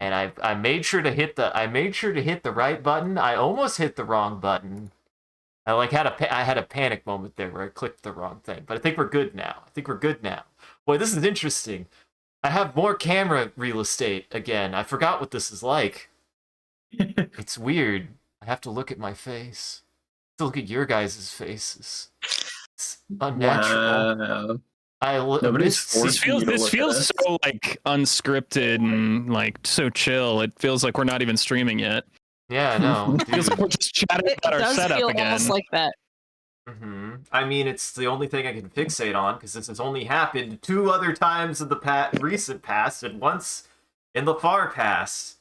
and I made sure to hit the right button. I almost hit the wrong button. I had a panic moment there where I clicked the wrong thing. But I think we're good now. Boy, this is interesting. I have more camera real estate again. I forgot what this is like. It's weird. I have to look at my face. To look at your guys' faces. It's unnatural. Wow. This feels so like unscripted and like so chill. It feels like we're not even streaming yet. Yeah, I know. It feels like we're just chatting about our setup again. It does feel almost like that. I mean, it's the only thing I can fixate on because this has only happened 2 other times in the recent past and once in the far past.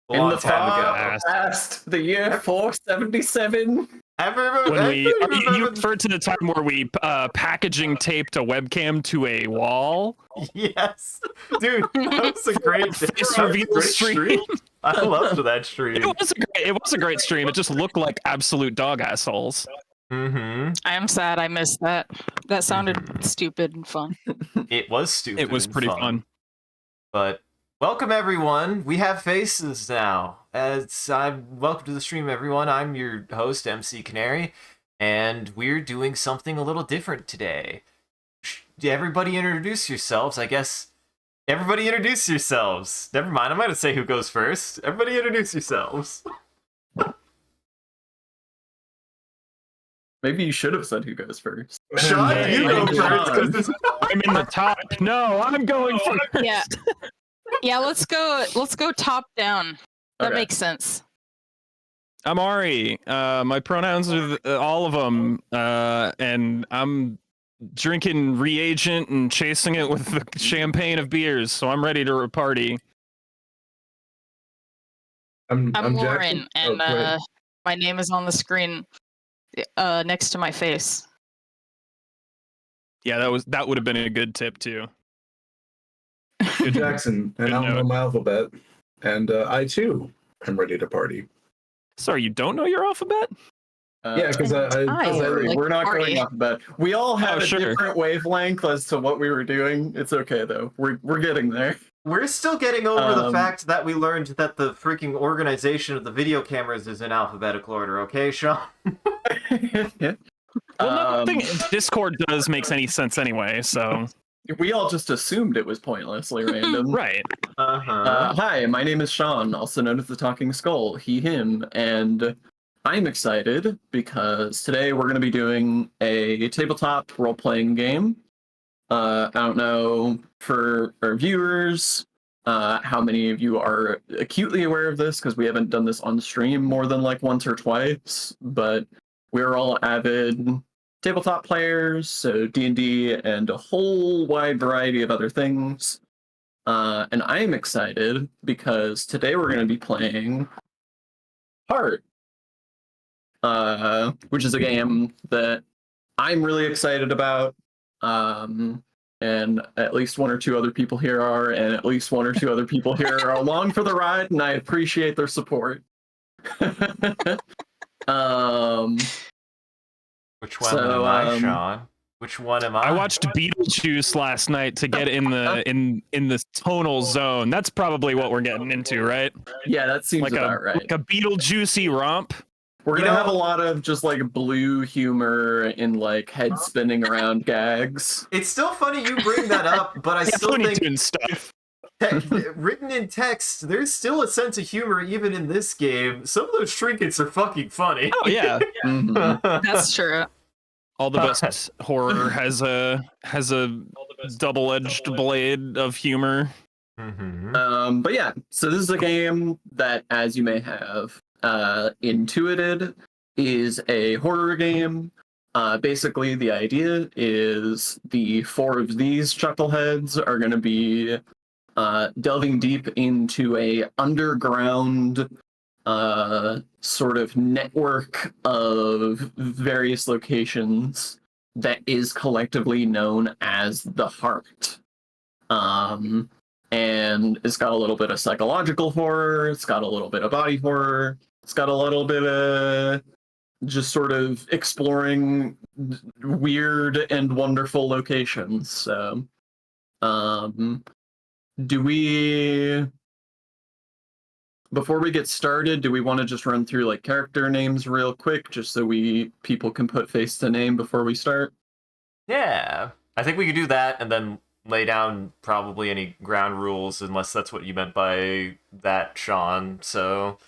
In the far past, the year 477. You referred to the time where we packaging taped a webcam to a wall? Yes, dude, that was a great stream. I loved that stream. It was a great stream. It just looked like absolute dog assholes. I am sad I missed that. That sounded stupid and fun. It was stupid. It was pretty fun. But welcome everyone. We have faces now. Welcome to the stream, everyone. I'm your host, MCCanary, and we're doing something a little different today. Everybody introduce yourselves. I guess everybody introduce yourselves. Never mind. I'm going to say who goes first. Everybody introduce yourselves. Maybe you should have said who goes first. Sean, you go first. I'm in the top. No, I'm going first. Yeah. Let's go top down. That makes sense. I'm Ari. My pronouns are all of them, and I'm drinking reagent and chasing it with the champagne of beers, so I'm ready to party. I'm Lauren, and my name is on the screen next to my face. Yeah, that would have been a good tip too. Good Jackson, and I don't know my alphabet, and I too am ready to party. Sorry, you don't know your alphabet? Yeah, because we're not going alphabet. We all have a different wavelength as to what we were doing. It's okay though. We're getting there. We're still getting over the fact that we learned that the freaking organization of the video cameras is in alphabetical order. Okay, Sean. Well, nothing Discord does makes any sense anyway, so we all just assumed it was pointlessly random. Right. Hi, my name is Sean, also known as the Talking Skull, he, him, and I'm excited because today we're going to be doing a tabletop role-playing game. I don't know for our viewers how many of you are acutely aware of this because we haven't done this on stream more than like once or twice, but we're all avid tabletop players, so D&D and a whole wide variety of other things. And I am excited because today we're going to be playing Heart, which is a game that I'm really excited about. And at least 1 or 2 other people here are, and at least 1 or 2 other people here are along for the ride, and I appreciate their support. Which one am I, Sean? Which one am I? I watched Beetlejuice last night to get in the in the tonal zone. That's probably what we're getting into, right? Yeah, that seems about right. Like a Beetlejuicy romp. We're gonna have a lot of just like blue humor and like head spinning around gags. It's still funny you bring that up, but I still think stuff. Written in text, there's still a sense of humor even in this game. Some of those trinkets are fucking funny. Oh yeah, That's true. All the best horror has a double-edged blade of humor. But yeah, so this is a game that, as you may have intuited, is a horror game. Basically, the idea is the 4 of these chuckleheads are going to be delving deep into a underground sort of network of various locations that is collectively known as the Heart. And it's got a little bit of psychological horror, it's got a little bit of body horror, it's got a little bit of just sort of exploring weird and wonderful locations. So, do we Before we get started, do we want to just run through like character names real quick, just so people can put face to name before we start? Yeah, I think we could do that, and then lay down probably any ground rules, unless that's what you meant by that, Sean. So,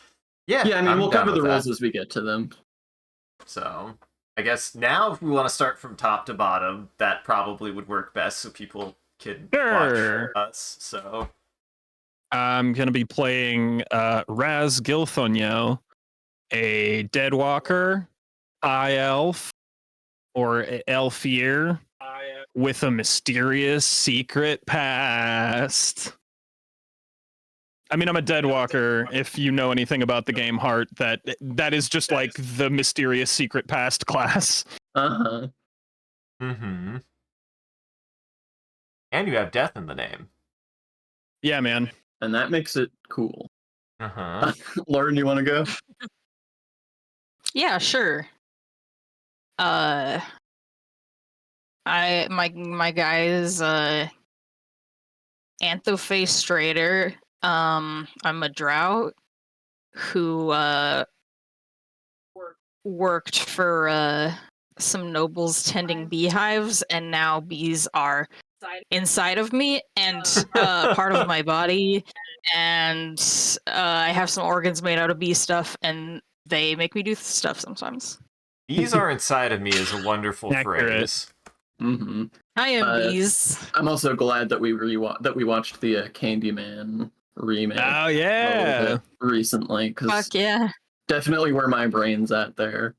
yeah, Yeah, I mean, I'm we'll down cover the with rules that. as we get to them. So, I guess now if we want to start from top to bottom, that probably would work best, so people can Sure. watch us. So, I'm gonna be playing Raz Gilthonio, a Deadwalker, High Elf, or Elfier with a mysterious secret past. I mean, I'm a Deadwalker. If you know anything about the game Heart, that is just like the mysterious secret past class. Uh-huh. and you have death in the name. Yeah, man. And that makes it cool. Uh-huh. Lauren, you want to go? Yeah, sure. My guy is Anthoface Trader. I'm a drought who worked for some nobles tending beehives, and now bees are inside of me and part of my body, and I have some organs made out of bee stuff, and they make me do stuff sometimes. Bees are inside of me is a wonderful Accurate. phrase. Mm-hmm. I am Uh, bees. I'm also glad that we watched the Candyman remake Oh a yeah. little bit recently, because Fuck yeah. definitely where my brain's at there.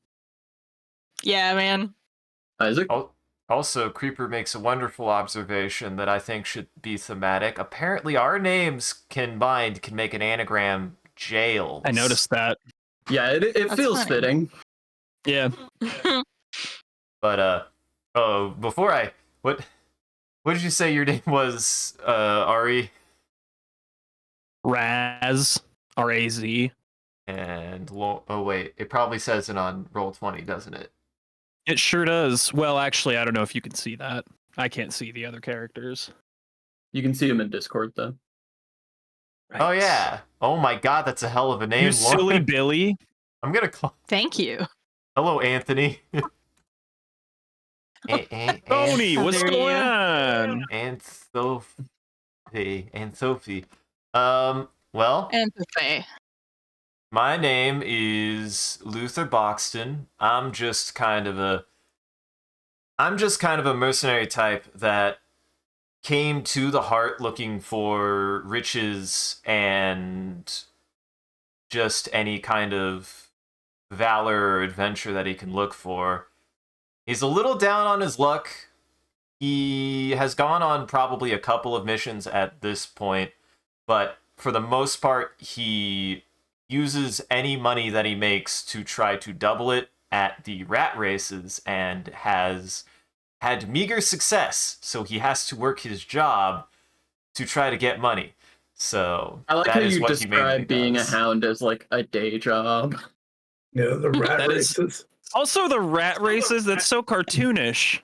Yeah, man. Isaac? Also, Creeper makes a wonderful observation that I think should be thematic. Apparently, our names combined can make an anagram, jails. I noticed that. Yeah, it That's feels funny. fitting. Yeah. But, what did you say your name was, Ari? Raz. R-A-Z. And, oh wait, it probably says it on Roll20, doesn't it? It sure does. Well, actually, I don't know if you can see that. I can't see the other characters. You can see him in Discord, though. Right. Oh yeah. Oh my god, that's a hell of a name, You silly Lauren. Billy. I'm gonna call... Thank you. Hello, Anthony. Tony, what's There going you. on? And Sophie. Well, Anthoface. my name is Luther Boxton. I'm just kind of a mercenary type that came to the heart looking for riches and just any kind of valor or adventure that he can look for. He's a little down on his luck. He has gone on probably a couple of missions at this point, but for the most part, he uses any money that he makes to try to double it at the rat races and has had meager success, so he has to work his job to try to get money. So I like that how is you what he mainly describe being does. a hound as like a day job. Yeah, the rat That is- races. Also, the rat races, that's so cartoonish.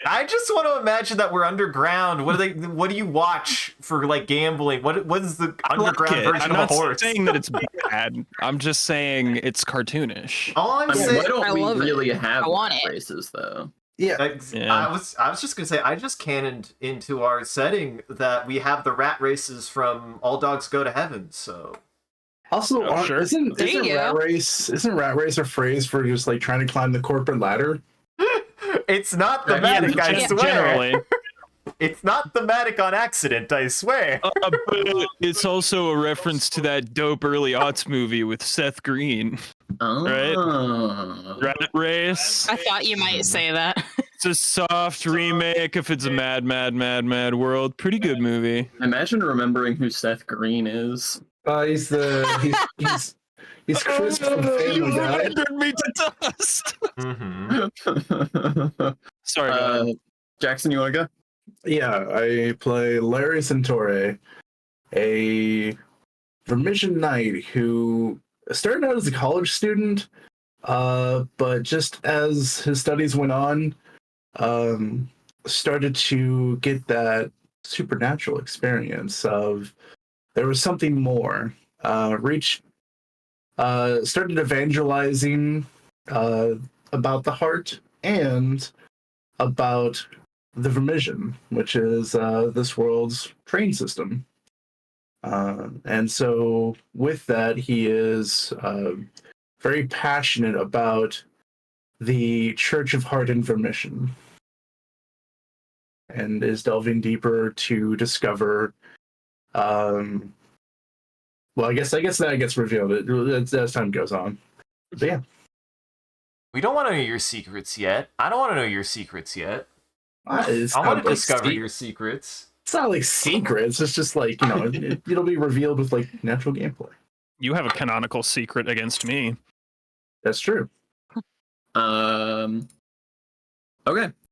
I just want to imagine that we're underground. What do you watch for like gambling? What is the underground version I'm of not a horse? saying that it's bad. I'm just saying it's cartoonish. All I'm I mean, saying, why don't I we love it. really have I want rat it. races, though? Yeah. Yeah. I was just gonna say I just canoned into our setting that we have the rat races from All Dogs Go to Heaven. So Also, Oh, sure. isn't There you rat go. race a phrase for just like trying to climb the corporate ladder? it's not Yeah, thematic, I gen- swear. Generally. It's not thematic on accident, I swear. But it's also a reference to that dope early aughts movie with Seth Green. Oh. Rat Race. I thought you might say that. It's a soft remake if it's a mad world. Pretty good movie. Imagine remembering who Seth Green is. He's Chris from Family Guy. Me to dust. Mm-hmm. Sorry, go ahead. Jackson, you want to go? Yeah, I play Larry Centauri, a Vermission Knight who started out as a college student, but just as his studies went on, started to get that supernatural experience of there was something more. started evangelizing about the heart and about the Vermisian, which is this world's train system. And so, with that, he is very passionate about the Church of Heart and Vermission, and is delving deeper to discover. Well, I guess that gets revealed as time goes on. But yeah, We don't want to know your secrets yet. I don't want to know your secrets yet. it's I want not to like discover your secrets. It's not like secrets. It's just like, it'll be revealed with like natural gameplay. You have a canonical secret against me. That's true. Okay.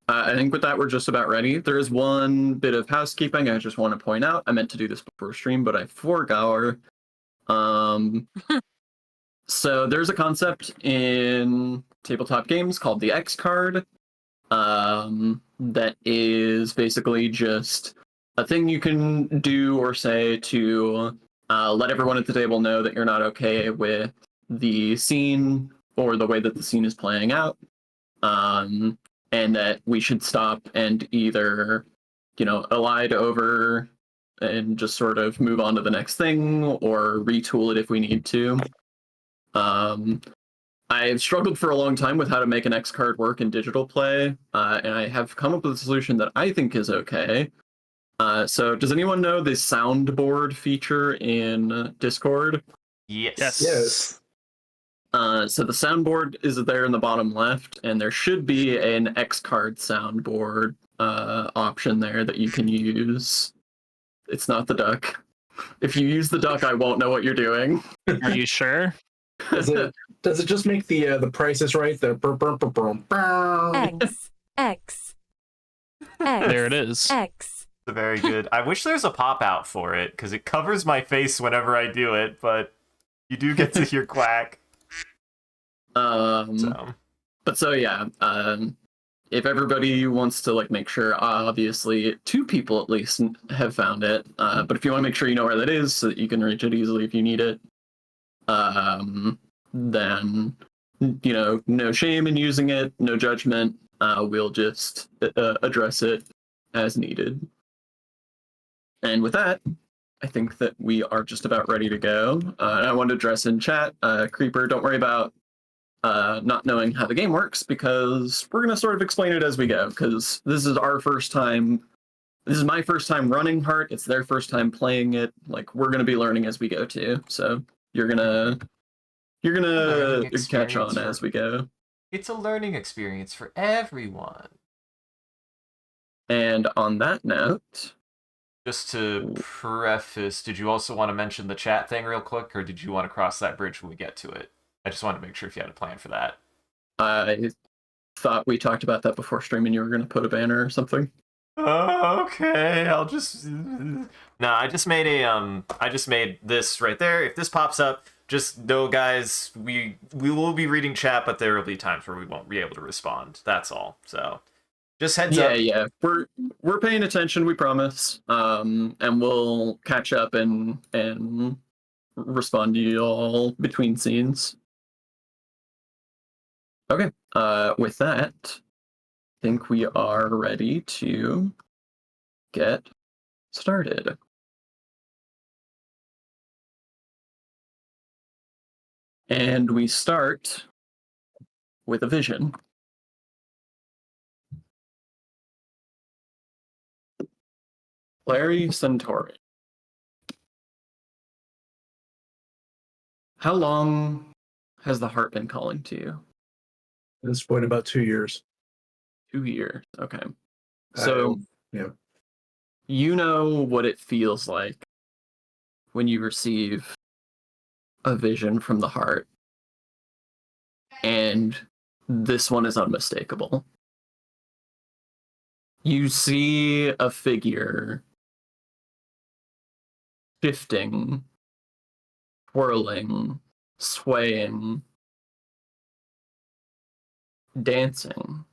I think with that, we're just about ready. There is one bit of housekeeping I just want to point out. I meant to do this before stream, but I forgot. So there's a concept in tabletop games called the X card. That is basically just a thing you can do or say to let everyone at the table know that you're not okay with the scene or the way that the scene is playing out. And that we should stop and either, elide over and just sort of move on to the next thing or retool it if we need to. I've struggled for a long time with how to make an X card work in digital play, and I have come up with a solution that I think is okay. So does anyone know the soundboard feature in Discord? Yes. Yes. So the soundboard is there in the bottom left, and there should be an X card soundboard option there that you can use. It's not the duck. If you use the duck, I won't know what you're doing. Are you sure? Does it just make the Price is Right? The X, X, X. There it is. X. Very good. I wish there's a pop out for it because it covers my face whenever I do it, but you do get to hear quack. If everybody wants to make sure, obviously 2 people at least have found it. But if you want to make sure you know where that is so that you can reach it easily if you need it, then no shame in using it, no judgment. We'll just address it as needed. And with that, I think that we are just about ready to go. I want to address in chat, Creeper, don't worry about not knowing how the game works, because we're going to sort of explain it as we go, because this is our first time. This is my first time running Heart. It's their first time playing it. We're going to be learning as we go too. So you're gonna catch on as we go. It's a learning experience for everyone. And on that note, just to preface, did you also want to mention the chat thing real quick, or did you want to cross that bridge when we get to it? I just wanted to make sure if you had a plan for that. I thought we talked about that before streaming. You were going to put a banner or something. Oh, okay. I'll just... No, I just made this right there. If this pops up, just know, guys, we will be reading chat, but there will be times where we won't be able to respond. That's all. So, just heads up. Yeah. We're paying attention, we promise. And we'll catch up and respond to you all between scenes. Okay. With that, I think we are ready to get started. And we start with a vision. Larry Centauri. How long has the heart been calling to you? At this point, about 2 years. 2 years. Okay. So, yeah. You know what it feels like when you receive a vision from the heart. And this one is unmistakable. You see a figure shifting, whirling, swaying, dancing.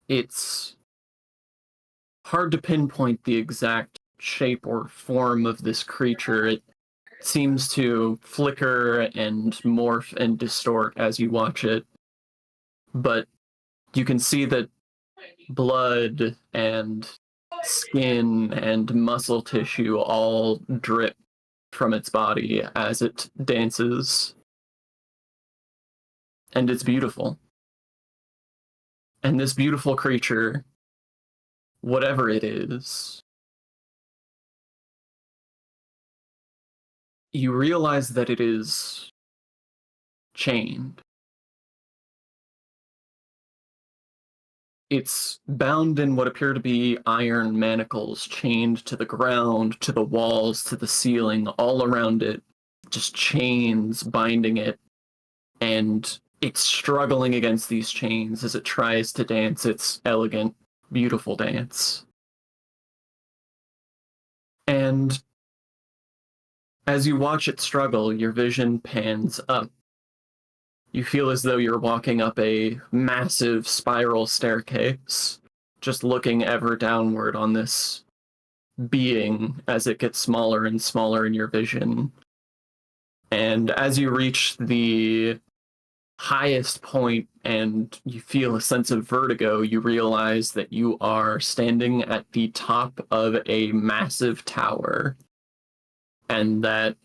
It's hard to pinpoint the exact shape or form of this creature. seems to flicker and morph and distort as you watch it. But you can see that blood and skin and muscle tissue all drip from its body as it dances. And it's beautiful. And this beautiful creature, whatever it is, you realize that it is chained. It's bound in what appear to be iron manacles, chained to the ground, to the walls, to the ceiling, all around it, just chains binding it. And it's struggling against these chains as it tries to dance its elegant, beautiful dance. And as you watch it struggle, your vision pans up. You feel as though you're walking up a massive spiral staircase, just looking ever downward on this being as it gets smaller and smaller in your vision. And as you reach the highest point and you feel a sense of vertigo, you realize that you are standing at the top of a massive tower, and that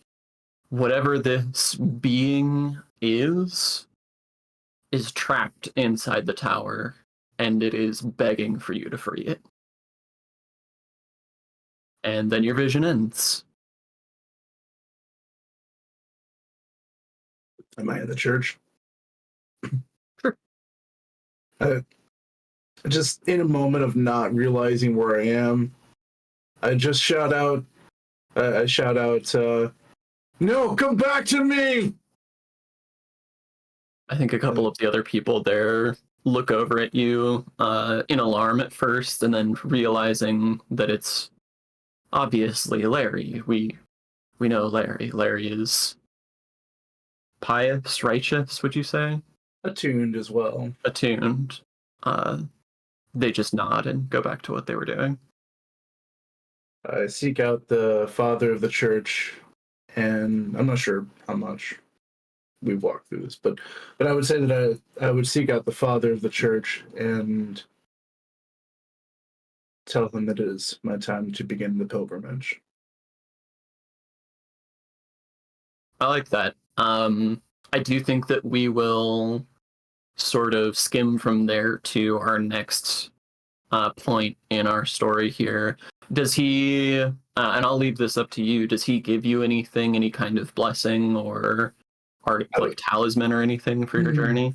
whatever this being is trapped inside the tower, and it is begging for you to free it. And then your vision ends. Am I in the church? Sure. Just in a moment of not realizing where I am, I just shout out, no, come back to me! I think a couple of the other people there look over at you in alarm at first, and then realizing that it's obviously Larry. We know Larry. Larry is pious, righteous, would you say? Attuned as well. Attuned. They just nod and go back to what they were doing. I seek out the father of the church, and I'm not sure how much we've walked through this, but I would say that I would seek out the father of the church and tell him that it is my time to begin the pilgrimage. I like that. I do think that we will sort of skim from there to our next point in our story here. Does he, and I'll leave this up to you, does he give you anything, any kind of blessing or like talisman or anything for your journey?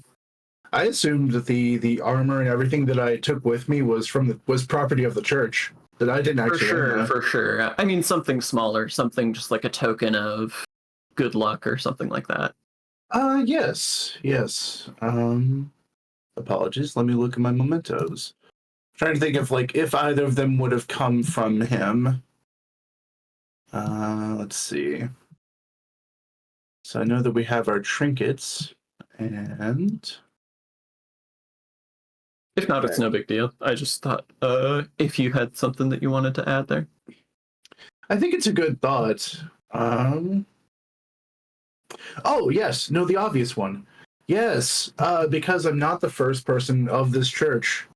I assumed that the armor and everything that I took with me was property of the church. That I didn't actually. For sure. I mean, something smaller, something just like a token of good luck or something like that. Yes. Apologies. Let me look at my mementos. Trying to think of if either of them would have come from him. Let's see. So I know that we have our trinkets, and if not, it's no big deal. I just thought if you had something that you wanted to add there. I think it's a good thought. Oh yes, no, the obvious one. Yes, because I'm not the first person of this church.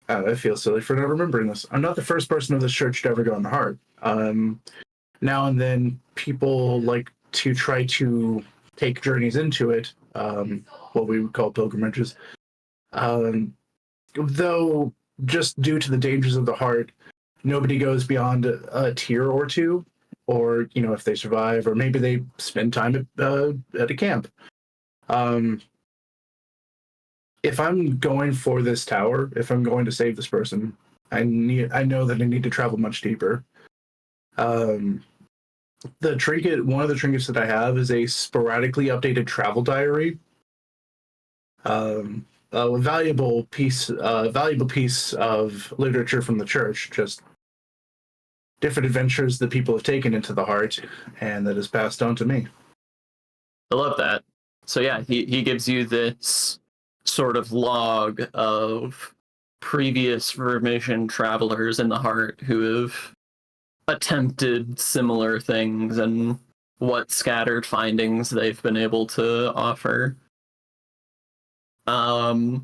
I feel silly for not remembering this. I'm not the first person of this church to ever go in the heart. Now and then, people like to try to take journeys into it, what we would call pilgrimages. Though, just due to the dangers of the heart, nobody goes beyond a tier or two, or if they survive, or maybe they spend time at a camp. If I'm going for this tower, if I'm going to save this person, I know that I need to travel much deeper. The trinket, one of the trinkets that I have, is a sporadically updated travel diary. A valuable piece of literature from the church, just different adventures that people have taken into the heart, and that is passed on to me. I love that. So yeah, he gives you this sort of log of previous remission travelers in the heart who have attempted similar things and what scattered findings they've been able to offer. The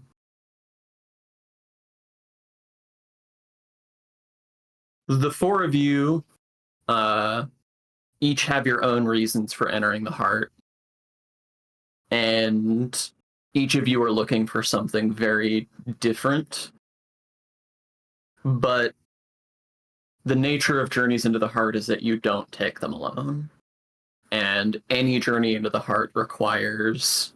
four of you each have your own reasons for entering the heart. And each of you are looking for something very different. But the nature of journeys into the heart is that you don't take them alone. And any journey into the heart requires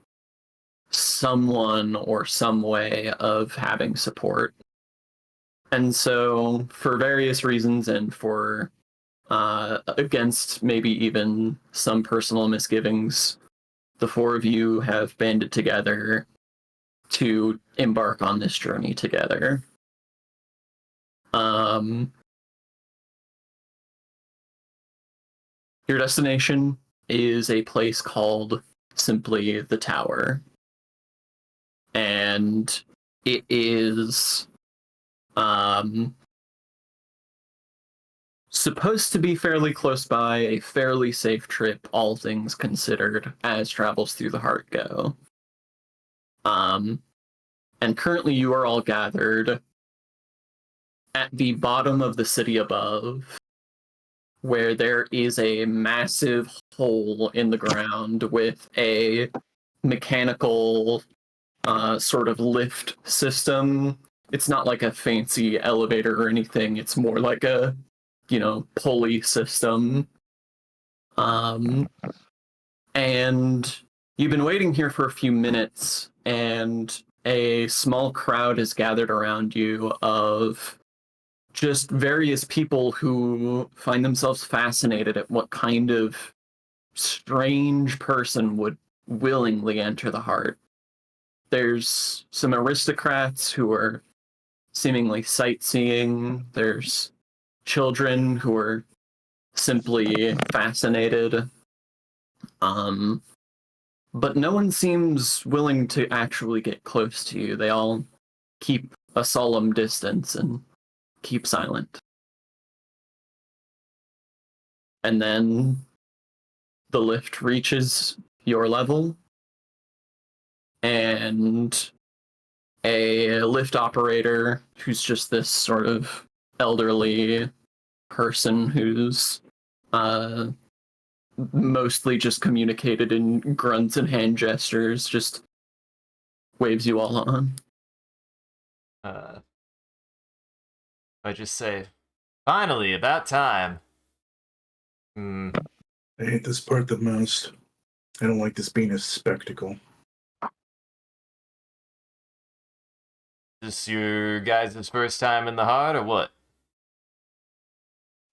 someone or some way of having support. And so, for various reasons and for against maybe even some personal misgivings, the four of you have banded together to embark on this journey together. Your destination is a place called simply the Tower. And it is supposed to be fairly close by, a fairly safe trip, all things considered, as travels through the heart go. And currently you are all gathered at the bottom of the city above, where there is a massive hole in the ground with a mechanical sort of lift system. It's not like a fancy elevator or anything. It's more like a, pulley system. And you've been waiting here for a few minutes, and a small crowd has gathered around you of just various people who find themselves fascinated at what kind of strange person would willingly enter the heart. There's some aristocrats who are seemingly sightseeing. There's children who are simply fascinated. But no one seems willing to actually get close to you. They all keep a solemn distance and keep silent. And then the lift reaches your level, and a lift operator, who's just this sort of elderly person who's mostly just communicated in grunts and hand gestures, just waves you all on. I just say, finally, about time. I hate this part the most. I don't like this being a spectacle. Is this your guys' first time in the heart, or what?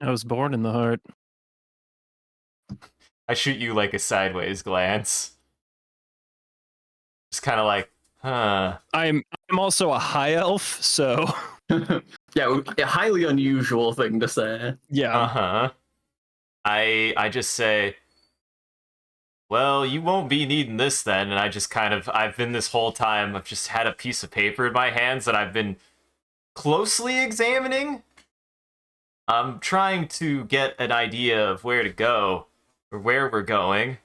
I was born in the heart. I shoot you like a sideways glance. Just kind of like, huh. I'm also a high elf, so Yeah, a highly unusual thing to say. yeah. Uh-huh. I just say, well, you won't be needing this then, and I've been this whole time, I've just had a piece of paper in my hands that I've been closely examining. I'm trying to get an idea of where to go, or where we're going.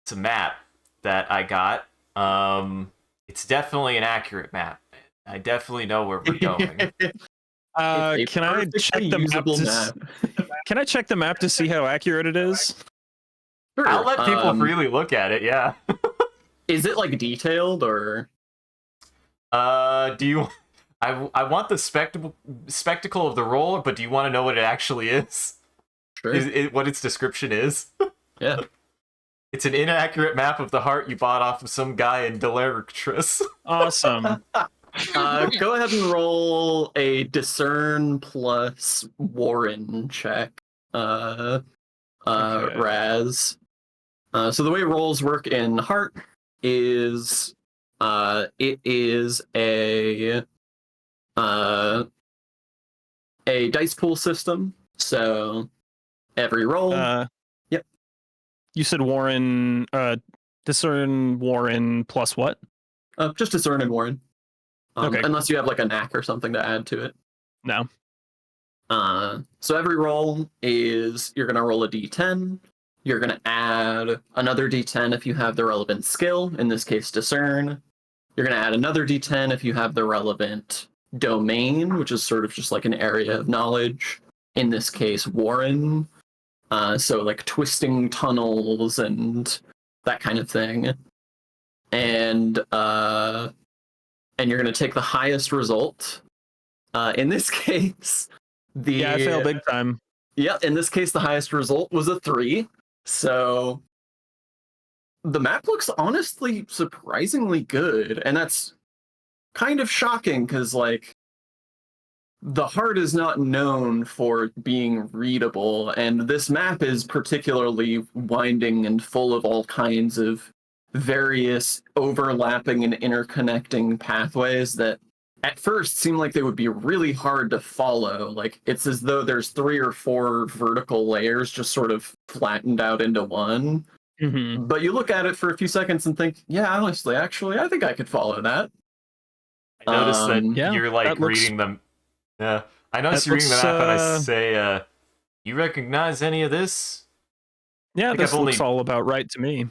It's a map that I got. It's definitely an accurate map. I definitely know where we're going. Can I check the map? Can I check the map to see how accurate it is? Sure. I'll let people freely look at it, yeah. Is it like detailed or? Do you? I want the spectacle of the roll, but do you want to know what it actually is? Sure. What its description is? Yeah. It's an inaccurate map of the heart you bought off of some guy in Delarictrus. Awesome. Go ahead and roll a discern plus Warren check. Okay. Raz. So the way rolls work in Heart is it is a dice pool system. So every roll. Yep. You said Warren, discern Warren plus what? Just discern and Warren. Okay. Unless you have like a knack or something to add to it. No. So every roll is you're gonna roll a d10. You're going to add another d10 if you have the relevant skill, in this case, discern. You're going to add another d10 if you have the relevant domain, which is sort of just like an area of knowledge. In this case, Warren. So like twisting tunnels and that kind of thing. And you're going to take the highest result. In this case, I fail big time. Yeah, in this case, the highest result was a 3. So the map looks honestly surprisingly good, and that's kind of shocking because, like, the heart is not known for being readable, and this map is particularly winding and full of all kinds of various overlapping and interconnecting pathways that at first seem like they would be really hard to follow. Like, it's as though there's 3 or 4 vertical layers just sort of flattened out into one. Mm-hmm. But you look at it for a few seconds and think, yeah, honestly, actually, I think I could follow that. I noticed that Yeah, you're like that looks- reading them. Yeah, I noticed that you reading the looks, map, and I say, "You recognize any of this?" Yeah, think this I've looks only- all about right to me.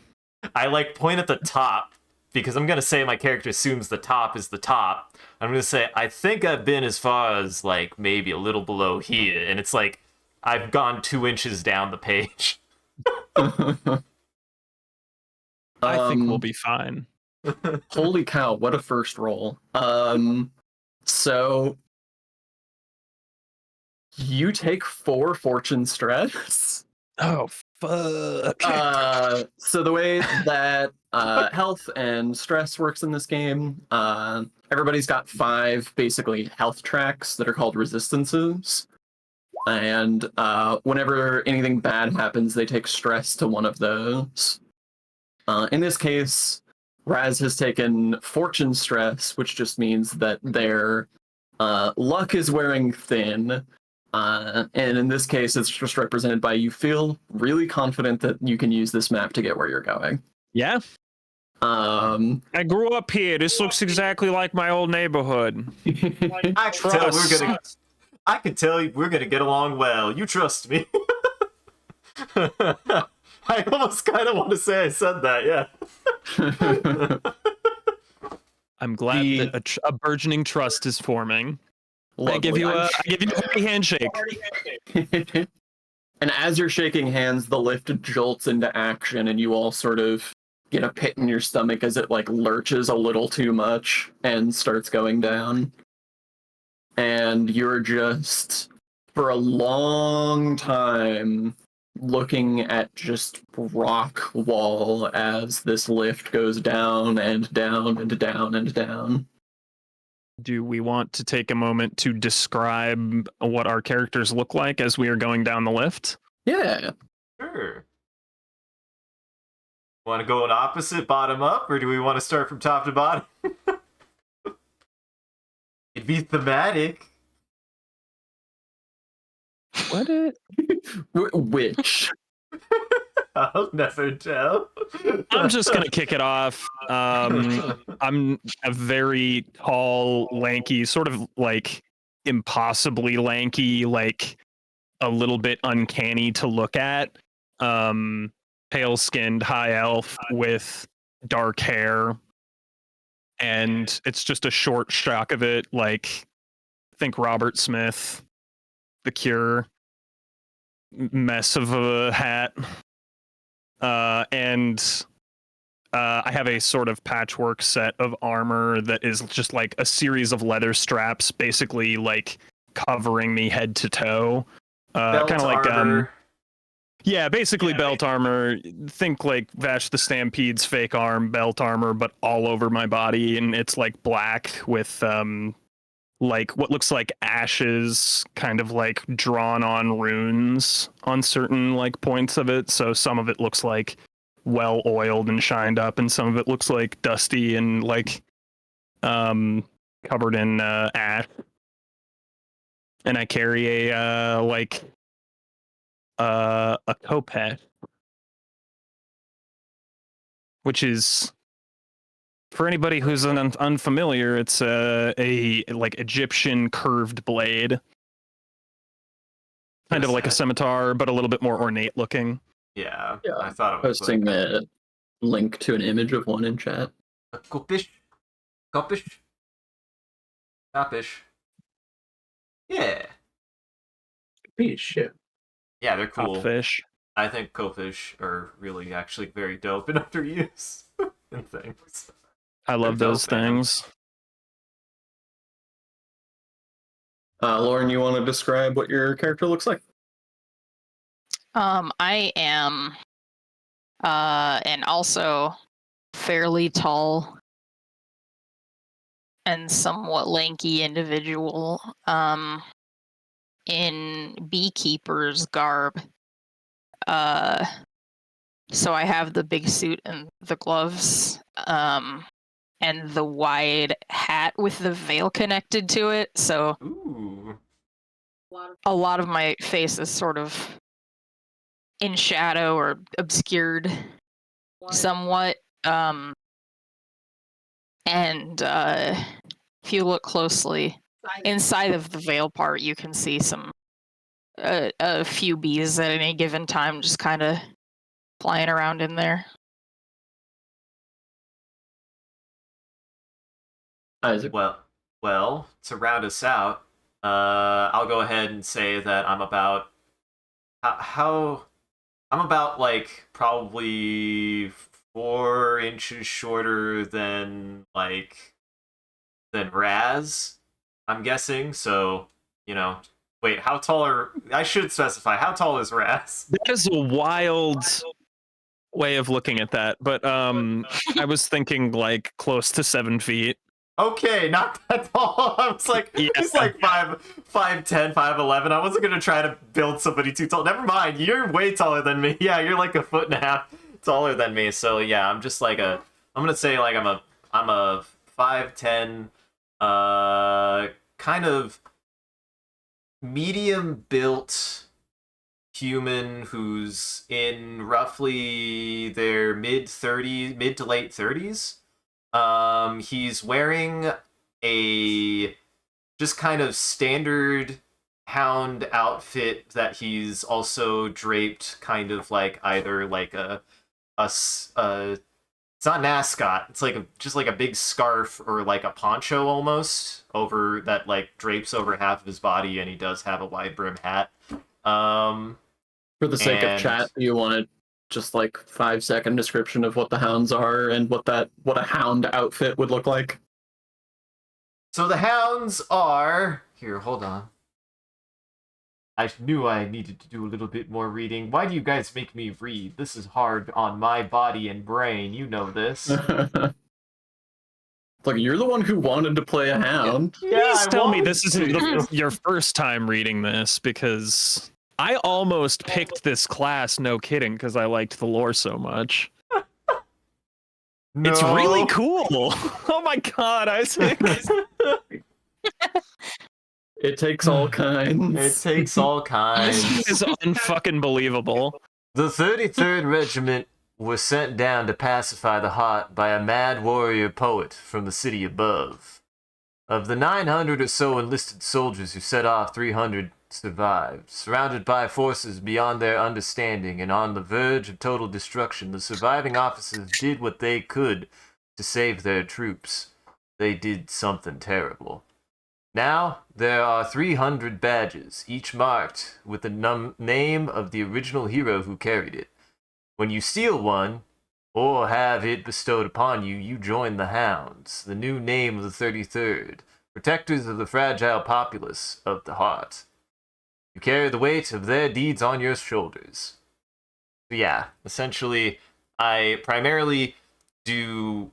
I like point at the top because I'm gonna say my character assumes the top is the top. I'm gonna say I think I've been as far as like maybe a little below here, and it's like I've gone 2 inches down the page. I think we'll be fine. Holy cow, what a first roll. So you take 4 fortune stress. Oh, fuck. So the way that health and stress works in this game, everybody's got 5 basically health tracks that are called resistances. And whenever anything bad happens, they take stress to one of those. In this case, Raz has taken fortune stress, which just means that their luck is wearing thin. And in this case, it's just represented by you feel really confident that you can use this map to get where you're going. Yeah, I grew up here. This looks exactly like my old neighborhood. I can tell I can tell we're gonna get along well. You trust me. I almost kind of want to say I said that. Yeah. I'm glad that a burgeoning trust is forming. I give you a happy handshake. And as you're shaking hands, the lift jolts into action, and you all sort of get a pit in your stomach as it like lurches a little too much and starts going down. And you're just, for a long time, looking at just rock wall as this lift goes down and down and down and down. Do we want to take a moment to describe what our characters look like as we are going down the lift? Yeah. Sure. Want to go an opposite, bottom up, or do we want to start from top to bottom? It'd be thematic. What? Which? I'll never tell. I'm just gonna kick it off. I'm a very tall, lanky, sort of like impossibly lanky, like a little bit uncanny to look at. Pale-skinned high elf with dark hair, and it's just a short shock of it. Like, think Robert Smith, The Cure, mess of a hat. And I have a sort of patchwork set of armor that is just like a series of leather straps, basically like covering me head to toe. Kind of like yeah, basically belt armor. Think like Vash the Stampede's fake arm belt armor, but all over my body, and it's like black with like what looks like ashes kind of like drawn on runes on certain like points of it. So some of it looks like well oiled and shined up, and some of it looks like dusty and like covered in ash. And I carry a kopet, which is, for anybody who's unfamiliar, it's a like Egyptian curved blade, kind of like a scimitar, but a little bit more ornate looking. Yeah, Yeah, I thought it was posting a link to an image of one in chat. a Kopish. Kopish? Kopish. Yeah. Fish, yeah. Yeah, they're Top cool. fish. I think Kopish are really actually very dope and underused and things. I love They're those dope, man. things. Lauren, you want to describe what your character looks like? I am and also fairly tall and somewhat lanky individual in beekeeper's garb. So I have the big suit and the gloves and the wide hat with the veil connected to it, so Ooh. a lot of my face is sort of in shadow or obscured somewhat. And if you look closely inside of the veil part, you can see some a few bees at any given time just kind of flying around in there. Isaac. Well, to round us out, I'll go ahead and say that I'm about I'm about like probably 4 inches shorter than Raz, I'm guessing. So, wait, how tall are I should specify how tall is Raz? That is a wild way of looking at that, but I was thinking like close to 7 feet. Okay, not that tall. I was like, Yeah. he's like 5'10", 5'11". I wasn't gonna try to build somebody too tall. Never mind, you're way taller than me. Yeah, you're like 1.5 feet taller than me. So yeah, I'm just like I'm gonna say like I'm a 5'10", kind of medium built human who's in roughly their mid to late 30s. He's wearing a just kind of standard hound outfit that he's also draped kind of like either like it's not an ascot, it's like just like a big scarf or like a poncho almost over that like drapes over half of his body, and he does have a wide brim hat. For the sake of chat, do you want to just like 5-second description of what the hounds are and what a hound outfit would look like? So the hounds are here. Hold on. I knew I needed to do a little bit more reading. Why do you guys make me read? This is hard on my body and brain. You know this. Look, you're the one who wanted to play a hound. Please tell me this isn't to. your first time reading this, because I almost picked this class, no kidding, because I liked the lore so much. No. It's really cool. Oh my god, Isaac. It takes all kinds. It takes all kinds. This is unfucking believable. The 33rd Regiment was sent down to pacify the heart by a mad warrior poet from the city above. Of the 900 or so enlisted soldiers who set off, 300 survived. Surrounded by forces beyond their understanding and on the verge of total destruction, the surviving officers did what they could to save their troops. They did something terrible. Now, there are 300 badges, each marked with the name of the original hero who carried it. When you steal one, or have it bestowed upon you, you join the Hounds, the new name of the 33rd, protectors of the fragile populace of the heart. You carry the weight of their deeds on your shoulders. So yeah, essentially, I primarily do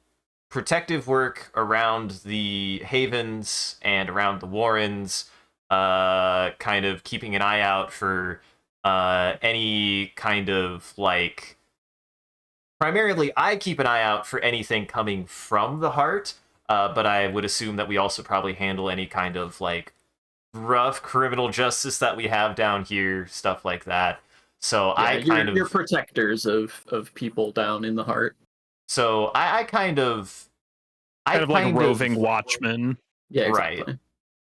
protective work around the havens and around the warrens, kind of keeping an eye out for any kind of like. Primarily, I keep an eye out for anything coming from the heart, but I would assume that we also probably handle any kind of like rough criminal justice that we have down here, stuff like that. So Yeah, you're protectors of people down in the heart. So I kind of like roving watchmen. Yeah, exactly. Right.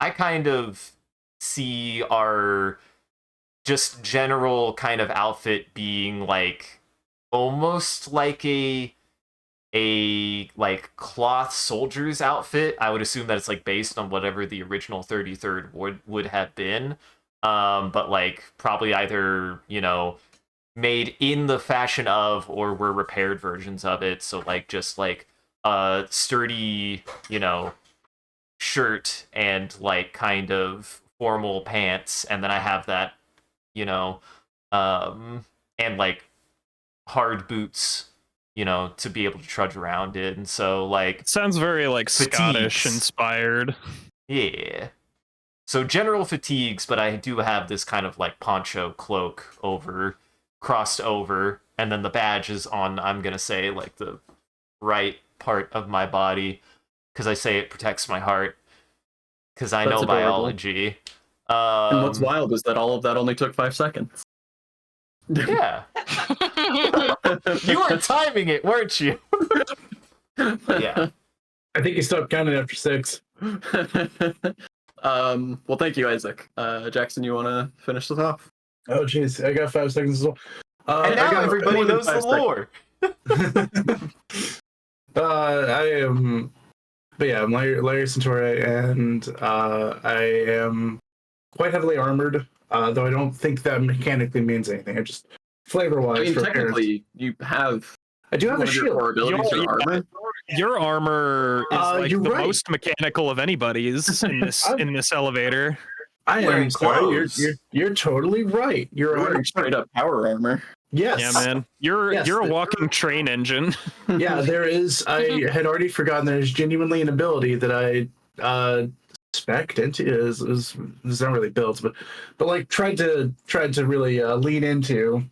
I kind of see our just general kind of outfit being like almost like a like cloth soldier's outfit. I would assume that it's like based on whatever the original 33rd would have been. But like probably either, you know, made in the fashion of or were repaired versions of it. So like just like a sturdy, you know, shirt and like kind of formal pants, and then I have that, you know, and like hard boots, you know, to be able to trudge around it. And so like It sounds very like Scottish fatigues. inspired. Yeah. So general fatigues, but I do have this kind of like poncho cloak over, crossed over, and then the badge is on, I'm gonna say, like the right part of my body, because I say it protects my heart, because I That's know adorable. biology. And what's wild is that all of that only took 5 seconds. Yeah. You were timing it, weren't you? But yeah. I think you stopped counting after 6. Well, thank you, Isaac. Jackson, you want to finish this off? Oh, jeez. I got 5 seconds as well. And I now got everybody more than knows the 5 seconds. lore. I am, but yeah, I'm Larry Centauri, and I am quite heavily armored. Though I don't think that mechanically means anything. I just flavor-wise. I mean, for appearance. technically, you have. I do have one a of your shield. core abilities Your- are armor. Your armor is like you're the right. most mechanical of anybody's in this elevator. I Wearing am sorry. clothes. You're totally right. You're You're wearing straight up power armor. Yes. Yeah, man. You're Yes, a the- walking train engine. Yeah, there is. I had already forgotten. There's genuinely an ability that I spec'd into. Is not really built, but like tried to really lean into.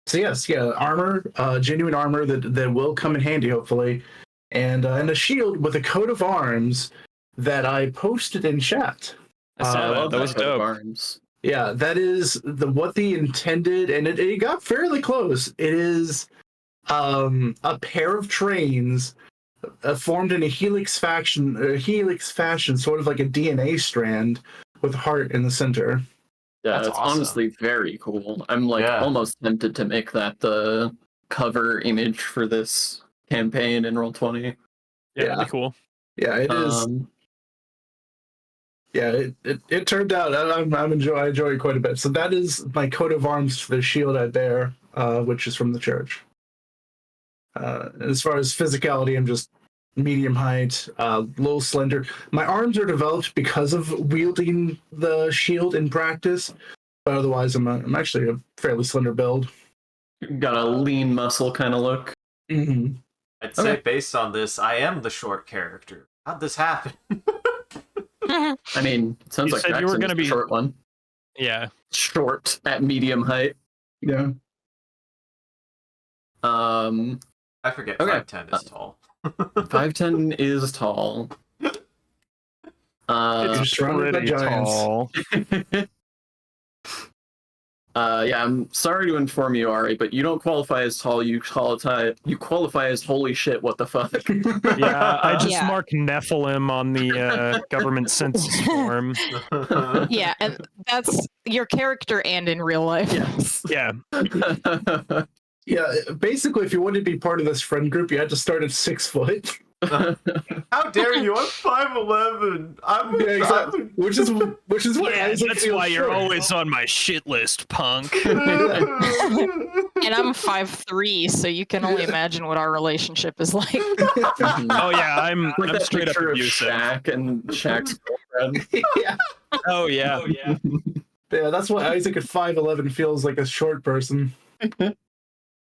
So yes, yeah, armor, genuine armor that will come in handy hopefully, and a shield with a coat of arms that I posted in chat. I saw I that. love That was coat of dope. arms. Yeah, that is what the intended, and it got fairly close. It is a pair of trains formed in a helix fashion, sort of like a DNA strand with a heart in the center. Yeah, That's it's awesome. honestly very cool. I'm like Yeah. almost tempted to make that the cover image for this campaign in Roll20. Yeah, Yeah. that'd be cool. Yeah, it is. Yeah, it turned out I enjoy it quite a bit. So that is my coat of arms for the shield I bear, which is from the church. As far as physicality, I'm just medium height, little slender. My arms are developed because of wielding the shield in practice, but otherwise I'm actually a fairly slender build. Got a lean muscle kind of look. Mm-hmm. I'd say Okay. based on this, I am the short character. How'd this happen? I mean, it sounds You like said you were Jackson gonna is the be- short one. Yeah. Short at medium height. Yeah. I forget Okay. 5'10" is tall. 5'10" is tall. It's surrounded by Pretty giants. tall. Yeah, I'm sorry to inform you, Ari, but you don't qualify as tall. You qualify as holy shit. What the fuck? Yeah, I just Yeah. mark Nephilim on the government census form. Yeah, and that's your character and in real life. Yes. Yeah. Yeah, basically, if you wanted to be part of this friend group, you had to start at 6 foot. How dare you? I'm 5'11". Yeah, exactly. Which is what Yeah, Isaac that's feels why you're short. always on my shit list, punk. And I'm 5'3", so you can only imagine what our relationship is like. Oh yeah, I'm Like that straight up picture of abusive. Shaq and Shaq's girlfriend. Yeah. Oh yeah. Yeah, that's why Isaac at 5'11" feels like a short person.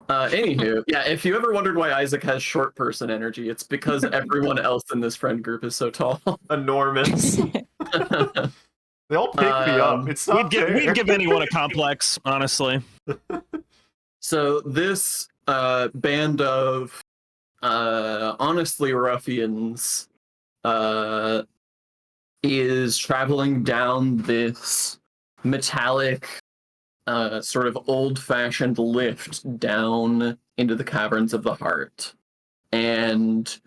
Anywho, yeah, if you ever wondered why Isaac has short person energy, it's because everyone else in this friend group is so tall. Enormous. They all pick me up. It's not We'd give anyone a complex, honestly. So this band of honestly ruffians is traveling down this metallic sort of old-fashioned lift down into the caverns of the heart. And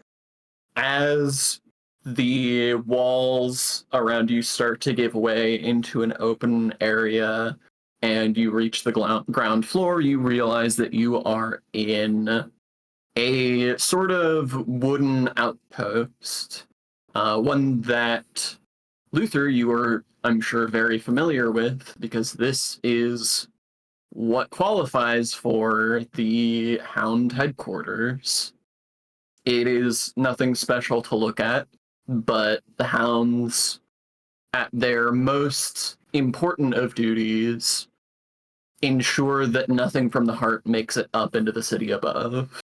as the walls around you start to give way into an open area, and you reach the ground floor. You realize that you are in a sort of wooden outpost, one that Luther, you are, I'm sure, very familiar with, because this is what qualifies for the Hound headquarters. It is nothing special to look at, but the Hounds, at their most important of duties, ensure that nothing from the heart makes it up into the city above.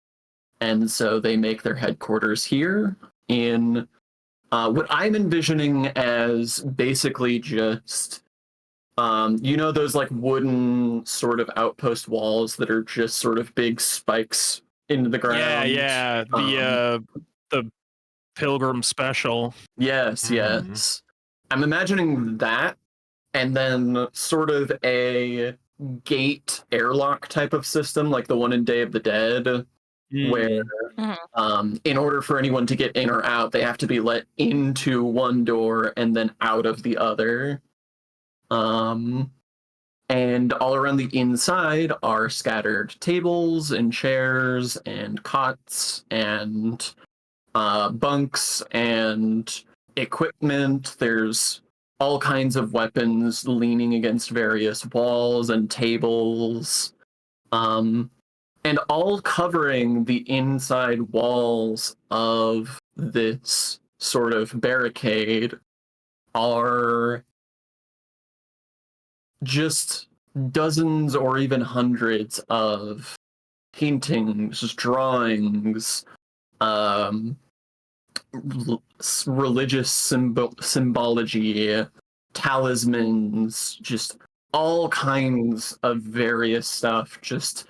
And so they make their headquarters here in what I'm envisioning as basically just, those like wooden sort of outpost walls that are just sort of big spikes into the ground. Yeah. The Pilgrim Special. Yes, Mhm. yes. I'm imagining that, and then sort of a gate airlock type of system, like the one in Day of the Dead, where in order for anyone to get in or out, they have to be let into one door and then out of the other. And all around the inside are scattered tables and chairs and cots and bunks and equipment. There's all kinds of weapons leaning against various walls and tables. And all covering the inside walls of this sort of barricade are just dozens or even hundreds of paintings, drawings, religious symbology, talismans, just all kinds of various stuff just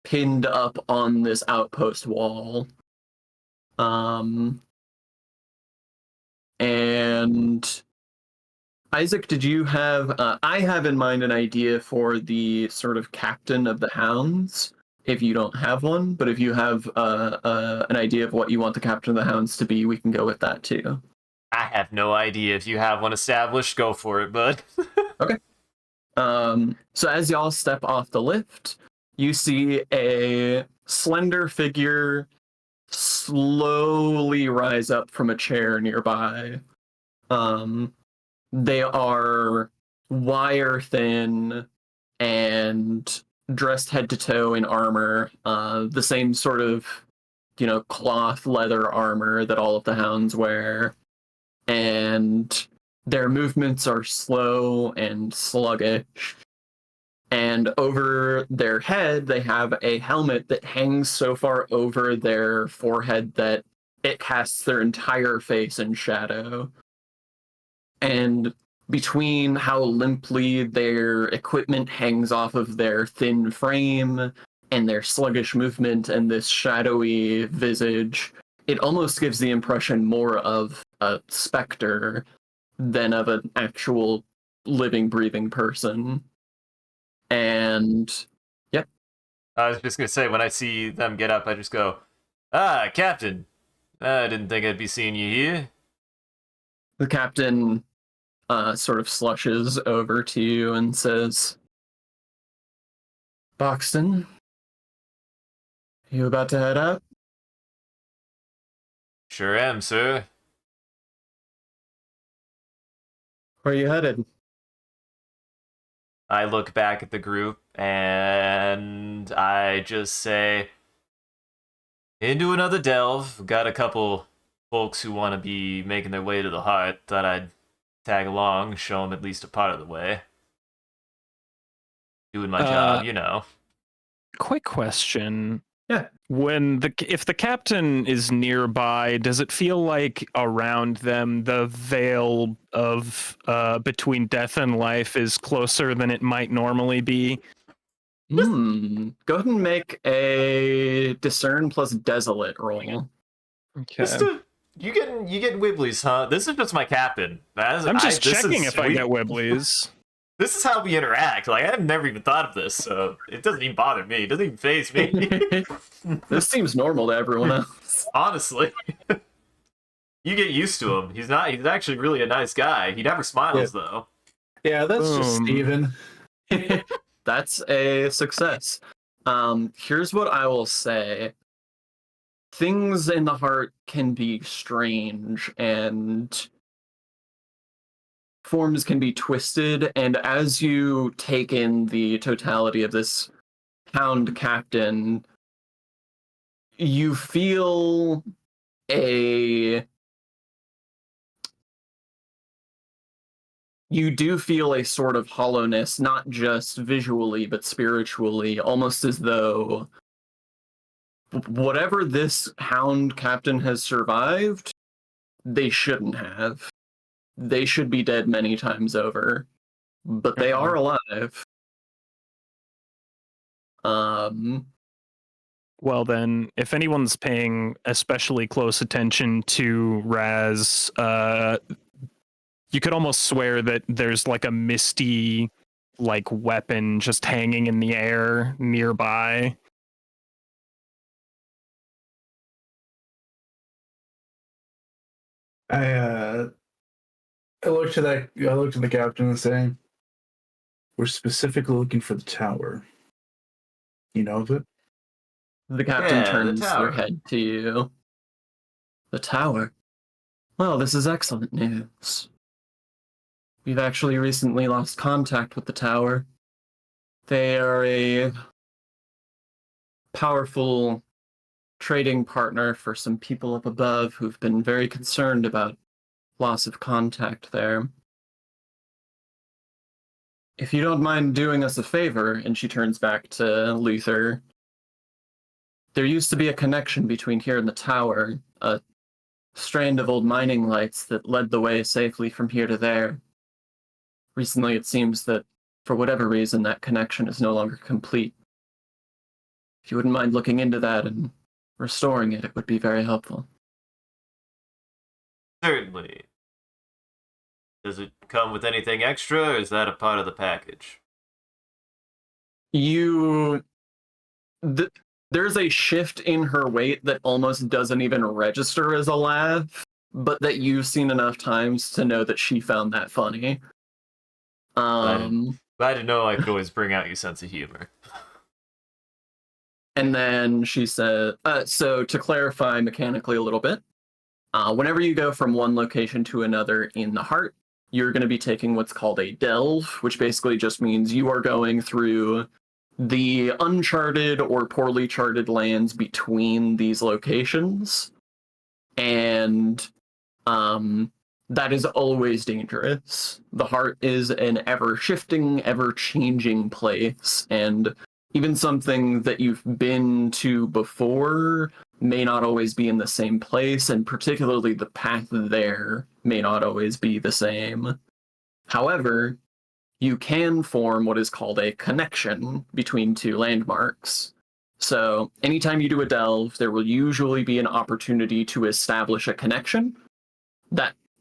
pinned up on this outpost wall. And Isaac, did you have? I have in mind an idea for the sort of captain of the Hounds. If you don't have one, but if you have an idea of what you want the captain of the Hounds to be, we can go with that too. I have no idea. If you have one established, go for it, bud. Okay. So as y'all step off the lift, you see a slender figure slowly rise up from a chair nearby. They are wire thin and dressed head to toe in armor, the same sort of, cloth leather armor that all of the Hounds wear. And their movements are slow and sluggish. And over their head, they have a helmet that hangs so far over their forehead that it casts their entire face in shadow. And between how limply their equipment hangs off of their thin frame and their sluggish movement and this shadowy visage, it almost gives the impression more of a specter than of an actual living, breathing person. And yep. I was just gonna say, when I see them get up, I just go, "Ah, Captain. I didn't think I'd be seeing you here." The captain sort of slushes over to you and says, "Boxton, you about to head out?" Sure am, sir. Where are you headed? I look back at the group and I just say, into another delve. Got a couple folks who want to be making their way to the heart. Thought I'd tag along, show them at least a part of the way. Doing my job. Quick question. Yeah. If the captain is nearby, does it feel like around them the veil of between death and life is closer than it might normally be? Go ahead and make a discern plus desolate roll. Okay. You getting wibblies, huh? This is just my captain. I'm just checking if I get wibblies. This is how we interact. Like, I've never even thought of this, so it doesn't even bother me. It doesn't even faze me. This seems normal to everyone else. Honestly. You get used to him. He's actually really a nice guy. He never smiles though. Yeah, that's just Steven. That's a success. Here's what I will say. Things in the heart can be strange and forms can be twisted, and as you take in the totality of this Hound Captain, you feel you do feel a sort of hollowness, not just visually, but spiritually, almost as though whatever this Hound Captain has survived, they shouldn't have. They should be dead many times over, but they are alive. Well, then, if anyone's paying especially close attention to Raz, you could almost swear that there's like a misty, like weapon just hanging in the air nearby. I looked at the captain and saying, "We're specifically looking for the tower. You know of it?" The captain Yeah, the turns tower. their head to you. The tower? Well, this is excellent news. We've actually recently lost contact with the tower. They are a powerful trading partner for some people up above who've been very concerned about loss of contact there. If you don't mind doing us a favor, and she turns back to Luther, there used to be a connection between here and the tower, a strand of old mining lights that led the way safely from here to there. Recently, it seems that, for whatever reason, that connection is no longer complete. If you wouldn't mind looking into that and restoring it, it would be very helpful. Certainly. Does it come with anything extra, or is that a part of the package? There's a shift in her weight that almost doesn't even register as a laugh, but that you've seen enough times to know that she found that funny. Glad to know I could always bring out your sense of humor. And then she said, so to clarify mechanically a little bit, whenever you go from one location to another in the heart, you're going to be taking what's called a delve, which basically just means you are going through the uncharted or poorly charted lands between these locations. And that is always dangerous. The heart is an ever-shifting, ever-changing place, and even something that you've been to before may not always be in the same place, and particularly the path there may not always be the same. However, you can form what is called a connection between two landmarks. So anytime you do a delve, there will usually be an opportunity to establish a connection.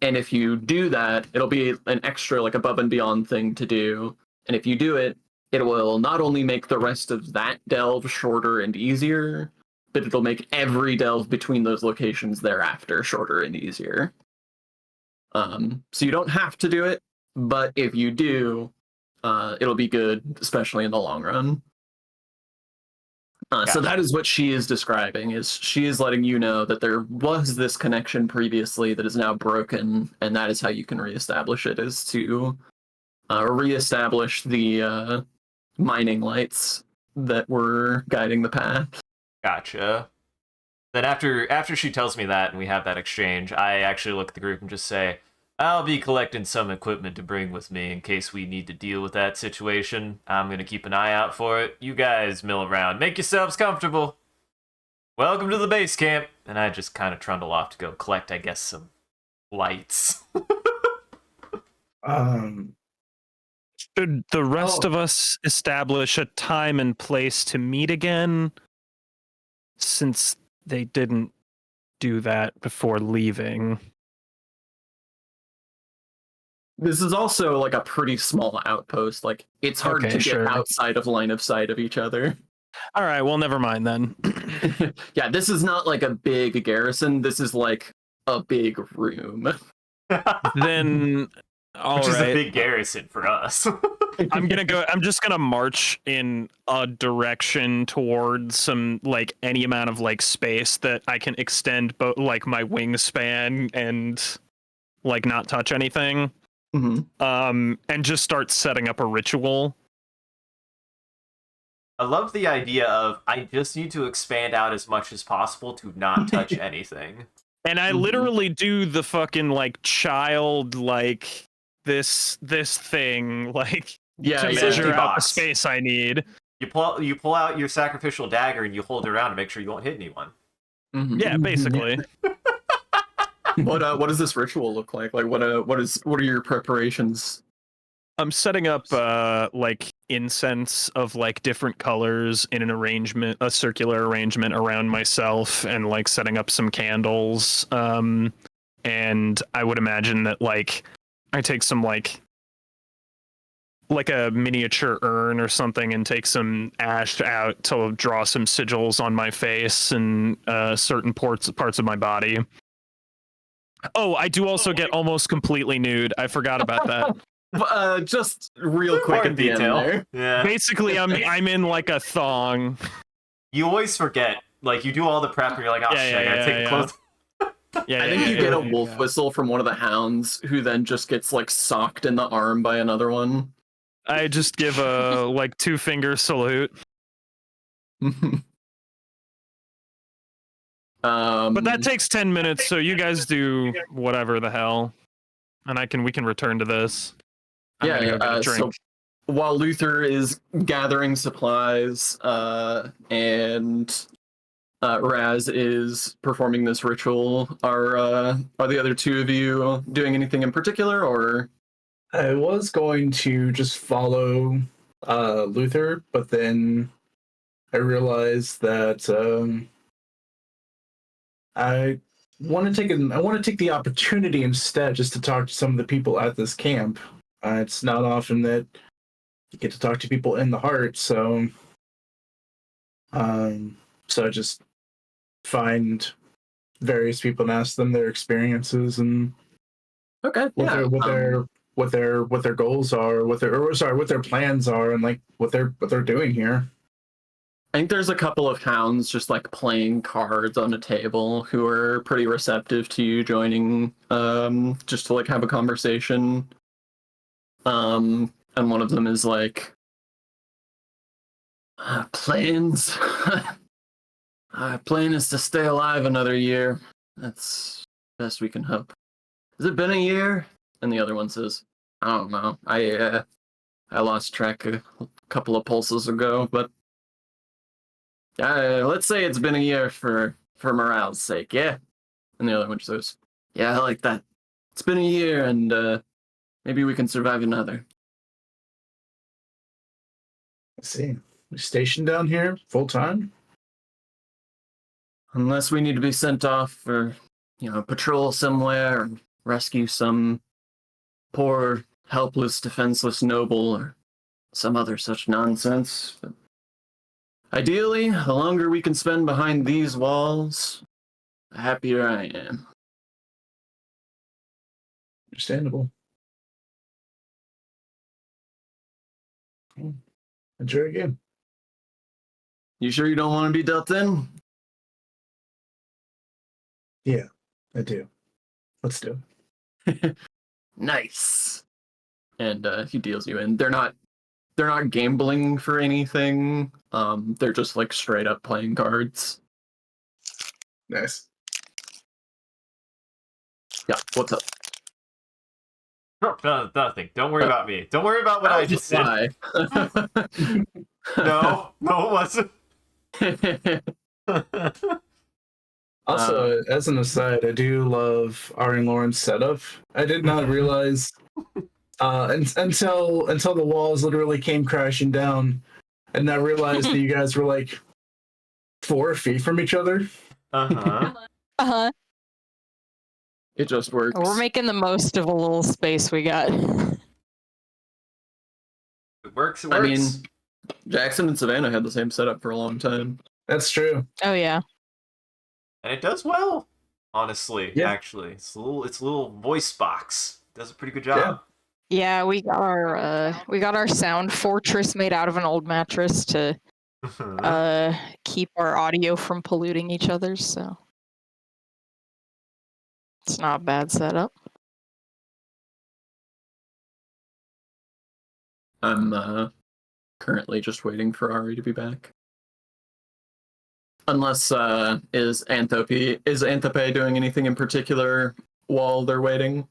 And if you do that, it'll be an extra, like, above and beyond thing to do. And if you do it, it will not only make the rest of that delve shorter and easier, but it'll make every delve between those locations thereafter shorter and easier. So you don't have to do it, but if you do, it'll be good, especially in the long run. So that is what she is describing, is she is letting you know that there was this connection previously that is now broken, and that is how you can reestablish it, is to reestablish the mining lights that were guiding the path. Gotcha. Then after she tells me that and we have that exchange, I actually look at the group and just say, I'll be collecting some equipment to bring with me in case we need to deal with that situation. I'm going to keep an eye out for it. You guys mill around. Make yourselves comfortable. Welcome to the base camp. And I just kind of trundle off to go collect, I guess, some lights. Should the rest of us establish a time and place to meet again? Since they didn't do that before leaving. This is also like a pretty small outpost. Like, it's hard to get outside of line of sight of each other. All right, well, never mind then. Yeah, this is not like a big garrison. This is like a big room. Then, all Which is a right. big garrison for us. I'm just gonna march in a direction towards some like any amount of like space that I can extend both like my wingspan and like not touch anything. hmm And just start setting up a ritual. I love the idea of I just need to expand out as much as possible to not touch anything. And I Mhm. literally do the fucking like child like this thing like Yeah, to yeah. measure Safety out the box. space I need. You pull out your sacrificial dagger and you hold it around to make sure you won't hit anyone. Mhm. Yeah, basically. What does this ritual look like? Like what are your preparations? I'm setting up like incense of like different colors in an arrangement, a circular arrangement around myself, and like setting up some candles. And I would imagine that like I take some like a miniature urn or something and take some ash out to draw some sigils on my face and certain parts of my body. Oh, I do also get almost completely nude. I forgot about that. Just real quick at Important the detail. end there. Yeah. Basically, I'm in like a thong. You always forget. Like you do all the prep and you're like, oh shit, I gotta take the clothes. Yeah, I think you get a wolf whistle from one of the hounds, who then just gets like socked in the arm by another one. I just give a like 2-finger salute. But that takes 10 minutes, so you guys do whatever the hell, and we can return to this. I'm gonna go get a drink. So while Luther is gathering supplies, and Raz is performing this ritual, are the other two of you doing anything in particular, or? I was going to just follow Luther, but then I realized that I want to take the opportunity instead just to talk to some of the people at this camp. It's not often that you get to talk to people in the heart, so I just find various people and ask them their experiences and Okay, what their goals are, what their plans are, and like what they're doing here. I think there's a couple of hounds just like playing cards on a table who are pretty receptive to you joining, just to like have a conversation. And one of them is like, plans. Our plan is to stay alive another year. That's best we can hope. Has it been a year? And the other one says, I don't know. I lost track a couple of pulses ago, but let's say it's been a year for morale's sake, yeah? And the other one says, yeah, I like that. It's been a year, and maybe we can survive another. Let's see. We're stationed down here full time. Unless we need to be sent off for, patrol somewhere or rescue some poor, helpless, defenseless noble or some other such nonsense. But ideally, the longer we can spend behind these walls, the happier I am. Understandable. Enjoy your game. You sure you don't want to be dealt in? Yeah, I do. Let's do it. Nice. And he deals you in. They're not gambling for anything. They're just like straight up playing cards. Nice. Yeah, what's up? No, nothing. Don't worry about me. Don't worry about what I just said. Why? No, it wasn't. Also, as an aside, I do love Ari and Lauren's setup. I did not realize until the walls literally came crashing down, and I realized that you guys were like 4 feet from each other. Uh-huh. It just works. We're making the most of a little space we got. It works. I mean, Jackson and Savannah had the same setup for a long time. That's true. Oh yeah. And it does well. Honestly, Yeah. actually, it's a little voice box. Does a pretty good job. Yeah, we got our sound fortress made out of an old mattress to keep our audio from polluting each other's, so it's not a bad setup. I'm currently just waiting for Ari to be back. Unless is Anthope doing anything in particular while they're waiting?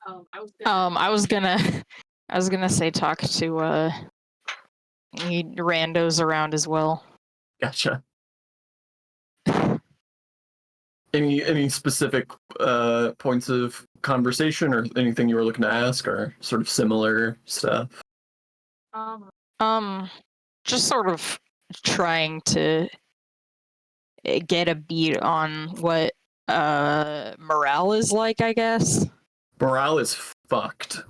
I was gonna say talk to randos around as well. Gotcha. Any specific points of conversation or anything you were looking to ask, or sort of similar stuff? Just sort of trying to get a beat on what morale is like, I guess. Morale is fucked.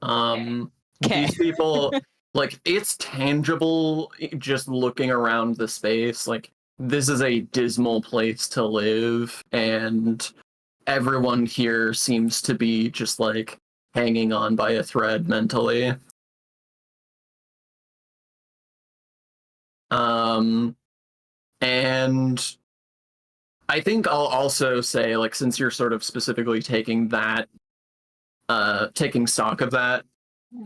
Okay. These people, like, it's tangible just looking around the space. Like, this is a dismal place to live, and everyone here seems to be just like hanging on by a thread mentally. And I think I'll also say, like, since you're sort of specifically taking stock of that,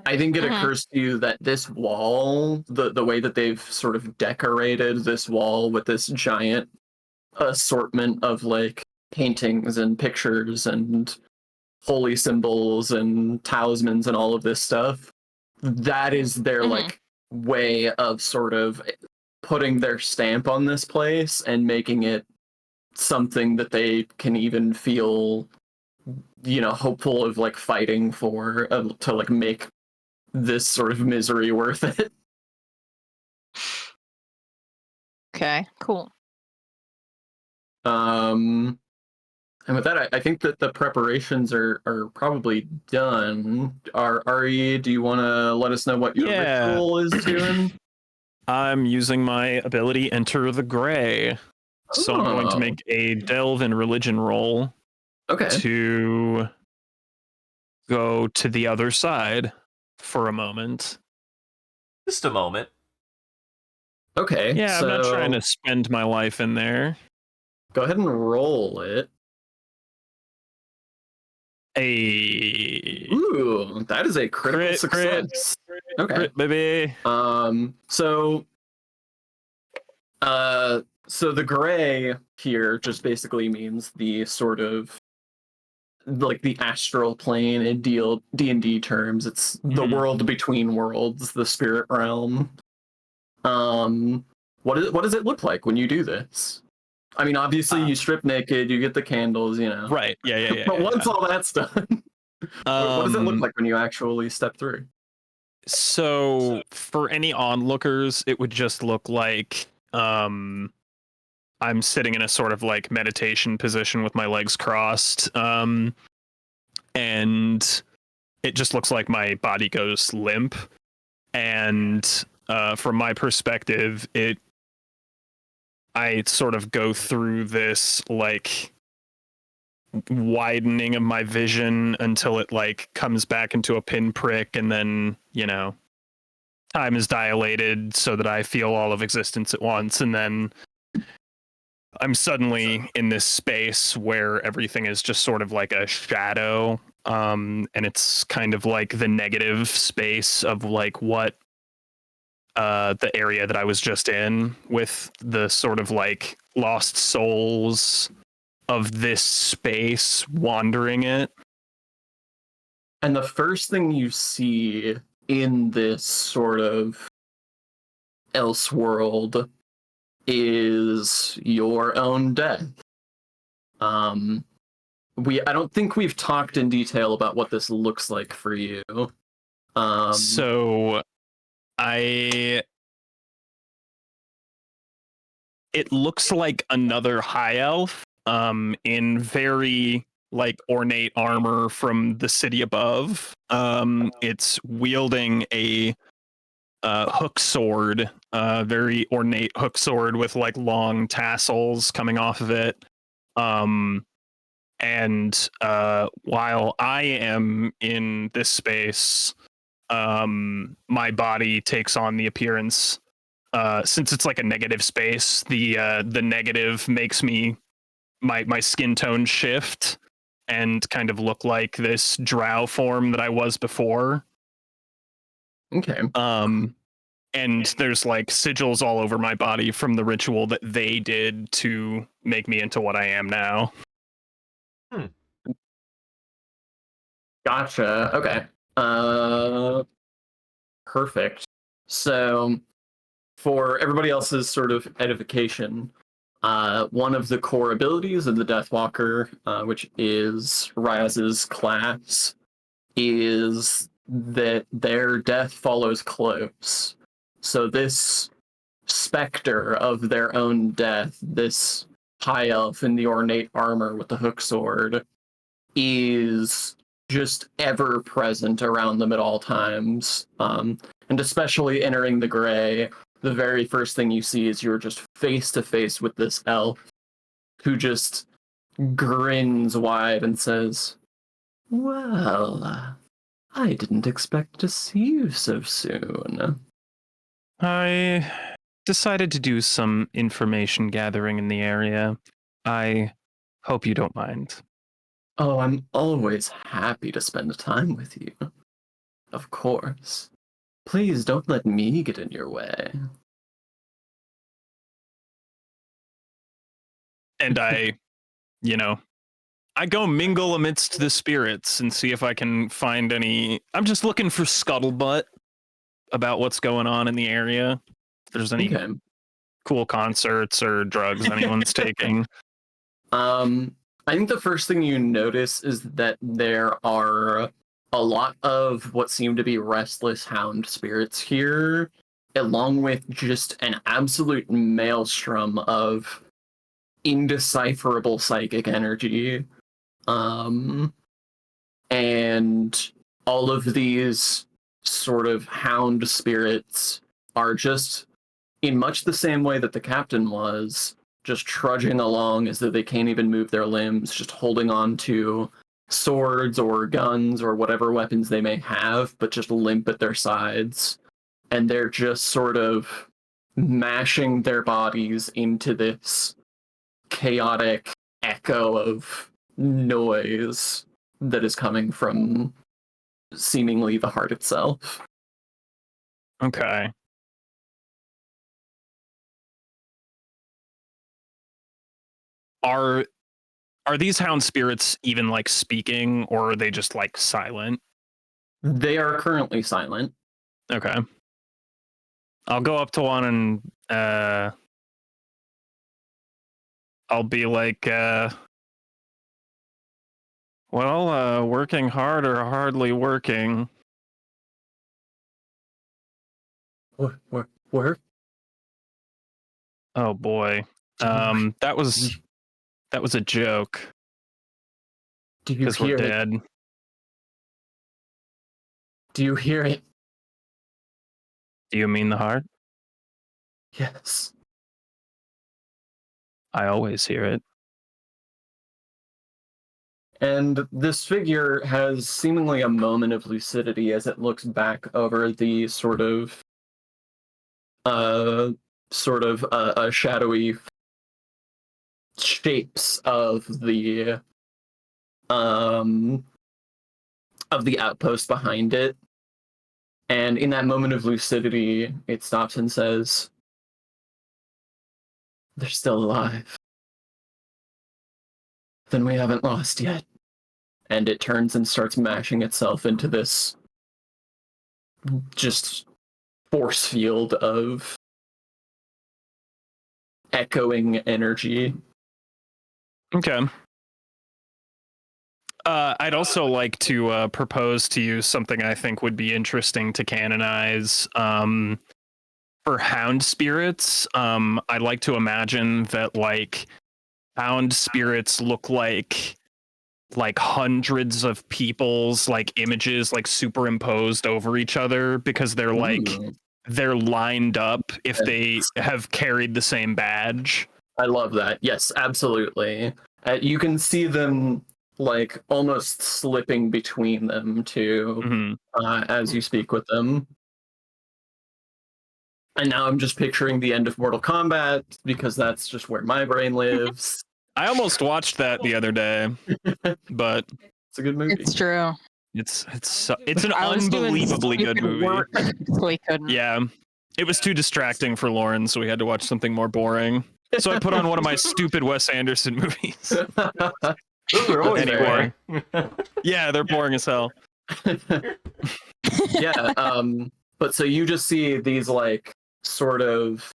I think it occurs to you that this wall, the way that they've sort of decorated this wall with this giant assortment of like paintings and pictures and holy symbols and talismans and all of this stuff, that is their like way of sort of putting their stamp on this place and making it something that they can even feel, you know, hopeful of like fighting for, to like make this sort of misery worth it. Okay, cool. And with that, I think that the preparations are probably done. Ari, do you want to let us know what your ritual is doing? I'm using my ability Enter the Gray. So I'm going to make a delve in religion roll to go to the other side for a moment. Just a moment. Okay. Yeah, so I'm not trying to spend my life in there. Go ahead and roll it. Ooh, that is a critical success. Okay. Crit, baby. So the gray here just basically means the sort of like the astral plane in D&D terms. It's the world between worlds, the spirit realm. What does it look like when you do this? I mean, obviously you strip naked, you get the candles, you know. Right. Yeah. But once all that's done, what does it look like when you actually step through? So for any onlookers, it would just look like I'm sitting in a sort of like meditation position with my legs crossed. And it just looks like my body goes limp. And from my perspective, I sort of go through this like widening of my vision until it like comes back into a pinprick, and then, you know, time is dilated so that I feel all of existence at once, and then I'm suddenly in this space where everything is just sort of like a shadow, and it's kind of like the negative space of like what the area that I was just in, with the sort of like lost souls of this space wandering it. And the first thing you see in this sort of else world is your own death. I don't think we've talked in detail about what this looks like for you. So it looks like another high elf, in very like ornate armor from the city above. It's wielding a hook sword, very ornate hook sword with like long tassels coming off of it. And while I am in this space, my body takes on the appearance. Since it's like a negative space, the negative makes me my skin tone shift and kind of look like this drow form that I was before. Okay. And there's like sigils all over my body from the ritual that they did to make me into what I am now. Gotcha. Okay. Perfect. So, for everybody else's sort of edification, one of the core abilities of the Deathwalker, which is Ryaz's class, is that their death follows close. So this specter of their own death, this high elf in the ornate armor with the hook sword, is just ever present around them at all times. And especially entering the gray, the very first thing you see is you're just face to face with this elf who just grins wide and says, "Well, I didn't expect to see you so soon." I decided to do some information gathering in the area. I hope you don't mind. Oh, I'm always happy to spend time with you. Of course. Please don't let me get in your way. And I go mingle amidst the spirits and see if I can find any. I'm just looking for scuttlebutt about what's going on in the area. If there's any Okay. cool concerts or drugs anyone's taking. I think the first thing you notice is that there are a lot of what seem to be restless hound spirits here, along with just an absolute maelstrom of indecipherable psychic energy. And all of these sort of hound spirits are just, in much the same way that the captain was, just trudging along as though they can't even move their limbs, just holding on to swords or guns or whatever weapons they may have, but just limp at their sides. And they're just sort of mashing their bodies into this chaotic echo of noise that is coming from seemingly the heart itself. Okay. Are these hound spirits even like speaking, or are they just like silent? They are currently silent. Okay. I'll go up to one and I'll be like, working hard or hardly working. Where? Oh boy. That was a joke Do you because we're hear it? dead. Do you hear it? Do you mean the heart? Yes. I always hear it. And this figure has seemingly a moment of lucidity as it looks back over the sort of shadowy shapes of the outpost behind it. And in that moment of lucidity, it stops and says, "They're still alive. Then we haven't lost yet." And it turns and starts mashing itself into this just force field of echoing energy. Okay. I'd also like to propose to you something I think would be interesting to canonize. For hound spirits, I'd like to imagine that like hound spirits look like hundreds of people's like images like superimposed over each other because they're like Ooh, they're lined up if they have carried the same badge. I love that. Yes, absolutely. You can see them like almost slipping between them too, as you speak with them. And now I'm just picturing the end of Mortal Kombat because that's just where my brain lives. I almost watched that the other day, but It's a good movie. It's true. it's an I was doing unbelievably good stupid movie. work, so we couldn't. Yeah, it was too distracting for Lauren, so we had to watch something more boring. So I put on one of my stupid Wes Anderson movies. Those are always Anyway. boring. Yeah, they're boring as hell. Yeah, but so you just see these like sort of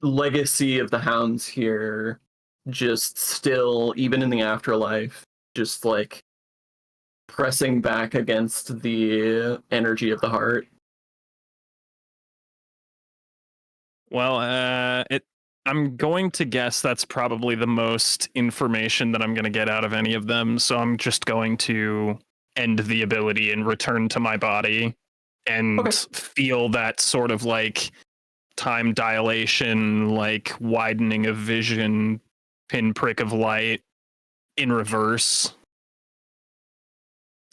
legacy of the hounds here, just still, even in the afterlife, just like pressing back against the energy of the heart. Well, I'm going to guess that's probably the most information that I'm going to get out of any of them. So I'm just going to end the ability and return to my body and Okay. feel that sort of like time dilation, like widening of vision, pinprick of light in reverse.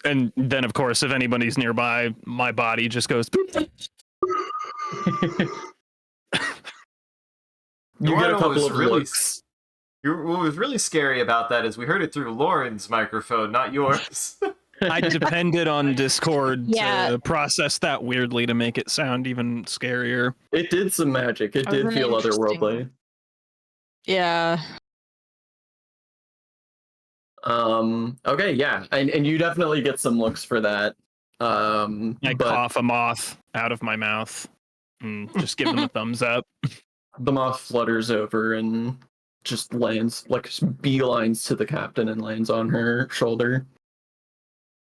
And then, of course, if anybody's nearby, my body just goes. You get a couple of really, looks. What was really scary about that is we heard it through Lauren's microphone, not yours. I depended on Discord Yeah. to process that weirdly to make it sound even scarier. It did some magic. It That was did an feel interesting- otherworldly. Yeah. Okay, yeah, and you definitely get some looks for that. I But cough a moth out of my mouth and just give them a thumbs up. the moth flutters over and just lands, like beelines to the captain and lands on her shoulder.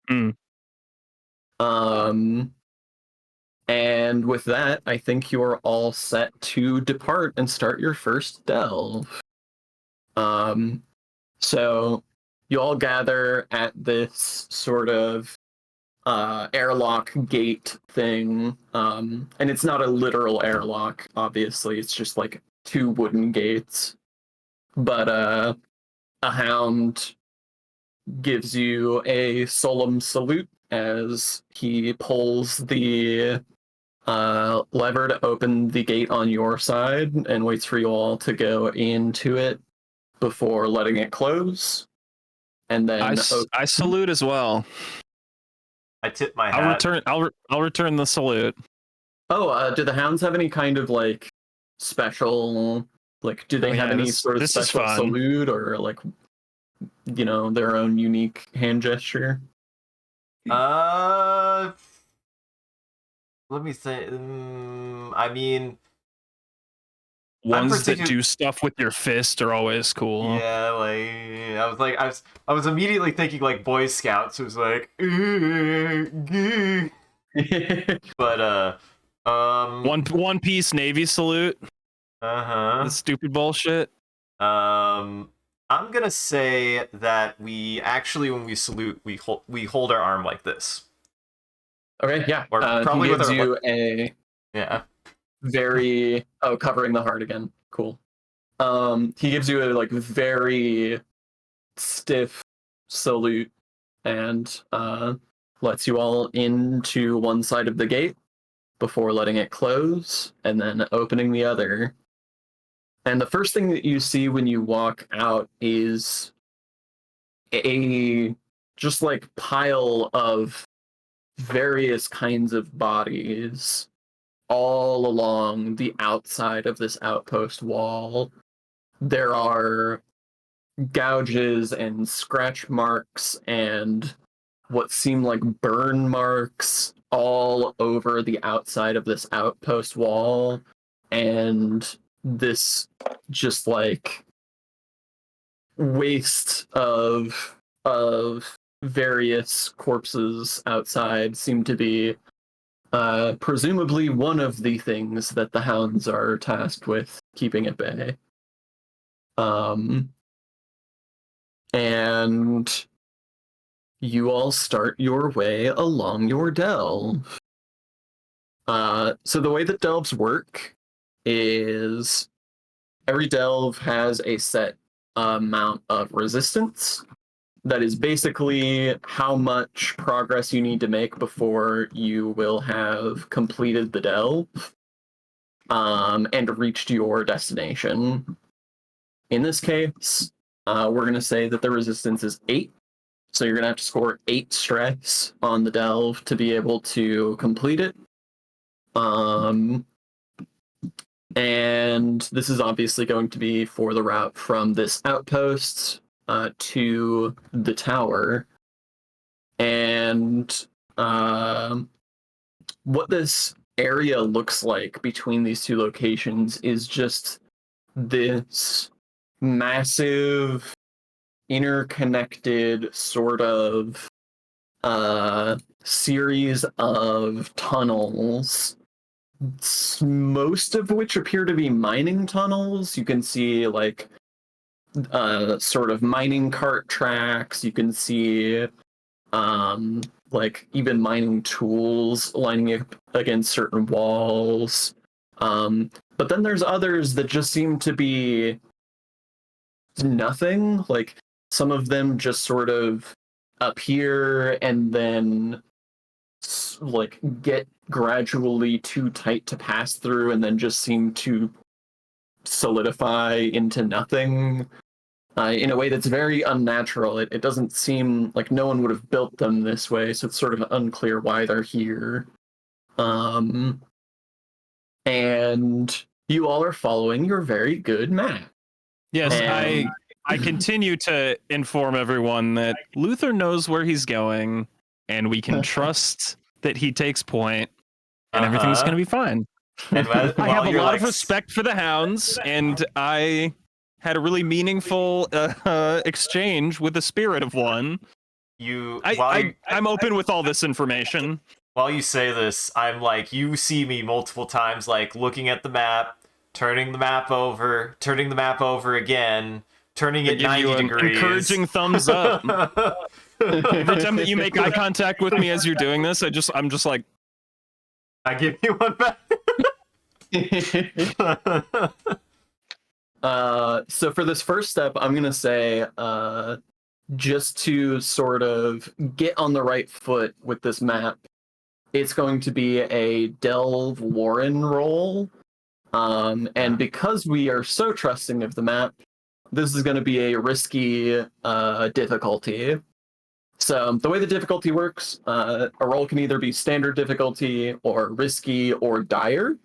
Mm. And with that, I think you're all set to depart and start your first delve. So you all gather at this sort of airlock gate thing, and it's not a literal airlock, obviously. It's just like two wooden gates. But a hound gives you a solemn salute as he pulls the lever to open the gate on your side and waits for you all to go into it before letting it close. And then I salute as well. I tip my hat. I'll return the salute. do the hounds have any kind of like special, like, do they Oh, have yeah, any this- sort of this is special fun. salute or like, you know, their own unique hand gesture? Let me think. I mean, Ones that do stuff with your fist are always cool. yeah, like I was immediately thinking like Boy Scouts. It was like, but One Piece Navy salute. uh-huh. The stupid bullshit. I'm gonna say that we actually, when we salute, we hold our arm like this. Okay, yeah. Or probably he with gives our you a Yeah. very covering the heart again. Cool. He gives you a like very stiff salute and lets you all into one side of the gate before letting it close and then opening the other. And the first thing that you see when you walk out is a just like pile of various kinds of bodies all along the outside of this outpost wall. There are gouges and scratch marks and what seem like burn marks all over the outside of this outpost wall, and this just like waste of various corpses outside seem to be presumably one of the things that the hounds are tasked with keeping at bay. And you all start your way along your delve. So the way that delves work is every delve has a set amount of resistance. That is basically how much progress you need to make before you will have completed the delve and reached your destination. In this case, we're going to say that the resistance is 8. So you're going to have to score 8 stress on the delve to be able to complete it. And this is obviously going to be for the route from this outpost to the tower. And what this area looks like between these two locations is just this massive, interconnected sort of series of tunnels, most of which appear to be mining tunnels. You can see like sort of mining cart tracks. You can see like even mining tools lining up against certain walls. But then there's others that just seem to be nothing. Like some of them just sort of appear and then like get gradually too tight to pass through and then just seem to solidify into nothing in a way that's very unnatural. It doesn't seem like no one would have built them this way, so it's sort of unclear why they're here. And you all are following your very good map. Yes, And- I continue to inform everyone that Luther knows where he's going, and we can trust that he takes point, and everything's going to be fine. And while I have a you're, lot like, of respect for the hounds, and I had a really meaningful exchange with the spirit of one. I'm open with all this information. While you say this, I'm like, you see me multiple times, like looking at the map, turning the map over again, turning it Give 90 you an degrees. encouraging thumbs up. Every time that you make eye contact with me as you're doing this, I'm just like, I give you one back. So for this first step, I'm gonna say just to sort of get on the right foot with this map, it's going to be a Delve Warren roll. And because we are so trusting of the map, this is going to be a risky difficulty. So the way the difficulty works, a roll can either be standard difficulty or risky or dire.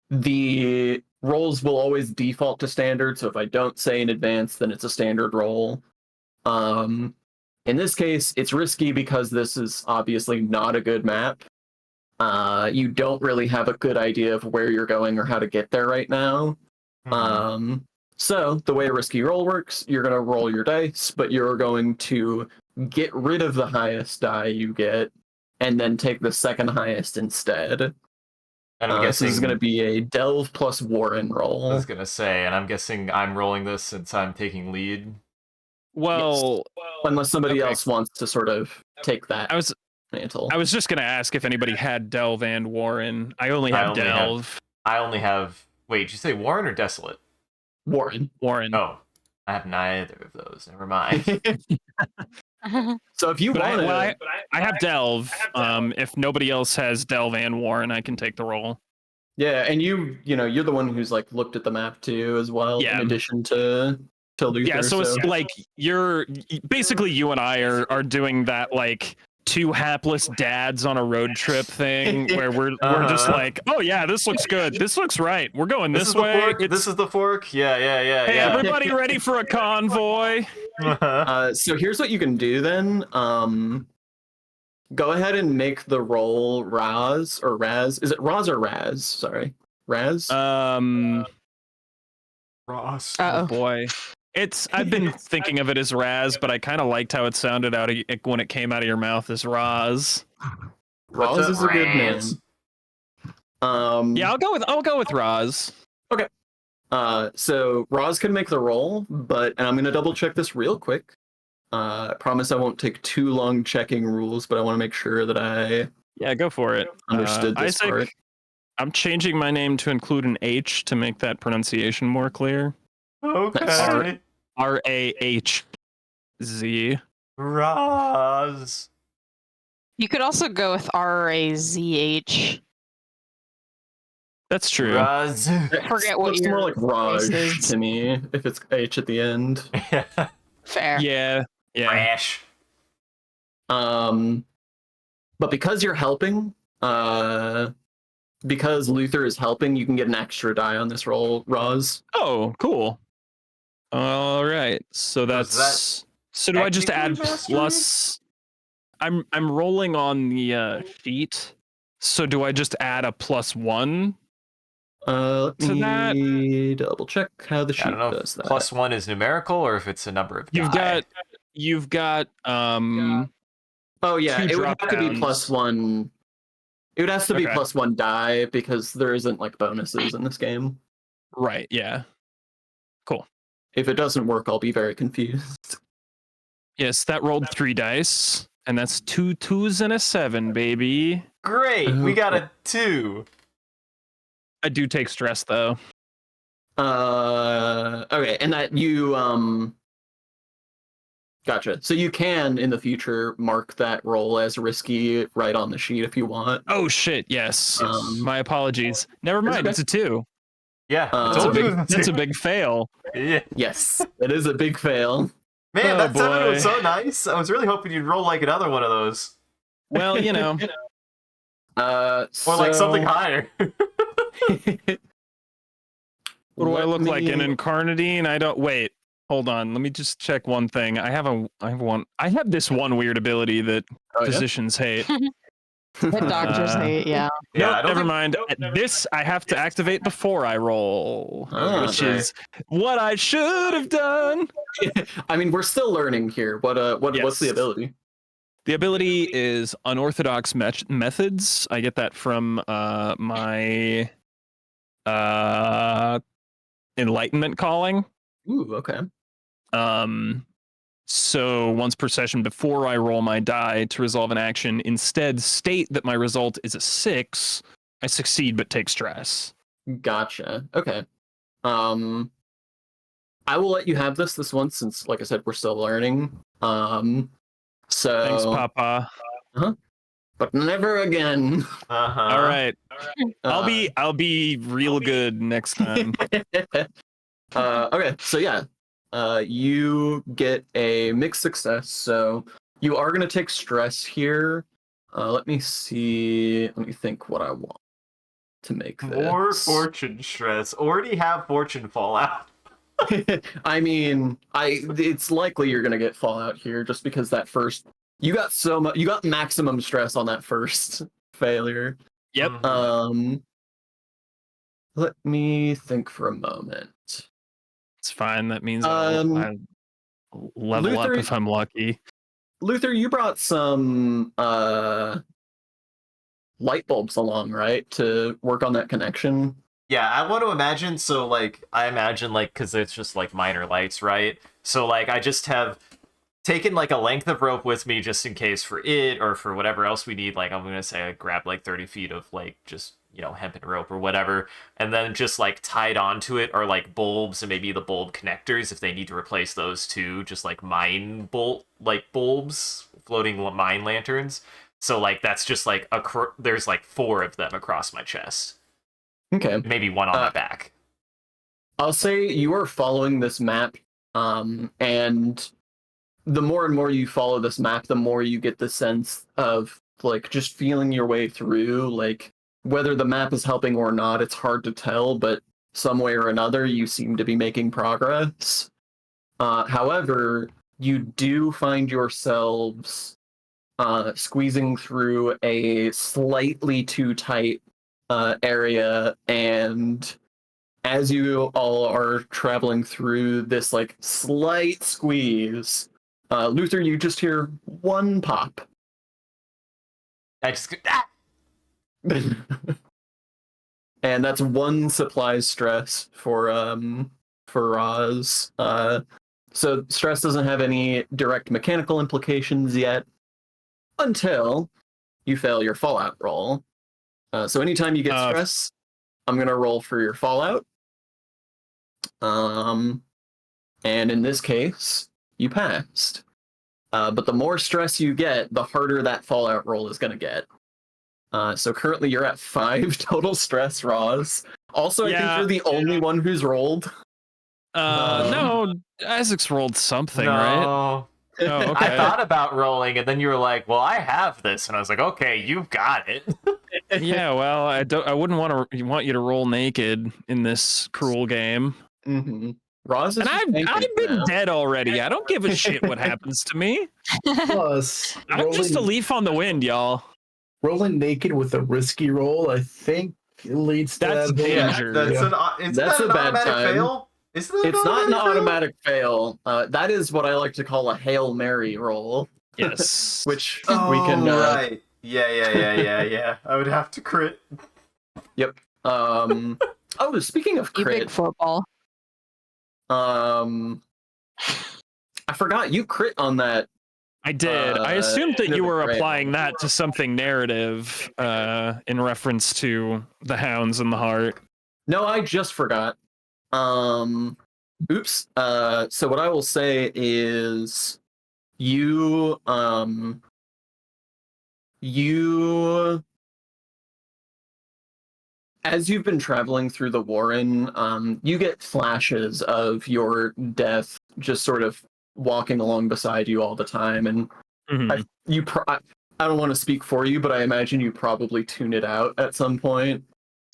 The rolls will always default to standard, so if I don't say in advance, then it's a standard roll. In this case, it's risky because this is obviously not a good map. You don't really have a good idea of where you're going or how to get there right now. So the way a risky roll works, you're going to roll your dice, but you're going to get rid of the highest die you get and then take the second highest instead. And I'm This guessing is going to be a Delve plus Warren roll. I was gonna say, and I'm guessing I'm rolling this since I'm taking lead. well, Unless somebody Okay. else wants to sort of take that I was mantle. just gonna ask if anybody had Delve and Warren. I only have Delve. I only have. Wait, did you say Warren or Desolate? Warren. Warren. Oh, I have neither of those. Never mind. So if you But want to, I have Delve. If nobody else has Delve and Warren, I can take the roll. yeah, and you're the one who's like looked at the map too as well, Yeah. in addition to Luther. Yeah, so it's like you're basically you and I are doing that like two hapless dads on a road trip thing where we're just like, oh yeah, this looks good. This looks right. We're going this is the way. fork. This is the fork. Yeah. Hey, everybody ready for a convoy? So here's what you can do then. Go ahead and make the roll Raz or Raz. Is it Raz or Raz? Sorry, Raz. Ross. Oh boy. I've been thinking of it as Raz, but I kind of liked how it sounded when it came out of your mouth as Raz. Raz is a good name. Yeah, I'll go with Raz. Okay. So Raz can make the roll, and I'm gonna double check this real quick. I promise I won't take too long checking rules, but I want to make sure that I Yeah, go for it. understood this Isaac, part. I'm changing my name to include an H to make that pronunciation more clear. Okay. R-A-H-Z. Raz. You could also go with Razh. That's true. Raz. Forget what Looks more your like Raj race is. to me if it's H at the end. Fair. Yeah. Rash. But because you're helping, because Luther is helping, you can get an extra die on this roll, Roz. Oh, cool. All right. So Was that's. So do I just add technically mastery? plus? I'm rolling on the sheet. So do I just add a +1? Let To that- me double check how the I sheet don't know does if that. +1 is numerical or if it's a number of You've die. got Oh yeah, two it would have to be drop-downs. +1. It would have to be Okay. +1 die because there isn't like bonuses in this game. Right. Yeah. If it doesn't work, I'll be very confused. Yes, that rolled 3 dice, and that's 2 2s and a 7, baby. Great, we got Okay. a 2. I do take stress though. Okay, and that you gotcha. So you can in the future mark that roll as risky right on the sheet if you want. Oh shit! Yes. My apologies. Never mind. okay. It's a 2. Yeah, I That's a told big- you. That's a big fail. Yeah. Yes, it is a big fail. Man, Oh, that 7 was boy. so nice. I was really hoping you'd roll like another one of those. Well, you know. Or like something higher. What do I look like? An incarnadine? I don't. Wait. Hold on. Let me just check one thing. I have this one weird ability that physicians hate. The doctors hate, yeah. Yeah, Nope, I don't never think- mind. This I have to activate before I roll, Ah, which great. is what I should have done. I mean, we're still learning here. What's the Yes. ability? The ability is unorthodox methods. I get that from my enlightenment calling. Ooh, okay. So once per session before I roll my die to resolve an action, instead state that my result is a 6. I succeed but take stress. Gotcha. Okay. I will let you have this once since, like I said, we're still learning. So Thanks, Papa. but never again. Uh-huh. All right. I'll be real good next time. Okay, so yeah, you get a mixed success. So you are gonna take stress here. Let me see. Let me think what I want to make this. More fortune stress. Already have fortune fallout. I mean, it's likely you're gonna get fallout here just because that first you got maximum stress on that first failure. Yep. Mhm. Let me think for a moment. It's fine. That means I'll level Luther- up if I'm lucky. Luther, you brought some light bulbs along, right, to work on that connection? Yeah, I want to imagine, so, like, I imagine, like, because it's just, like, minor lights, right? So, like, I just have taken, like, a length of rope with me just in case for it or for whatever else we need. Like, I'm going to say I grab, like, 30 feet of, like, just, you know, hempen rope or whatever, and then just, like, tied onto it are, like, bulbs and maybe the bulb connectors if they need to replace those too, just, like, bulbs, floating mine lanterns. So, like, that's just, like, there's, like, 4 of them across my chest. Okay. Maybe one on my back. I'll say you are following this map, and the more and more you follow this map, the more you get the sense of, like, just feeling your way through, like, whether the map is helping or not, it's hard to tell, but some way or another, you seem to be making progress. However, you do find yourselves squeezing through a slightly too tight area, and as you all are traveling through this, like, slight squeeze, Luther, you just hear one pop. I just ah! And that's one supply stress for Roz. So stress doesn't have any direct mechanical implications yet until you fail your fallout roll. So anytime you get stress, I'm gonna roll for your fallout. And in this case, you passed. But the more stress you get, the harder that fallout roll is gonna get. So currently you're at 5 total stress, Roz. Also, I think you're the only one who's rolled. No, Isaac's rolled something, right? No. Oh, okay. I thought about rolling, and then you were like, "Well, I have this," and I was like, "Okay, you've got it." Yeah, well, I wouldn't want you to roll naked in this cruel game. Mm-hmm. Roz is And I've been now. dead already. I don't give a shit what happens to me. Plus, I'm just a leaf on the wind, y'all. rolling naked with a risky roll, I think, leads to That's that. danger. That's a bad time. fail? Isn't that It's an not an automatic automatic fail. That is what I like to call a Hail Mary roll. Yes. Which fail? we can. Right. Yeah. I would have to crit. Yep. Oh, speaking of You big crit, football. I forgot you crit on that. I did. I assumed that you were Right. applying that to something narrative in reference to the hounds and the heart. No, I just forgot. Oops. So what I will say is you as you've been traveling through the Warren, you get flashes of your death just sort of walking along beside you all the time, and Mhm. I don't want to speak for you, but I imagine you probably tune it out at some point.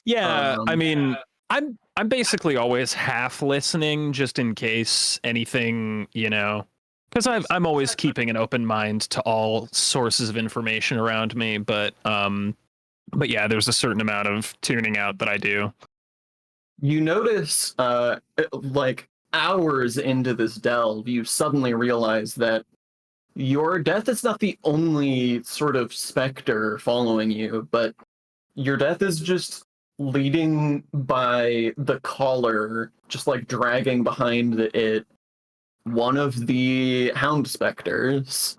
Yeah, I mean, I'm basically always half listening just in case anything, because I'm always keeping an open mind to all sources of information around me, but yeah, there's a certain amount of tuning out that I do. You notice, like hours into this delve, you suddenly realize that your death is not the only sort of specter following you, but your death is just leading by the collar, just like dragging behind it, one of the hound specters.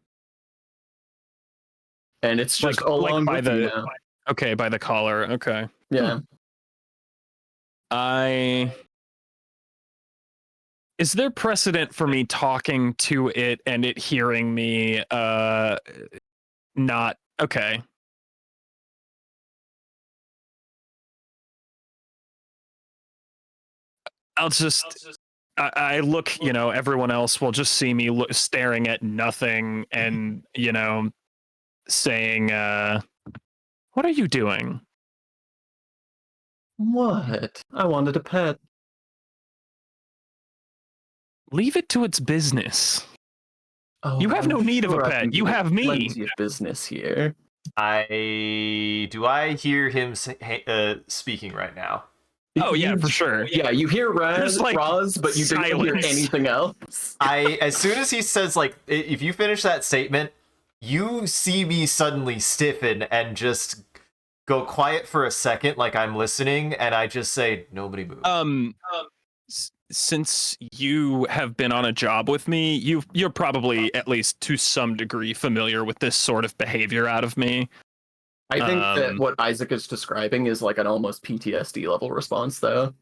And it's just along by with the you now. Okay, by the collar. Okay. Yeah. Is there precedent for me talking to it and it hearing me not okay? I'll just I look, everyone else will just see me staring at nothing and, saying, what are you doing? What? I wanted a pet. Leave it to its business. Oh, You have no need of a I pet. can You do have me. plenty of business here. Do I hear him speaking right now? Oh yeah, for sure. Yeah, you hear Roz, but you didn't hear silence. anything else. As soon as he says, like, if you finish that statement, you see me suddenly stiffen and just go quiet for a second, like I'm listening, and I just say, "Nobody move." Since you have been on a job with me, you're probably at least to some degree familiar with this sort of behavior out of me. I think that what Isaac is describing is like an almost PTSD level response, though.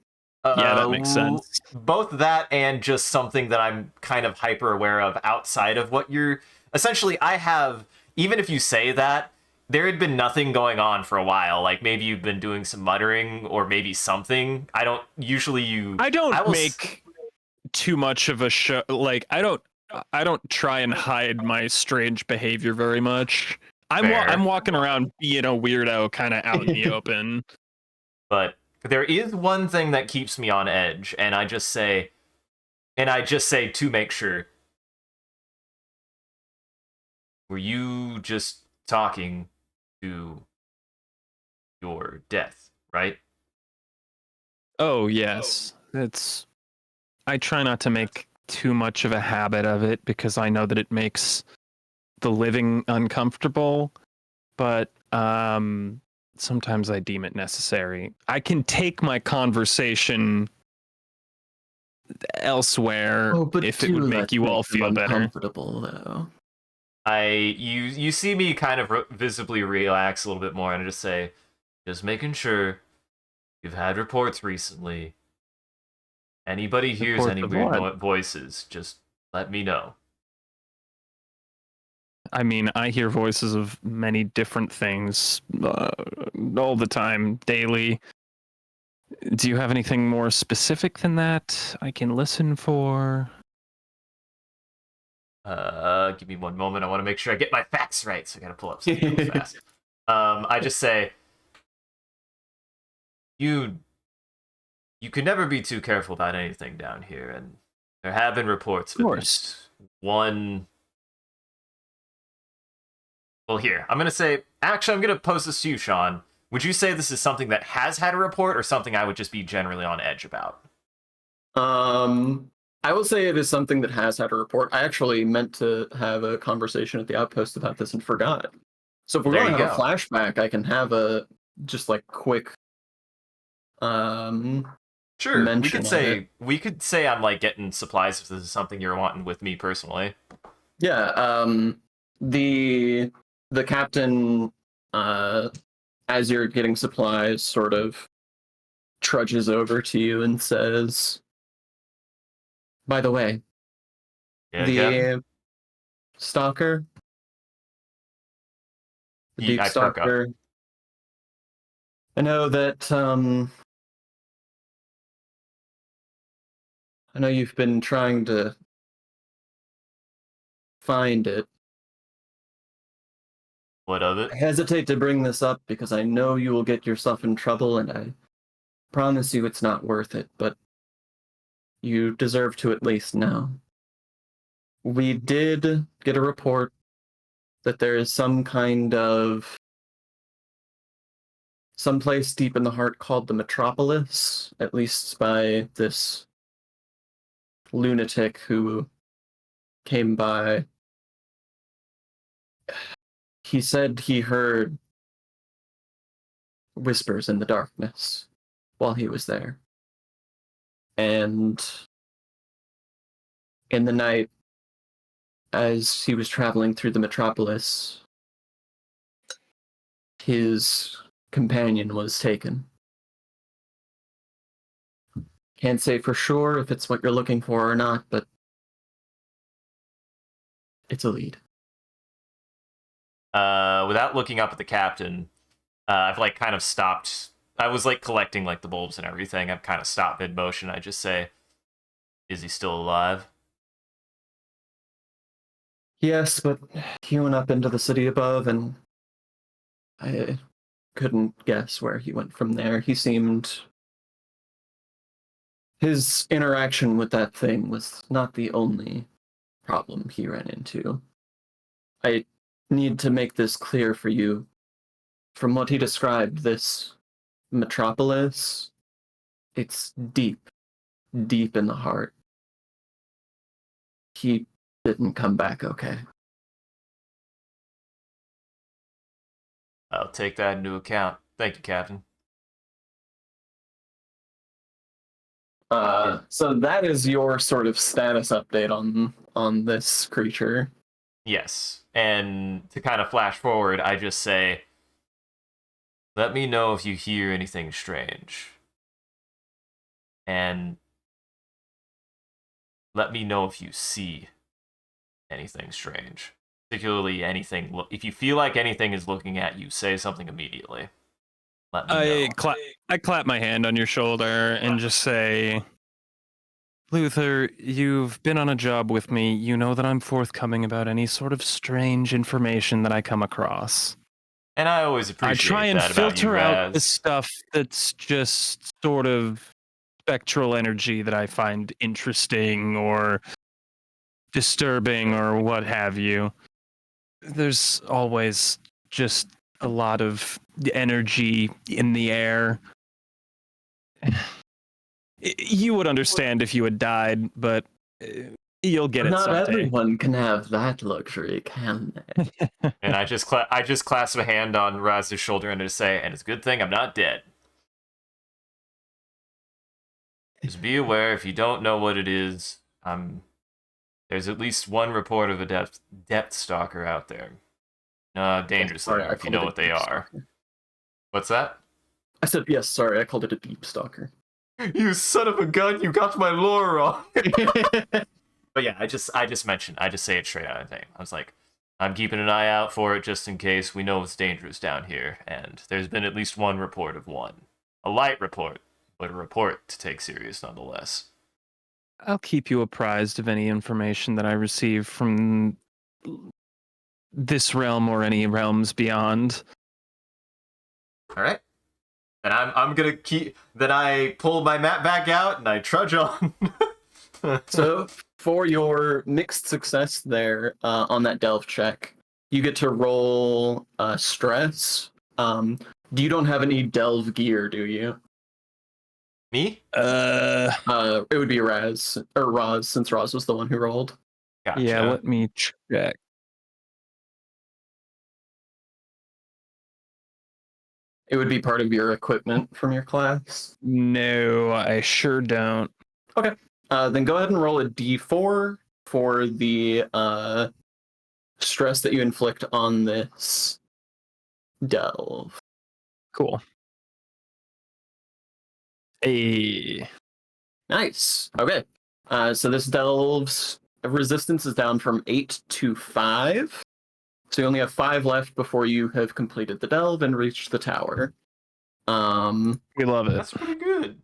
Yeah, that makes sense. Both that and just something that I'm kind of hyper aware of outside of what you're... Essentially, I have... Even if you say that, there had been nothing going on for a while. Like, maybe you've been doing some muttering or maybe something. I don't... Usually I don't make too much of a show. Like, I don't try and hide my strange behavior very much. I'm walking around being a weirdo kind of out in the open. But there is one thing that keeps me on edge, and I just say to make sure. Were you just talking to your death, right? Oh, yes. I try not to make too much of a habit of it because I know that it makes the living uncomfortable, but sometimes I deem it necessary. I can take my conversation elsewhere if it would make you all feel better. Uncomfortable, though. You see me kind of visibly relax a little bit more, and I just say, Just making sure. You've had reports recently. Anybody hears Reports any of weird what? voices, just let me know. I mean, I hear voices of many different things all the time, daily. Do you have anything more specific than that I can listen for? Give me one moment. I want to make sure I get my facts right, so I gotta pull up something real fast. I just say you could never be too careful about anything down here, and there have been reports of Of at course. least one. Well, here I'm gonna pose this to you, Sean. Would you say this is something that has had a report, or something I would just be generally on edge about? I will say it is something that has had a report. I actually meant to have a conversation at the outpost about this and forgot. So if we There want to you have a go. flashback, I can have a just like quick Sure, mention of it. we could say I'm like getting supplies if this is something you're wanting with me personally. Yeah, the captain as you're getting supplies sort of trudges over to you and says, "By the way, Yeah, Captain. the stalker, the deep I perk up. stalker, I know that I know you've been trying to find it. What of it? I hesitate to bring this up because I know you will get yourself in trouble, and I promise you it's not worth it, but you deserve to at least know. We did get a report that there is some kind of someplace deep in the heart called the Metropolis, at least by this lunatic who came by. He said he heard whispers in the darkness while he was there. And in the night, as he was traveling through the Metropolis, his companion was taken. Can't say for sure if it's what you're looking for or not, but it's a lead. Without looking up at the captain, I've like kind of stopped. I was like collecting like the bulbs and everything. I've kind of stopped mid motion. I just say, "Is he still alive?" Yes, but he went up into the city above, and I couldn't guess where he went from there. He seemed. His interaction with that thing was not the only problem he ran into. I need to make this clear for you. From what he described, this metropolis, it's deep, deep in the heart. He didn't come back okay. I'll take that into account. Thank you, Captain. So that is your sort of status update on this creature. Yes, and to kind of flash forward, I just say, "Let me know if you hear anything strange, and let me know if you see anything strange." Particularly anything. If you feel like anything is looking at you, say something immediately. Let me know. I clap my hand on your shoulder and just say, Luther, you've been on a job with me. You know that I'm forthcoming about any sort of strange information that I come across. And I always I appreciate try and that about you, filter out the Raz. stuff that's just sort of spectral energy that I find interesting or disturbing or what have you. There's always just a lot of energy in the air. You would understand if you had died, but you'll get it Not someday. everyone can have that luxury, can they? And I just clasp a hand on Raz's shoulder and just say, "And it's a good thing I'm not dead." Just be aware if you don't know what it is. There's at least one report of a depth stalker out there. Dangerously, Sorry, I if you called know it what they deep are. stalker. What's that? I said yes. Sorry, I called it a deep stalker. You son of a gun! You got my lore wrong. But yeah, I just say it straight out of the name. I was like, I'm keeping an eye out for it just in case. We know it's dangerous down here, and there's been at least one report of one. A light report, but a report to take serious nonetheless. I'll keep you apprised of any information that I receive from this realm or any realms beyond. All right. And I'm gonna keep. Then I pull my map back out and I trudge on. So for your mixed success there on that delve check, you get to roll stress. You don't have any delve gear, do you? Me? It would be Raz or Roz, since Roz was the one who rolled. Gotcha. Yeah, let me check. It would be part of your equipment from your class. No, I sure don't. Okay. Then go ahead and roll a d4 for the stress that you inflict on this delve. Cool. Hey. Nice. Okay. So this delve's resistance is down from 8 to 5. So you only have 5 left before you have completed the delve and reached the tower. We love it. That's pretty good.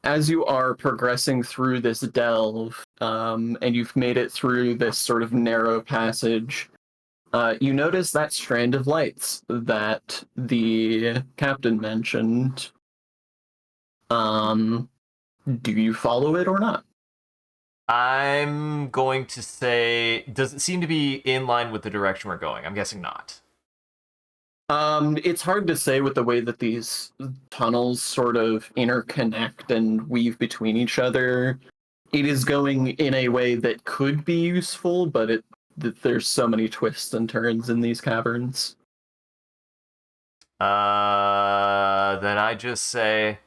As you are progressing through this delve, and you've made it through this sort of narrow passage, you notice that strand of lights that the captain mentioned. Do you follow it or not? I'm going to say, does it seem to be in line with the direction we're going? I'm guessing not. It's hard to say with the way that these tunnels sort of interconnect and weave between each other. It is going in a way that could be useful, but there's so many twists and turns in these caverns. Then I just say...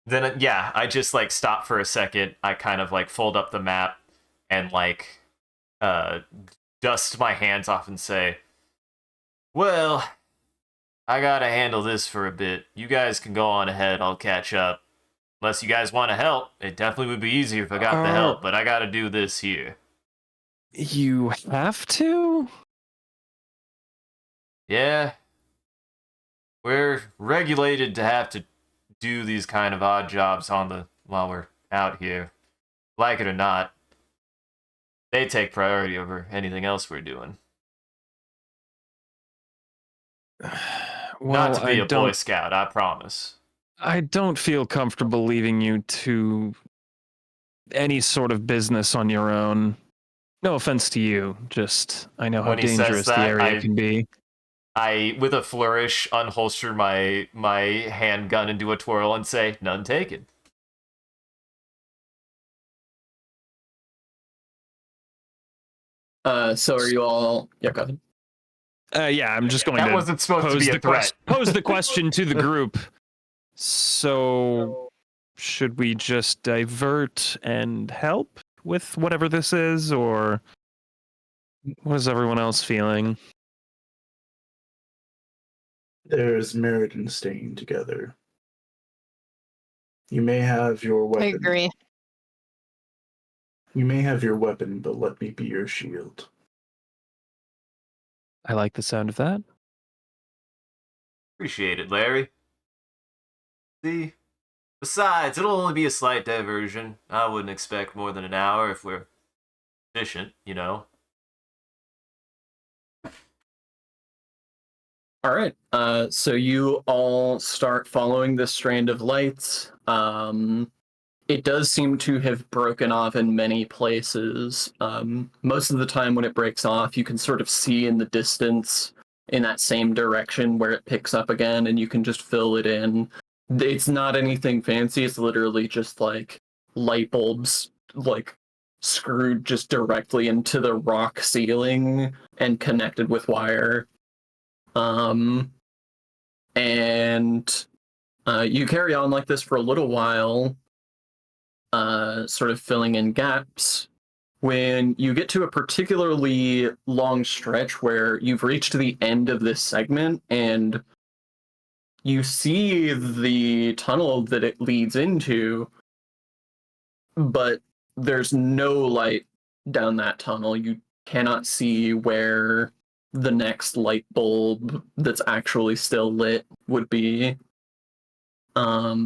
Then, yeah, I just, like, stop for a second. I kind of, like, fold up the map and, like, dust my hands off and say, well, I gotta handle this for a bit. You guys can go on ahead. I'll catch up. Unless you guys want to help. It definitely would be easier if I got the help, but I gotta do this here. You have to? Yeah. We're regulated to have to do these kind of odd jobs while we're out here. Like it or not, they take priority over anything else we're doing. Well, Not to be a Boy Scout, I promise. I don't feel comfortable leaving you to any sort of business on your own. No offense to you, just I know how When he says dangerous the that, area can be. I, with a flourish, unholster my handgun and do a twirl and say, none taken. So are you all... Yeah, go ahead. Yeah, I'm just going That to wasn't supposed to pose be a the threat. pose the question to the group. So, should we just divert and help with whatever this is, or what is everyone else feeling? There's merit in staying together. You may have your weapon. I agree. You may have your weapon, but let me be your shield. I like the sound of that. Appreciate it, Larry. See? Besides, it'll only be a slight diversion. I wouldn't expect more than an hour if we're efficient, you know? All right. So you all start following this strand of lights. It does seem to have broken off in many places. Most of the time when it breaks off, you can sort of see in the distance in that same direction where it picks up again, and you can just fill it in. It's not anything fancy. It's literally just like light bulbs, like screwed just directly into the rock ceiling and connected with wire. And you carry on like this for a little while, sort of filling in gaps. When you get to a particularly long stretch where you've reached the end of this segment and you see the tunnel that it leads into, but there's no light down that tunnel. You cannot see where the next light bulb that's actually still lit would be. Are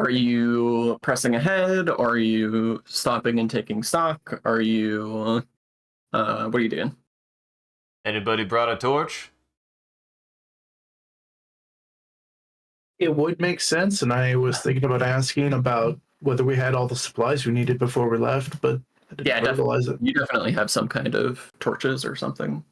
you pressing ahead? Are you stopping and taking stock? Are you what are you doing? Anybody brought a torch? It would make sense, and I was thinking about asking about whether we had all the supplies we needed before we left, but I didn't Yeah, verbalize it. You definitely have some kind of torches or something.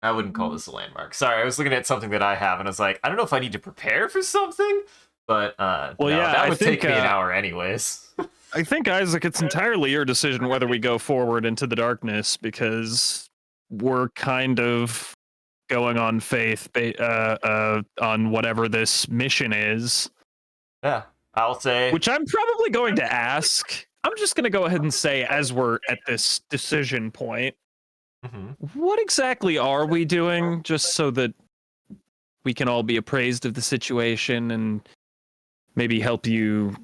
I wouldn't call this a landmark. Sorry, I was looking at something that I have, and I was like, I don't know if I need to prepare for something, but Well, no, yeah, that I would think, take me an hour anyways. I think, Isaac, it's entirely your decision whether we go forward into the darkness, because we're kind of going on faith on whatever this mission is, Yeah, I'll say. which I'm probably going to ask. I'm just going to go ahead and say, as we're at this decision point, Mhm. what exactly are we doing, just so that we can all be appraised of the situation and maybe help you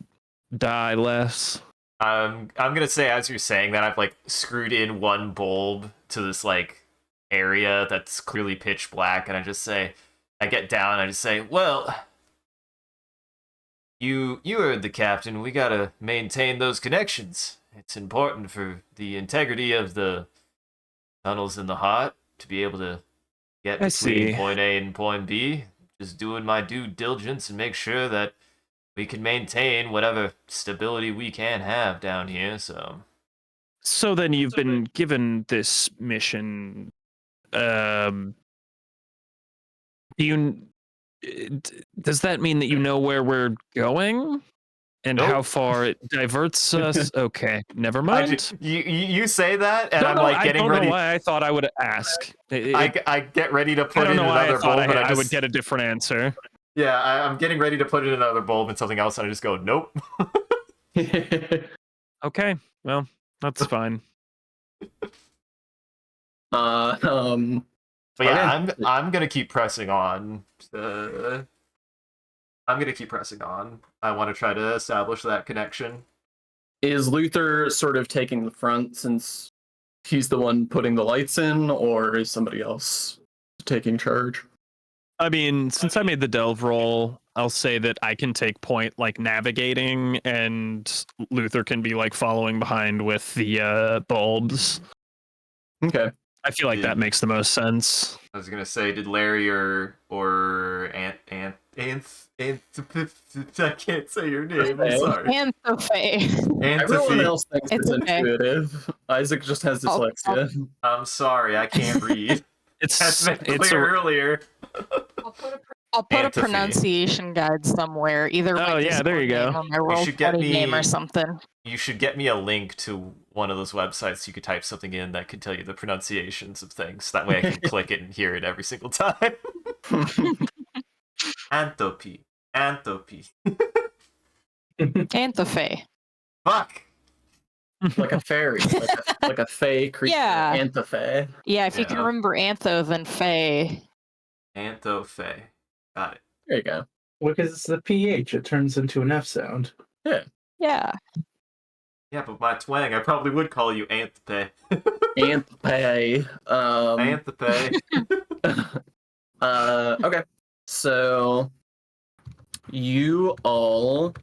die less? I'm gonna say, as you're saying that, I've like screwed in one bulb to this like area that's clearly pitch black, and I get down, and I just say, well, you are the captain. We gotta maintain those connections. It's important for the integrity of the tunnels in the heart to be able to get I between see. point A and point B. Just doing my due diligence and make sure that we can maintain whatever stability we can have down here. So then you've been given this mission. Do you? Does that mean that you know where we're going and how Nope. far it diverts us? Okay, never mind. You say that, and Don't I'm know, like I getting don't ready. know why I thought I would ask. I get ready to I put don't in know why I another thought bulb, and I just would get a different answer. yeah, I'm getting ready to put in another bulb and something else, and I just go nope. Okay, well, that's fine. But yeah, Okay. I'm gonna keep pressing on. I'm gonna keep pressing on. I want to try to establish that connection. Is Luther sort of taking the front since he's the one putting the lights in, or is somebody else taking charge? I mean, since I made the delve roll, I'll say that I can take point like navigating, and Luther can be like following behind with the bulbs. Okay. I feel like that makes the most sense. I was gonna say, did Larry or Anth I can't say your name. I'm sorry. Anthofe. Everyone Antiphy. else thinks It's it's okay. intuitive. Isaac just has dyslexia. I'm sorry, I can't read. That's been It's clear earlier. I'll put a Antiphy. pronunciation guide somewhere, either my Oh, yeah, there you Discord name go. or my Roll should get 20 name me- or something. You should get me a link to one of those websites you could type something in that could tell you the pronunciations of things. That way I can click it and hear it every single time. Anthopy. Anthopy. Anthofe. Fuck! Like a fairy, like a fey creature. Yeah. Anthofe. Yeah, if you can Yeah. remember Antho, then Fae. Anthofe. Got it. There you go. Because it's the PH, it turns into an F sound. Yeah. Yeah, but my twang, I probably would call you Anthope. Anthope. Anthope. Okay. So you all